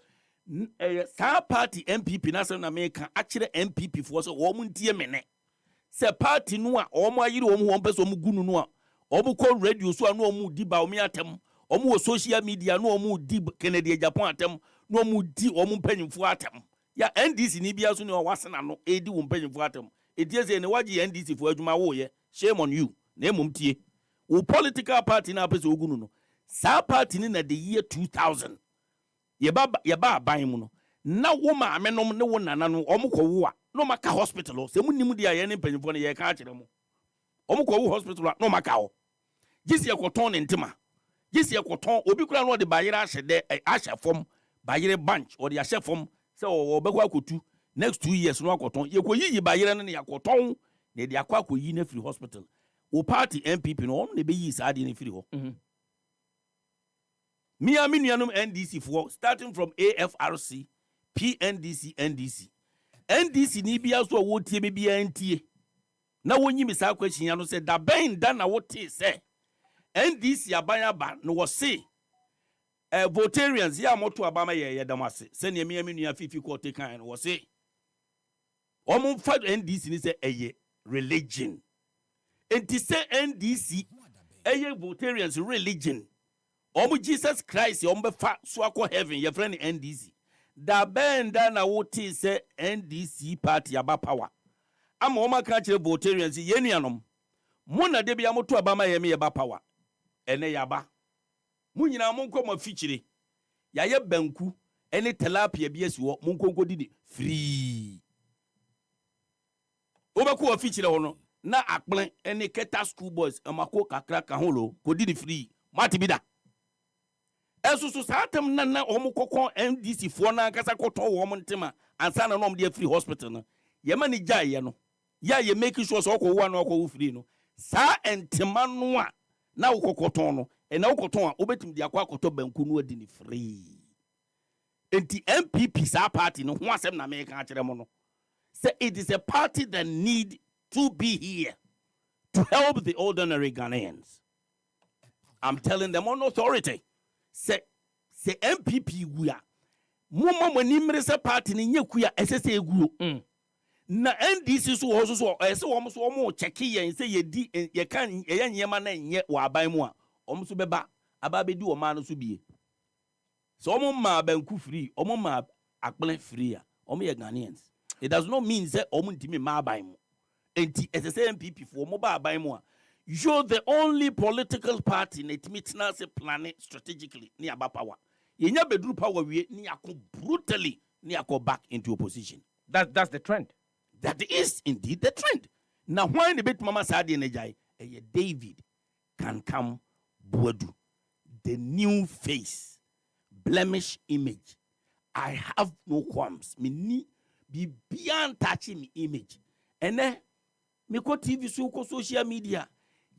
sa party MPP na se na meka akire MPP for so wo muntie mene se party no a wo mo ayire wo mo wo pese wo gunu no a wo ko radio so a no wo di ba wo mi atem wo social media no wo di Kennedy Japan atem no wo di wo mpanyimfo atem ya NDC ni bia so ne wase na no edi wo mpanyimfo atem etie se ne waje NDC fo adwuma wo ye shame on you na emomtie wo political party na pese wo gunu no sa party ni na the year 2000 yeba aban mu no na wo ma amenom ne wo nana no omukwo a no maka hospital se munim dia ye ne mpanyimfo ne ye ka akire mu omukwo wo hospital no maka ho gisi ekoton ne ntima gisi ekoton obi kura no de bayire ahye fom bayire bunch or de ahye fom se obekwa akotu next 2 years no akoton ye koyi bayire ne yakoton ne de akwa koyi na free hospital wo party MPP no on ne be yi sa de ne free ho Me aminianum NDC for starting from AFRC, PNDC, NDC. NDC ni bia so wo tie be bia ntie. Na wonyi mi sa question ya no say da ben da na wo tie say. NDC abanya ba no wo say votarians ya moto abama ye damase. Se ne me aminu fifi ko te kan wo say. Omo fa NDC ni say eye religion. Enti say NDC eye votarians religion. Omu Jesus Christ ombe fa so akọ heaven ye friend NDC da benda na woti se NDC party aba power ama o maka kire votarians ye nuanom mu na de bia moto abama ye me ye ba power ene yaba mu nyina mo nko ma fichire ya ye banku ene tilapia bi asiwo mo nkonko didi free obeku o fichire ho no na akplen ene keta school boys amako kakra ka ho lo ko didi free mati bida Esusu satem na omukoko NDC fo na kasa koto wo mo ntema ansa na nom de free hospital no ye ma ni jaye no ya ye make sure so ko wo na ko free no sa entema no a na ukokoton no e na ukoton a obetim de akwa akoto banku no adi ni free enti MPP sa party no ho asem na me ka kire mo no say it is a party that need to be here to help the ordinary Ghanaians. I'm telling them on authority. Se MPP guya mo ni mrese party ni nyekuya esese eguo na NDC so ho so ese wo so mo check yen se ye di ye kan ye nyema na nye wa aban mu a om so beba aba bedi wo ma no so bie so om ma banku free om ma akple free a om ye Ghanaians. It does not mean say om ntimi ma aban mu enti esese MPP fo mo ba aban mu a you're the only political party in it meets a planet strategically near power. You never do power we near brutally near go back into opposition. That's the trend. That is indeed the trend. Now why in the bit Mama Sadi Nejai David can come Boadu, the new face blemish image. I have no qualms. Me ni be beyond touching me image. And then me ko TV so ko social media.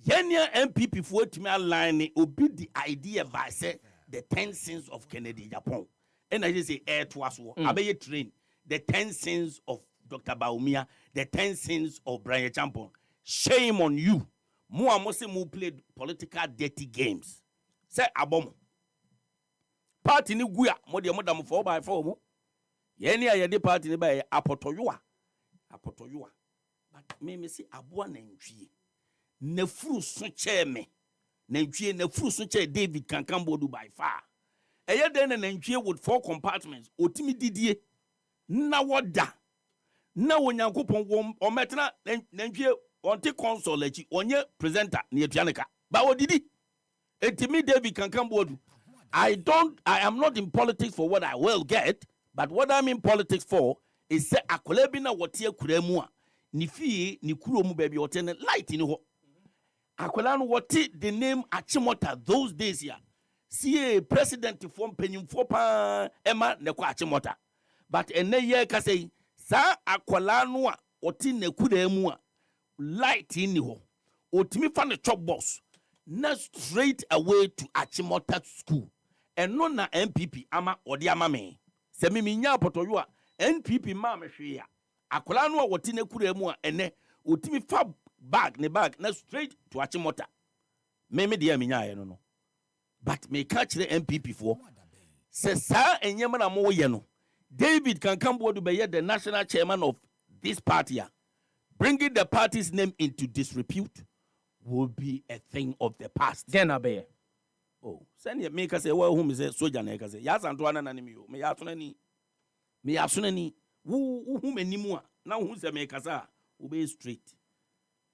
Yenya MPP for to me align obi the idea by say the 10 sins of Kennedy Japan. And I just say air to us. Abe train the 10 sins of Dr. Baumia, the 10 sins of Brian Champon. Shame on you. Mo amose mo played political dirty games. Say abom. Party ni guya mo de modam 4x4 mo. Ye ni aye de party ni ba apotoyoa. Apotoyoa. But me say aboa na ntwie. Na furu so che me. Na ntwie na furu so che David Kankambodu by far. Eye den na ntwie with 4 compartments. Otimi didie. Na woda. Na wonyankopon o metna na ntwie on take console echi onye presenter na etuaneka. Ba odidi. Etimi David Kankambodu. I am not in politics for what I will get, but what I'm in politics for is say akolebi na wotie kuremu a ni fie ni kuro mu baby otene light ni ho. Akola no wote the name Achimota those days here. See president from penyimfo pa ema ne kwa Achimota. But ene ye ka say sa akola no a wote ne kuremu a light ni ho. Otimi fa ne chop boss na straight away to Achimota school. And no na MPP ama odi ama me. Se mi nya potoyo a NPP ma me hwe ya. Akola no a wote ne kuremu a ene otimi fa bag na straight to Achimota. Me de me nya ye no. But me catch the MPP for. Se sa enyema na mo ye no. David Kankambodu be the national chairman of this party. Bringing the party's name into disrepute will be a thing of the past. Then abe. Oh, send you make us say well whom is a soldier neka say. Yas Antoine na nimi. Me yasunani. Me yasunani. Who anymore? Now who's a make us will be straight.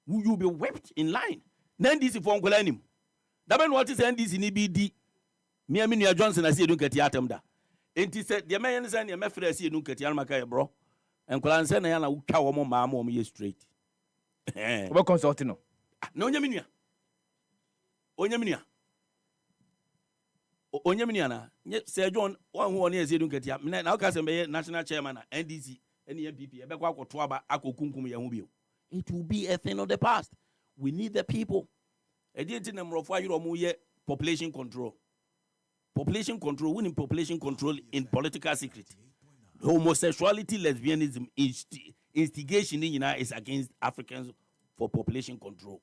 Who you be wept in line. Then this is for Uncle Anim. That man what is this in EBD? Me and Johnson I see you don't get yatem da. And he said the man is any me free see you don't get yamaka bro. And Uncle Ansen na yana uka wo mama me straight. What consulting no? No nyaminia. Onyaminia. Onyaminiana, Sir John, one who is don't get ya. Now, Cassim be national chairman, NDC, any MPP, it will be a thing of the past. We need the people. A didn't number of population control. Population control, winning population control in political secret. Homosexuality, lesbianism, instigation is against Africans for population control.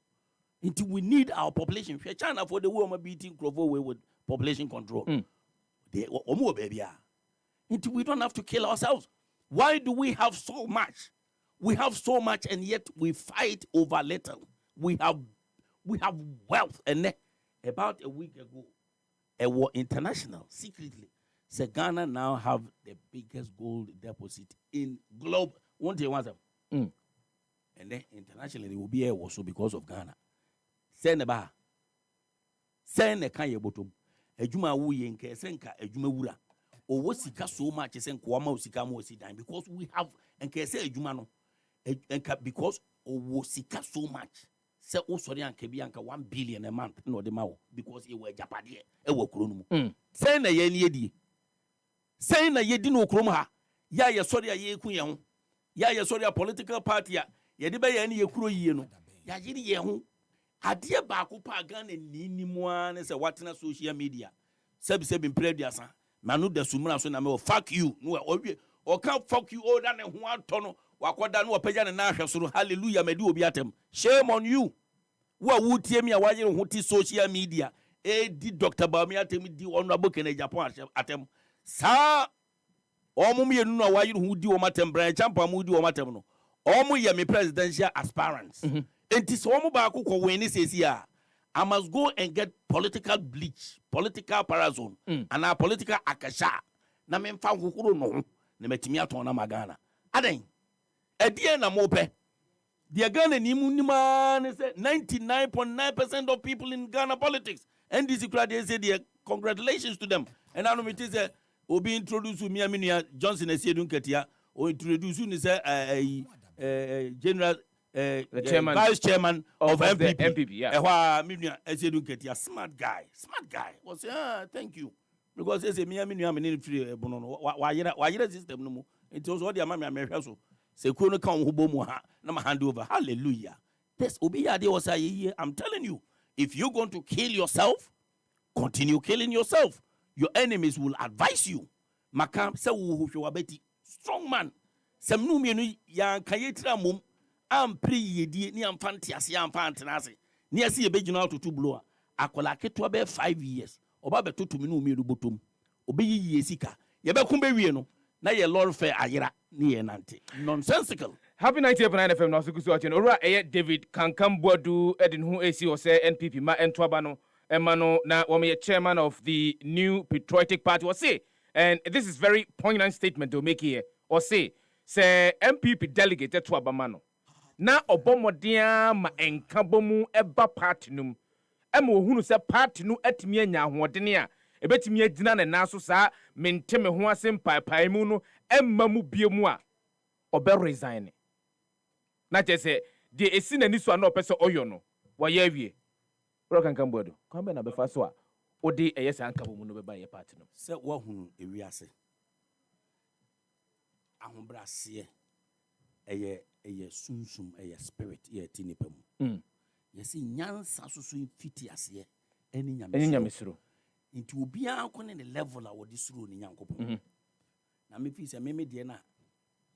Until we need our population. China for the woman beating Clover with population control. Until we don't have to kill ourselves. Why do we have so much? We have so much and yet we fight over little. We have wealth. And about a week ago, a war international secretly said Ghana now have the biggest gold deposit in globe. One day, and then internationally it will be a war so because of Ghana. Send a kanye bottom. Ejuma wu yenke senka ejuma wura. Owo sika so much senka wama usika mo sidan because we have enke se ejuma no. Enka because owo sika so much. Se o sori anke bi anka 1 billion a month no de mawo because e wa japade e wa kuro no mu. Say na ye ni yedi. Say na yedi no kuro mu ha. Ya ye sori ye ku ye ho. Ya ye sori a political party a ye de be ye ni ye kuro yie no. Ya yiri ye ho. Adie baako pa Ghana ni mu an se watena social media sebi imprediasa manu da sumura so na me fuck you no o kan fuck you o da ne ho ato no wakoda no opagya ne na ahwe soro hallelujah medi obi atem shame on you wo tie mi a wayere ho ti social media di Dr. Baumi atem di honorable Kennedy Japan atem sa omum ye nu na wayere ho di o matem Brian Champa mu di o matem no omu ye me presidential aspirants. And this woman back when he says here, I must go and get political bleach, political parazone, and our political akasha. Na men fa hukuro no, ne metimia tona magana. Aden, edie na mope. The Ghana ni munima say 99.9% of people in Ghana politics. And this crowd they say congratulations to them. And I know it is obi introduce me amenia Johnson Esiedun Ketia or introduce you say general vice chairman of MPP. Yeah. Smart guy. Was thank you. because say me am in free bono no wa yera system no mu it was all the amam America so say kuro no kan ho bomu ha na ma hand over. Hallelujah. This obi ya dey was say I'm telling you, if you're going to kill yourself, continue killing yourself. Your enemies will advise you. Makam se wo hwehwe wabeti strong man. Semnu mienu ya kayetira mum am pre yedie ni am fantiase am fantenase. Ni ase ye begina to blow. Akola keto be 5 years. Oba beto to minu mienu botom. Obe yi sika. Ye be kum be wie no. Na ye lord fair ayera ni ye nante. Nonsensical. Happy 90.9 FM na sukusu watching. Ora David Kankam-Boadu edin hu AC or say NPP ma entwaba no emano na wame chairman of the new patriotic party or say, and this is very poignant statement to make here or say MPP delegate to abamano na obomodia ma enkabomu eba party num emo hunu se party no atimi anya hoɔdene a ebetimi adina na naso saa menteme ho asem paipai mu no emma mu biemu a obe resign na chese de esi na niso na opese oyo no wa ya wie bro Kankam-Boadu kwa be na be fa so a odi eyese ankabomu no be ba ye party no se wa hunu ewiase ahobrase eye sunsum eye spirit ye tinipa mu yesi nyansa susu fiti ase eni nyamesro nti obia akone ne level a wodi suro ni nyankopon na me fi se me de na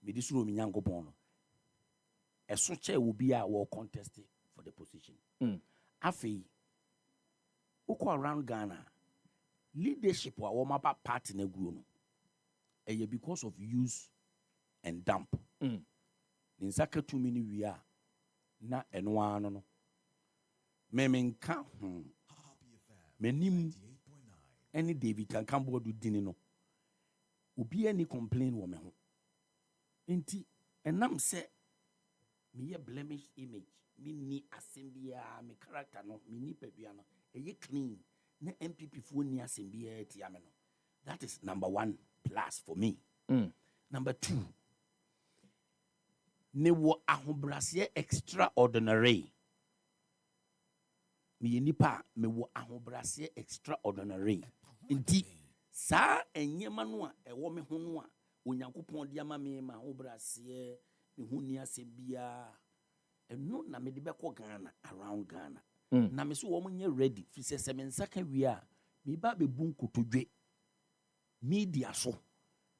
me di suro mi nyankopon no eso che obia wo contest for the position afei uko around Ghana leadership wa wo mapa party na guo no eye because of use and dump ninsaka to mini wia na eno ano no memenka menim any David Kankam-Boadu dini no obi any complain wo me ho enti enam se me ye blemish image me ni asembia me character no me ni pedua no eye clean na MPP fo ni asembia ti ame no. That is number 1 plus for me. Number 2, ne wo ahobrase extraordinary. Me nipa me wo ahobrase extraordinary. Inti sa enyema no a ewo me ho no a onyankopon de ama me ma ahobrase me hu ni asebia eno na me de be ko Ghana around Ghana. Na me so wo nye ready fi se saka wi a me ba be bu nkotodwe media so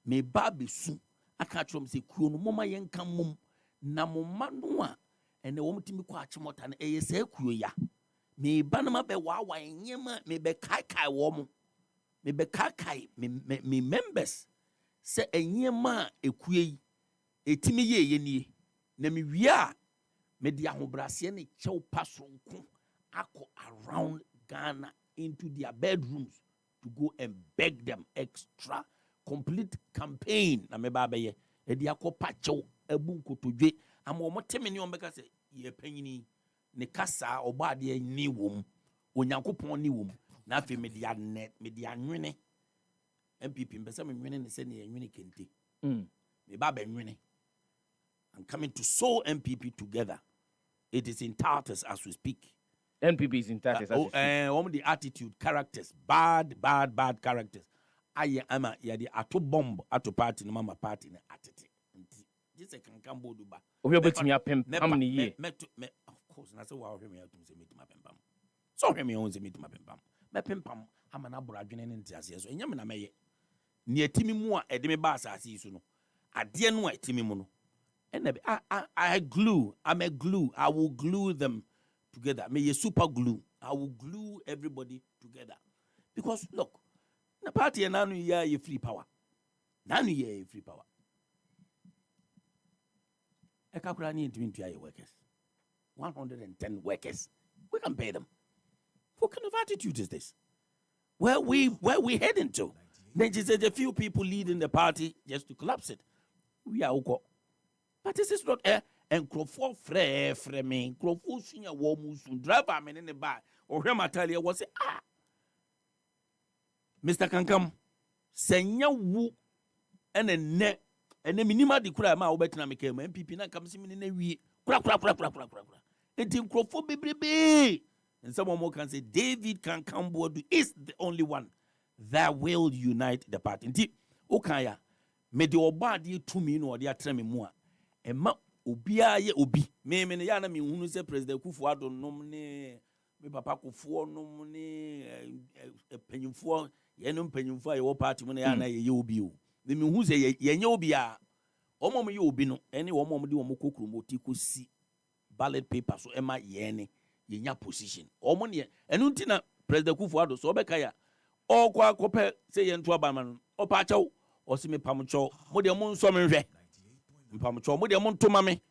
me ba be su aka trom se kuo no moma yenka mom na moma no a ene wo mtimi kwa achimota na eye se kuo ya me ba na ma be wa enyema me be kai wo mo me be kai me members se enyema ekuo yi etimi ye nie na me wi a me dia ahobrase ne chew pasonko ako around Ghana into their bedrooms to go and beg them extra complete campaign na me ba beye e dia ko pacho ebu nkotodwe ama omo temeni ombeka se ye panyini ne kasa obade ni wom onyankopon ni wom na afi me dia net me dia nwene MPP mbese me nwene ne se ne nwene kente me ba be nwene. I'm coming to sew MPP together. It is in tatters as we speak. NPP is in tatters as we speak. The attitude, characters, bad characters. I am a ato bomb ato party no mama party na atete. This Kankam-Boadu ba. Obi obetimi apem pam ni ye. Of course, na say wa hwe me atum se metima pempam. So hwe me on se metima pempam. Me pempam amana bro adwene ne ntiase so. Enyam na meye. Ne atimi mu a ede me ba asase so no. Ade no a atimi mu no. I'm a glue. I will glue them together. May a super glue. I will glue everybody together. Because look, the party and now you free power. Now you free power. Ekakurani into workers. 110 workers. We can pay them. What kind of attitude is this? Where we heading to? Then just a few people leading the party just to collapse it. We are okay. But this is not a encrofor free me. Encrofor senior womus driver men in the bar or Rematalia was Mr. Kankam, senya wu and a net and the minima de cry my better make MPP na comes in a wee crack. And encrofor baby. And someone more can say David Kankam-Boadu is the only one that will unite the party. Indeed, okaya me de obadi to me no de atreme mu a ema obia ye obi me ne ya na me hunu se president Kufuor nom ne me papa Kufuor nom ne panyimfo ye no panyimfo ye wo party mu na ya na ye obi o me hu se ye nye obi a omom ye obi no ene omom de omom kokuru mo ti kosi ballot paper so ema ye ne ye nya position omo ne enu ntina president Kufuor so obeka ya okwa akopɛ sɛ yɛ nto aba ma no ɔpa akyɛw ɔse me pamkyɛw mo de mo nsɔ me hwɛ mpamkyɛw mo de mo nto ma me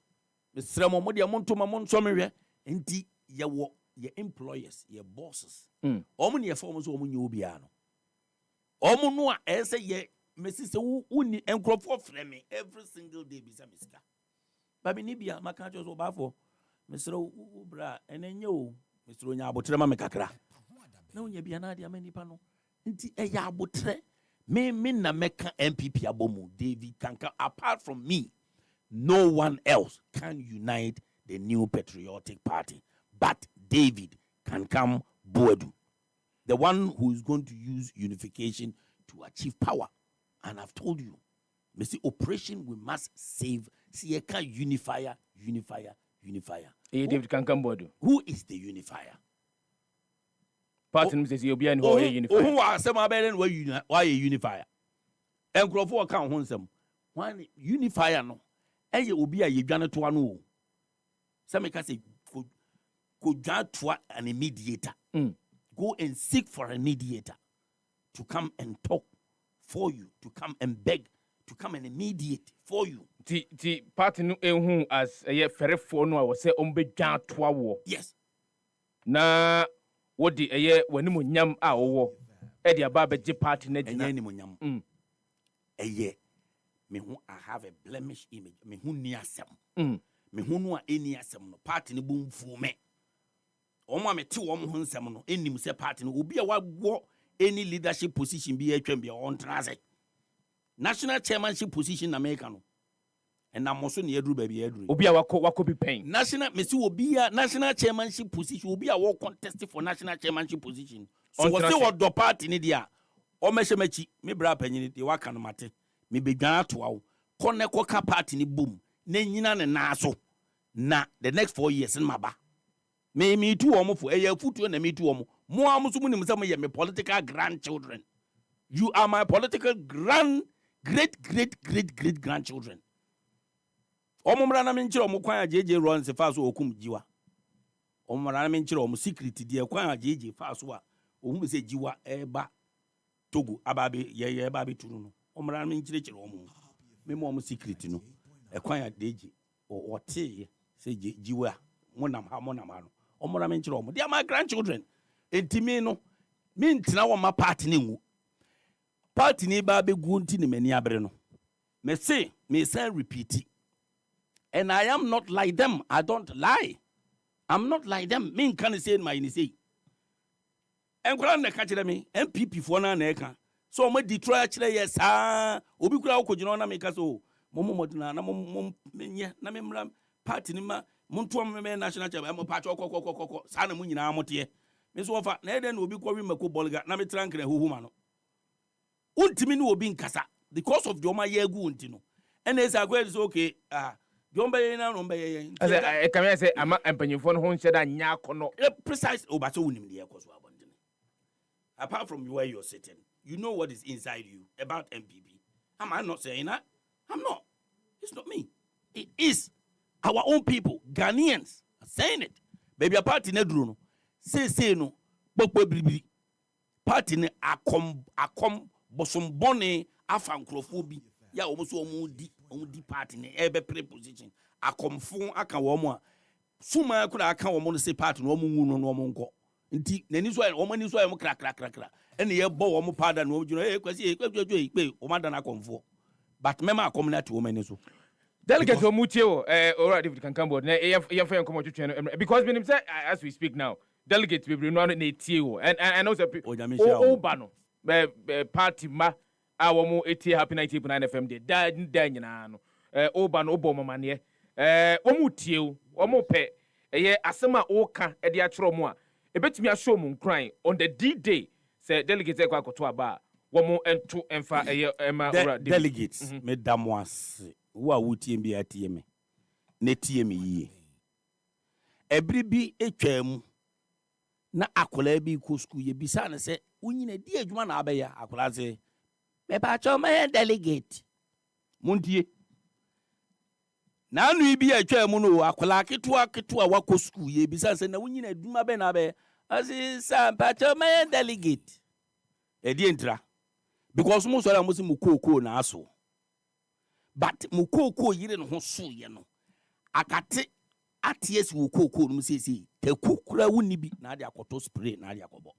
mesrɛ mo de mo nto ma mo nsɔ me hwɛ enti yɛ employers yɛ bosses ɔmo ne yɛ fɔ mo so ɔmo nyɛ obi a no ɔmo no a ɛsɛ yɛ mesi sɛ woni enkrofo frɛ me every single day bisa me sika ba me ni bia maka kyɛw so ɔbaafo mesrɛ wo bra ɛnɛ nyɛ o mesrɛ nya abotre ma me kakra na wonya bia na de ama nipa no nti eya abotre me na meka MPP abomu David Kanka. Apart from me, no one else can unite the new patriotic party but David Kanka Boadu, the one who is going to use unification to achieve power. And I've told you, Mr. Operation we must save Sieka unifier. David Kanka Boadu. Who is the unifier? Party says you'll be and who unifier. Who are some better why a unifier? And Crawford account honsome. One unifier no. And you will be a Uganda to one. Some can say could to an mediator. Go and seek for a mediator to come and talk for you, to come and beg, to come and mediate for you. The party no who as a very phone I was say Jan to war. Yes. Na what the aye when you nyam a wo e dia ba be party na dina ni mo nyam eye me hu I have a blemish image me hu ni asem me hu no a eni asem no party ne bomfu me omo me te wo mo hu nsem no enim se party no obi a wago any leadership position bi atwam bi on transe national chairmanship position na America no and na moso ne yadru ba bi yadru obi a wako bi pen national me si obi a national chairmanship position obi a wo contest for national chairmanship position so we say what do party ni dia o mehye machi me bra panyini de waka no mate me bedwan ato awo koneko ka party ni boom na nyina ne na so na the next 4 years in maba me tu omo fo eya futu na me tu omo mo am so munim say me political grandchildren. You are my political great grandchildren. Omumra na menchire omo kwan ajeje run se fa so okum jiwa. Omumra na menchire omo secret die kwan ajeje fa so a ohum se jiwa eba Togo ababe ye ababe turu no. Omumra na menchire chire omo. Me mo omo secret no. E kwan ajeje o te se jiwa monam ha no. Omumra menchire omo. They are my grandchildren. Entimi no me ntina wo ma party ni ngu. Party ni ba be gu nti ne mani abre no. Me say repeat it. And I am not like them. I don't lie. I'm not like them. Me can say my say. And Kuran na catch me MPP for na eka. So me Detroit chile yes ah. Obi kura okojino na meka so. Momo moduna na mom menye na memra party ni ma monto me national chairman mo patch kokokokoko. Sa na mu nyina amote. Me so ofa na eden obi kwa wi mako bolga na me trankre huhuma no. Untimi ni obi nkasa because of the oma yegu untino. And as I go is okay Jomba na no mbe I can say am empanyimfo no ho nche da nya akono precise obaso unim de yakoso abondene. Apart from where you're sitting, you know what is inside you about MPP. Am I not saying that? I'm not. It's not me. It is our own people, Ghanaians, are saying it. Baby a party ne dru no. Say no pokpo bibiri. Party ne akom bosom bone afa nkrofo bi ya omuso omudi party ne ebe preposition akomfo aka wo mo a suma kura aka wo mo no say party no omu no no nko nti nani so wo mani so am kra ene ye bo wo mo pada no ojuno kwasi pe o mada na akomfo but mema community wo mani so delegate o mutie o already David Kanka board na ye fa nkomo twetwe because we say as we speak now delegate we no na tie o and also o ba no party ma awomo etie happy 90.9 FM de da nyina no oba no obo mamane omu tie o omu pe ye asema oka e de atro mo a ebetimi asho mu nkran on the D-Day say delegate kwa koto aba womo ento emfa ema ora delegates me damwas wo a wotie bi atie me na tie me yie ebri bi etwam na akola bi ko school ye bisa ne se unyina di adwuma na abeya akola se me ba cho me delegate muntie na anu bi atwam no akola keto wako school ye bisa se na unyina adwuma be na abeya asi sa ba cho me delegate edi entra because mo so la mo si mukoko na aso but mukoko yire no ho so ye no akate aties mukoko no sisi tekukura wuni bi na ade akoto spray na ade akobo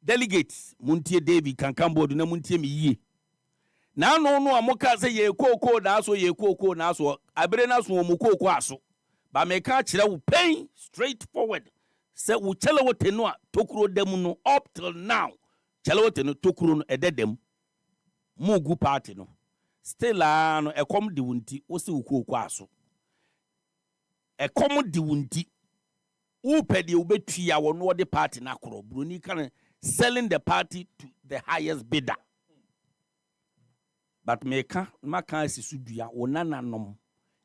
delegates muntie David Kankambo na muntie mi yie na no amoka se ye kokoko na aso abere na so mukoko aso ba me ka kire wo pain straight forward se wo chele wo tenu a tokuro dem no up till now chele wo tenu tokuro no ededem mugu party no still no ekom de wunti wo se wo kokoko aso ekom de wunti wo pede wo betua wo no de party na koro broni kan selling the party to the highest bidder but meka maka asisudua wo nananom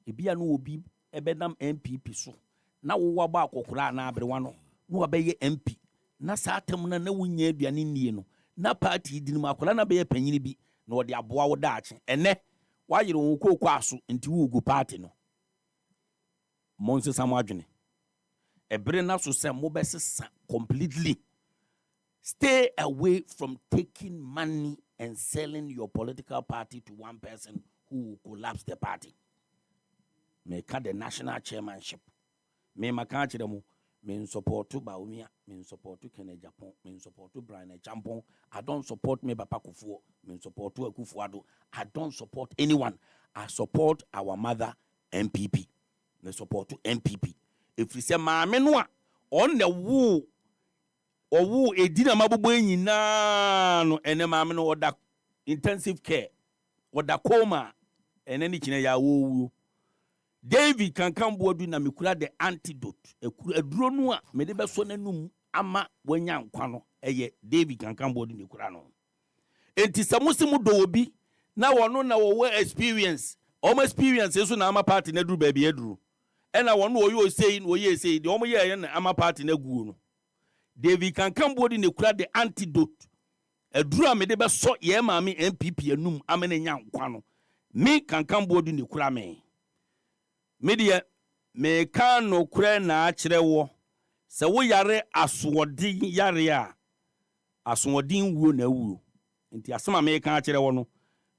ebia no obi ebedam MPP so na wo waba akokora na abrewa no no abeye MP na saatem na wunya aduane nie no na party di no akora na beye panyini bi na ode aboa wo daache ene wayere wo kokoko aso nti wo gu party no monse samadwene ebre na so se mo besesa completely stay away from taking money and selling your political party to one person who will collapse the party. Make the national chairmanship. Me makachire mu me support to Baumia, me support to Kenya Japan, me support to Brian Champon. I don't support me Papa Kufuor, me support to Akufuado. I don't support anyone. I support our mother MPP. Me support to MPP. If we say maamenwa on the woo owu edina mabubo nyina no ene maame no oda intensive care oda coma ene ni kine ya wowu David Kankambo adu na mekura the antidote eduro no a me de beso nanum ama wanya nkwa no eye David Kankambo adu nekura no enti samusimu do obi na wono na wo experience omo experience so na ama party na duru ba bi eduru ena wono oyo sei de omo ye na ama party na guo no David Kankambo di nekura the antidote edura me de beso ye maami MPP anum amene nya nkwa no me Kankambo di nekura me de me ka no kura na akire wo se wo yare aswodin yare a aswodin wuo na wuo nti asema me ka akire wo no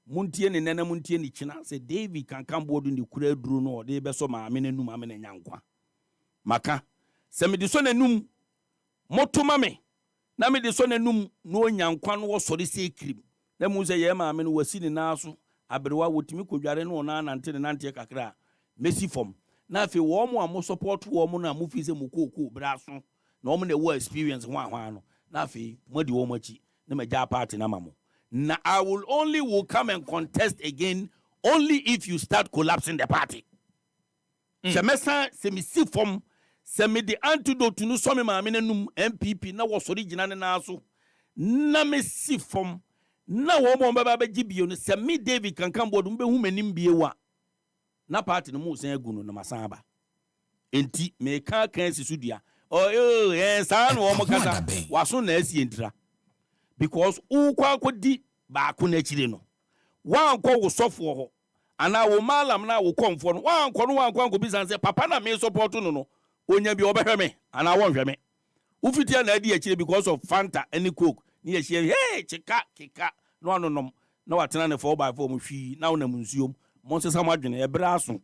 muntie ne nana muntie ni kina se David Kankambo di nekura duro no de beso maami nanum amene nya nkwa maka se me de so nanum motuma me na me de so nanum no nyankwa no wo sori sekrim na mu se ye maame no wasi ni naso abrewa wotimi kodware no na nante nante kakra mesi fom na afi wo mo am support wo mo na mu fi se mu kokoko braso na wo na wo experience hwan no na afi modi wo machi na maja party na mamo na I will come and contest again only if you start collapsing the party se mesa se mi si fom se me the antidote no so me maame nanum MPP na wo sori gina ne na so na me si fom na wo mo baba ba gibio no se me David Kankambo do behu manim biewa na party no mu san agu no na masaba enti me ka kan sisudua sa no wo mo kasa waso na asi entra because ukwa akodi ba ko na chire no wan ko wo sofo ho ana wo malam na wo komfo no wan ko bisan se papa na me support no onya bi obehwe me ana wonhwe me ufitia na adi akire because of Fanta any Coke ni ye hey kika no anonom na watena ne 4x4 mu hwi na wona munsuom monse samadwene ebraso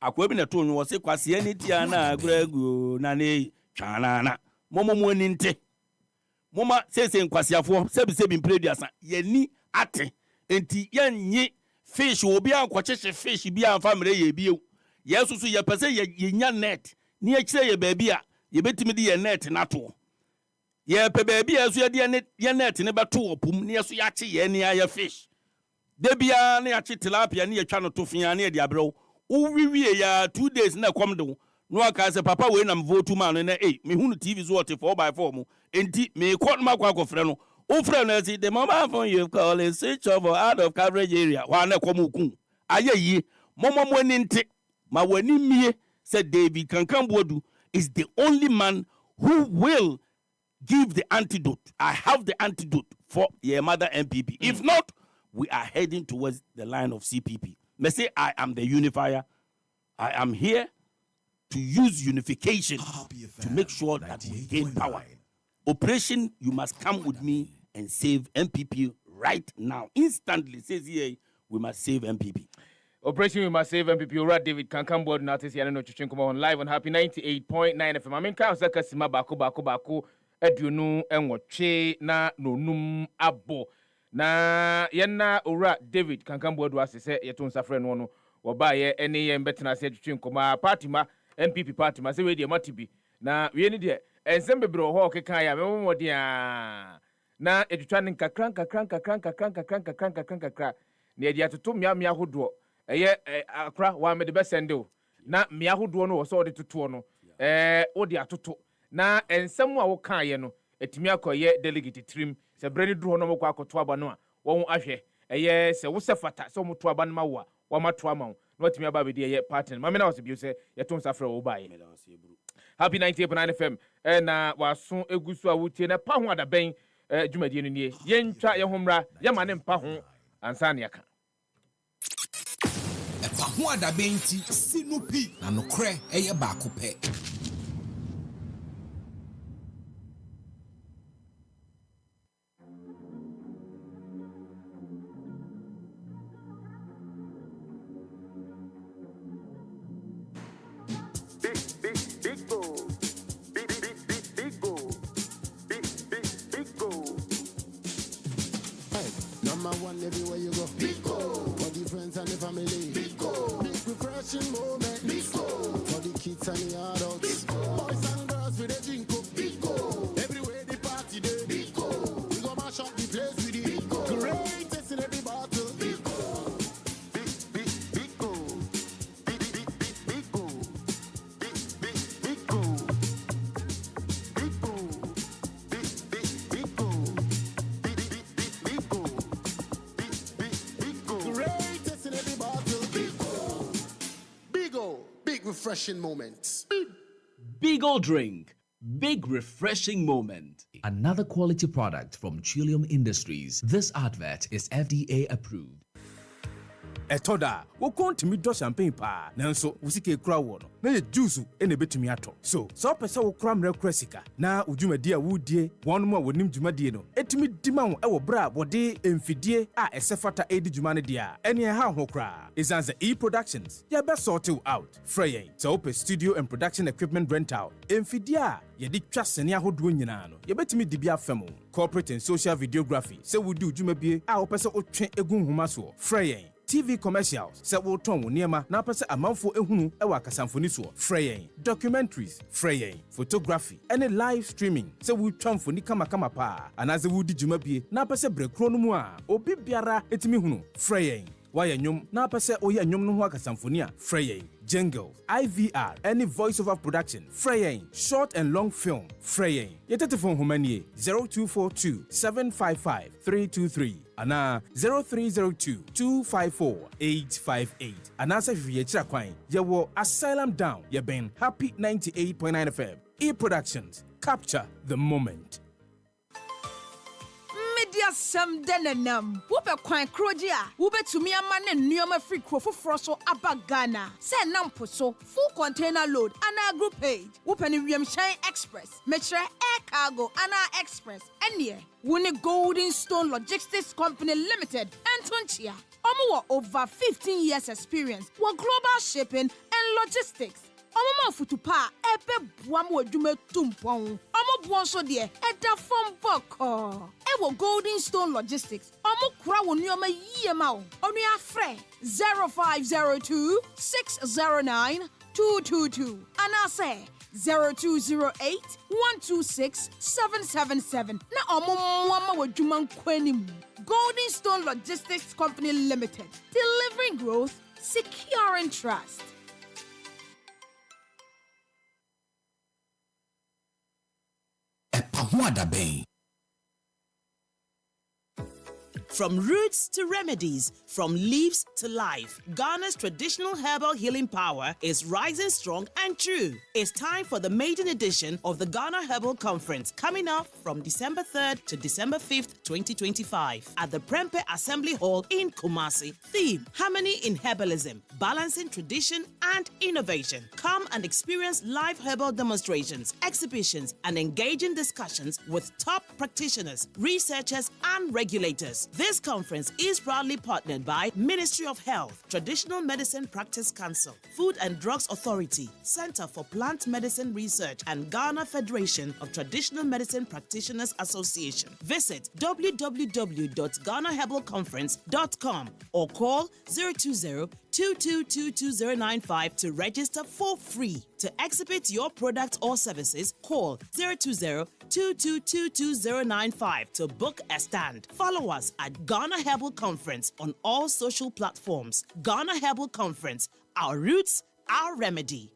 akwa bi na to nwo se kwase ani tia na agragu na ne twanana momo ani nte moma sese nkwasiafo sebi mpreduasa yani ate enti yanyi fish obi ankocheche fish bi anfa mre ye biu yesusu ye pese ye nya net ni akire ye baabi a ye betimi de ye net nato ye pe baabi a so ye net ne beto opum ne so ya che ye ne ya fish de bia ne ya che tilapia ne ya twa no to fia ne de abrew uwiwie ya 2 days na kom de no aka say papa we nam vote man no na me hunu TV so what 4x4 mu enti me call ma kwa frɛ no o frɛ no say the mobile phone you call is switch off or out of coverage area wa na kom ku ayeyi momo ani nte ma wani mie say David Kankam-Boadu is the only man who will give the antidote. I have the antidote for your mother MPP. If not, we are heading towards the line of CPP. May say I am the unifier. I am here to use unification to make sure that we gain power. Operation, you must come with me and save MPP right now. Instantly, says here, we must save MPP. Operation We Must Save MPP. Right, David Kankam-Boadu notice here no Chuchinko on live on Happy 98.9 FM. I mean, Kausaka Sima Bako Edunu enwoche na nonum abo na yenna ora David Kankam-Boadu asese yeton safre no no wo ba ye ene ye mbetena se twetwenkoma party ma MPP party ma se we de matibi na we ni de ensem bebre ho kekan ya memo de a na edutwa ne kakran na edi atoto mia hodo eye akra wa me de besende o na mia hodo no wo so de toto no wo de atoto na ensem a wo kan ye no etimi akoye delegate trim se brani duro no mko akoto aba no a wo ahwe eye se wo sefata se mo to aba no ma wo a wo ma to ama wo no etimi aba be de ye partner ma me na wo se bi se ye ton safra wo bae Happy 98.9 FM na waso egusu a wutie na pa ho adaben dwumadie no nie ye ntwa ye homra ye ma ne mpa ho ansa ne aka EpaHoaDaben ti sinupi na nokre eye baako pe. Number one everywhere you go. Big goal. For the friends and the family. Big goal. Big refreshing moment. Big goal. For the kids and the adults. Big goal. Boys and girls with a drink up. Big goal. Everywhere the party day. Big goal. We go mash up the place with it. Big goal. Greatest in every battle. Big goal. Big goal. Big goal. Big goal. Big goal. Big goal. Greatest in every battle. Big refreshing moments. Big drink. Big refreshing moment. Another quality product from Trillium Industries. This advert is FDA approved. Etoda, wo kontimi do champagne pa, nanso wusike kura wo no. Na ye juice ene betumi ato. So pese wo kura mre kura sika. Na udwumadi a wudie, wonmo a wonim dwumadie no. Etimi dima wo e wo bra wode emfidie a esefata edi dwuma ne dia. Ene ha ho kura. Izanza E-Productions. Ya be sort you out. Freyen. So open studio and production equipment rental. Emfidie a ye di twa sene ahodo nyina no. Ye betumi di bia fam. Corporate and social videography. Se wudi udwumabie a wo pese otwe egun homa so. Freyen. TV commercials, se wo ton wo niema na pese amanfo ehunu e wa kasamfoni so. Freyen. Documentaries, freyen. Photography, any live streaming, se wo twamfoni kama pa. Anaze wo di dwumabie na pese brekro no mu a obi biara etimi hunu. Freyen. Waya nyom na pese oya nyom no ho akasamfoni a. Freyen. Jingles, IVR, any voiceover production, Freyen, short and long film, Freyen. Yetetifon humanie 0242 755 323. Ana 0302 254 858. Ana se hwie kira kwan. Yewo Asylum Down. Ye ben Happy 98.9 FM. E-Productions. Capture the moment. Media sam denenam. Wube kwan krojia. Wube tumia mane niyoma free krofo froso abagana. Se nampo so full container load ana group page. Wube ni Shine Express. Metre Air Cargo ana Express. Enye. Wune Golden Stone Logistics Company Limited. Antonchia. Omo over 15 years experience. Wa global shipping and logistics. Omo futupa ebe buamu edume tumpon. Omo buonso die eda from boko. Ewo Golden Stone Logistics. Omo kura wo nioma yema o. Onu afre 0502 609 222. Anase 0208 126 777. Na omo mwama wejuma nkwenim. Golden Stone Logistics Company Limited. Delivering growth, securing trust. KWADWO. From roots to remedies, from leaves to life, Ghana's traditional herbal healing power is rising strong and true. It's time for the maiden edition of the Ghana Herbal Conference, coming up from December 3rd to December 5th, 2025, at the Prempeh Assembly Hall in Kumasi. Theme: Harmony in Herbalism, Balancing Tradition and Innovation. Come and experience live herbal demonstrations, exhibitions, and engaging discussions with top practitioners, researchers, and regulators. This conference is proudly partnered by Ministry of Health, Traditional Medicine Practice Council, Food and Drugs Authority, Center for Plant Medicine Research, and Ghana Federation of Traditional Medicine Practitioners Association. Visit www.ghanaherbalconference.com or call 020-2222-095 to register for free. To exhibit your product or services, call 020-2222-095 to book a stand. Follow us at Ghana Herbal Conference on all social platforms. Ghana Herbal Conference, our roots, our remedy.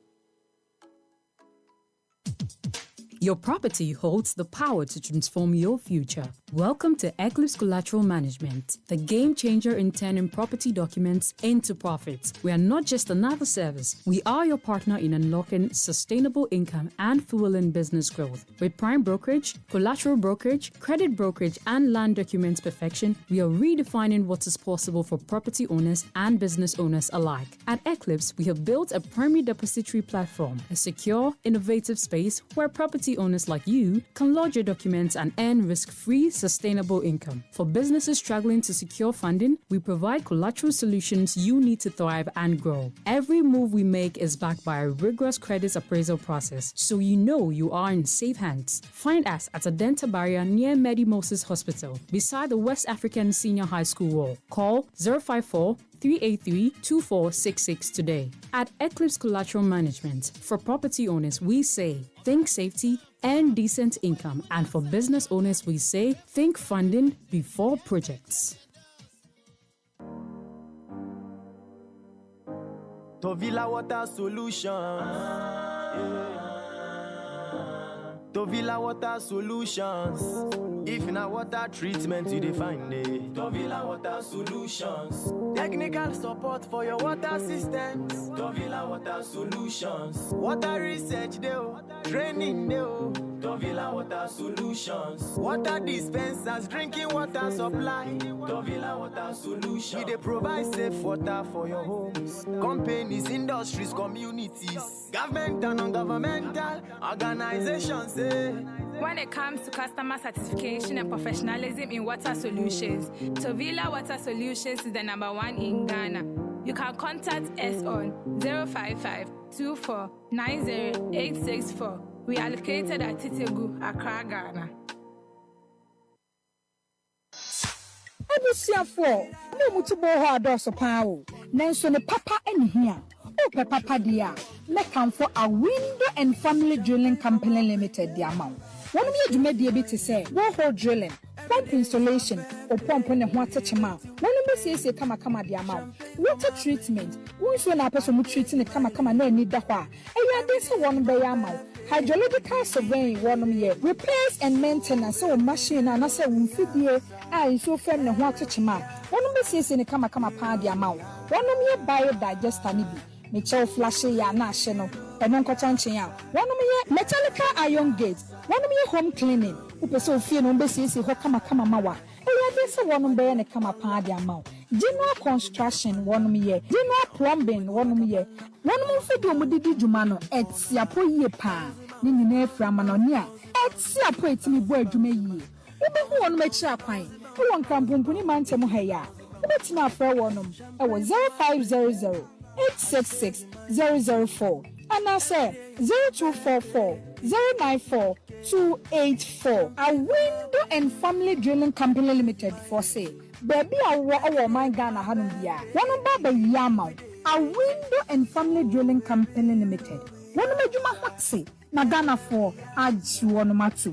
Your property holds the power to transform your future. Welcome to Eclipse Collateral Management, the game changer in turning property documents into profits. We are not just another service. We are your partner in unlocking sustainable income and fueling business growth. With prime brokerage, collateral brokerage, credit brokerage, and land documents perfection, we are redefining what is possible for property owners and business owners alike. At Eclipse, we have built a primary depository platform, a secure, innovative space where property owners like you can lodge your documents and earn risk-free, sustainable income. For businesses struggling to secure funding, we provide collateral solutions you need to thrive and grow. Every move we make is backed by a rigorous credit appraisal process, so you know you are in safe hands. Find us at Adenta Barrier near Medi Moses Hospital, beside the West African Senior High School wall. Call 054-383-2466 today. At Eclipse Collateral Management, for property owners, we say, think safety and decent income. And for business owners, we say, think funding before projects. Tovila Water Solutions. Tovila Water Solutions. If in a water treatment you define it, Tovila Water Solutions. Technical support for your water systems, Tovila Water Solutions. Water research deo, training deo, Tovila Water Solutions. Water dispensers, drinking water supply, Tovila Water Solutions. They provide safe water for your homes, companies, industries, communities, government and non-governmental organizations. When it comes to customer satisfaction and professionalism in water solutions, Tovila Water Solutions is the #1 in Ghana. You can contact us on 055-2490-864. We are located at Titegu, Accra, Ghana. Abusiafo, no mutubo ho adoso pawo. Nanso ne papa enhia. Ope papa dia. Mekam for a window and family drilling company limited the amount. One of you made the ability to say, borehole drilling, pump installation, or pump on the water chama. One of you say, come the amount. Water treatment, once when a person treating the kama no need the wa. And you are this one by amount. Hydrological surveying, one year, repairs and maintenance, or machine, and I say, feed I so friend the water chama. One of you says in the kama pa the amount. One of you buy a digester nibi. Mitchell flashy ya national, and Uncle Tonchia. One of me mechanical iron gates, one of me home cleaning. Upe so fear no basis, who kama mawa. And this one of me kama pa the amount. General construction, one of me, general plumbing, one of me. One of me do mudidi jumano, et siapo ye pa, nini from Manonia, et siapo et me boy jume ye. Ube who one make sure pine, who one crampuni man temuhaya. Ube tina for one of them. I was 0500. 866-004 and I say 0244-094-284. A window and family drilling company limited for sale. Baby, our my Ghana Hanubia. One of the Yama. A window and family drilling company limited. One of the Juma Maxi. Nagana for Ajuanumatu.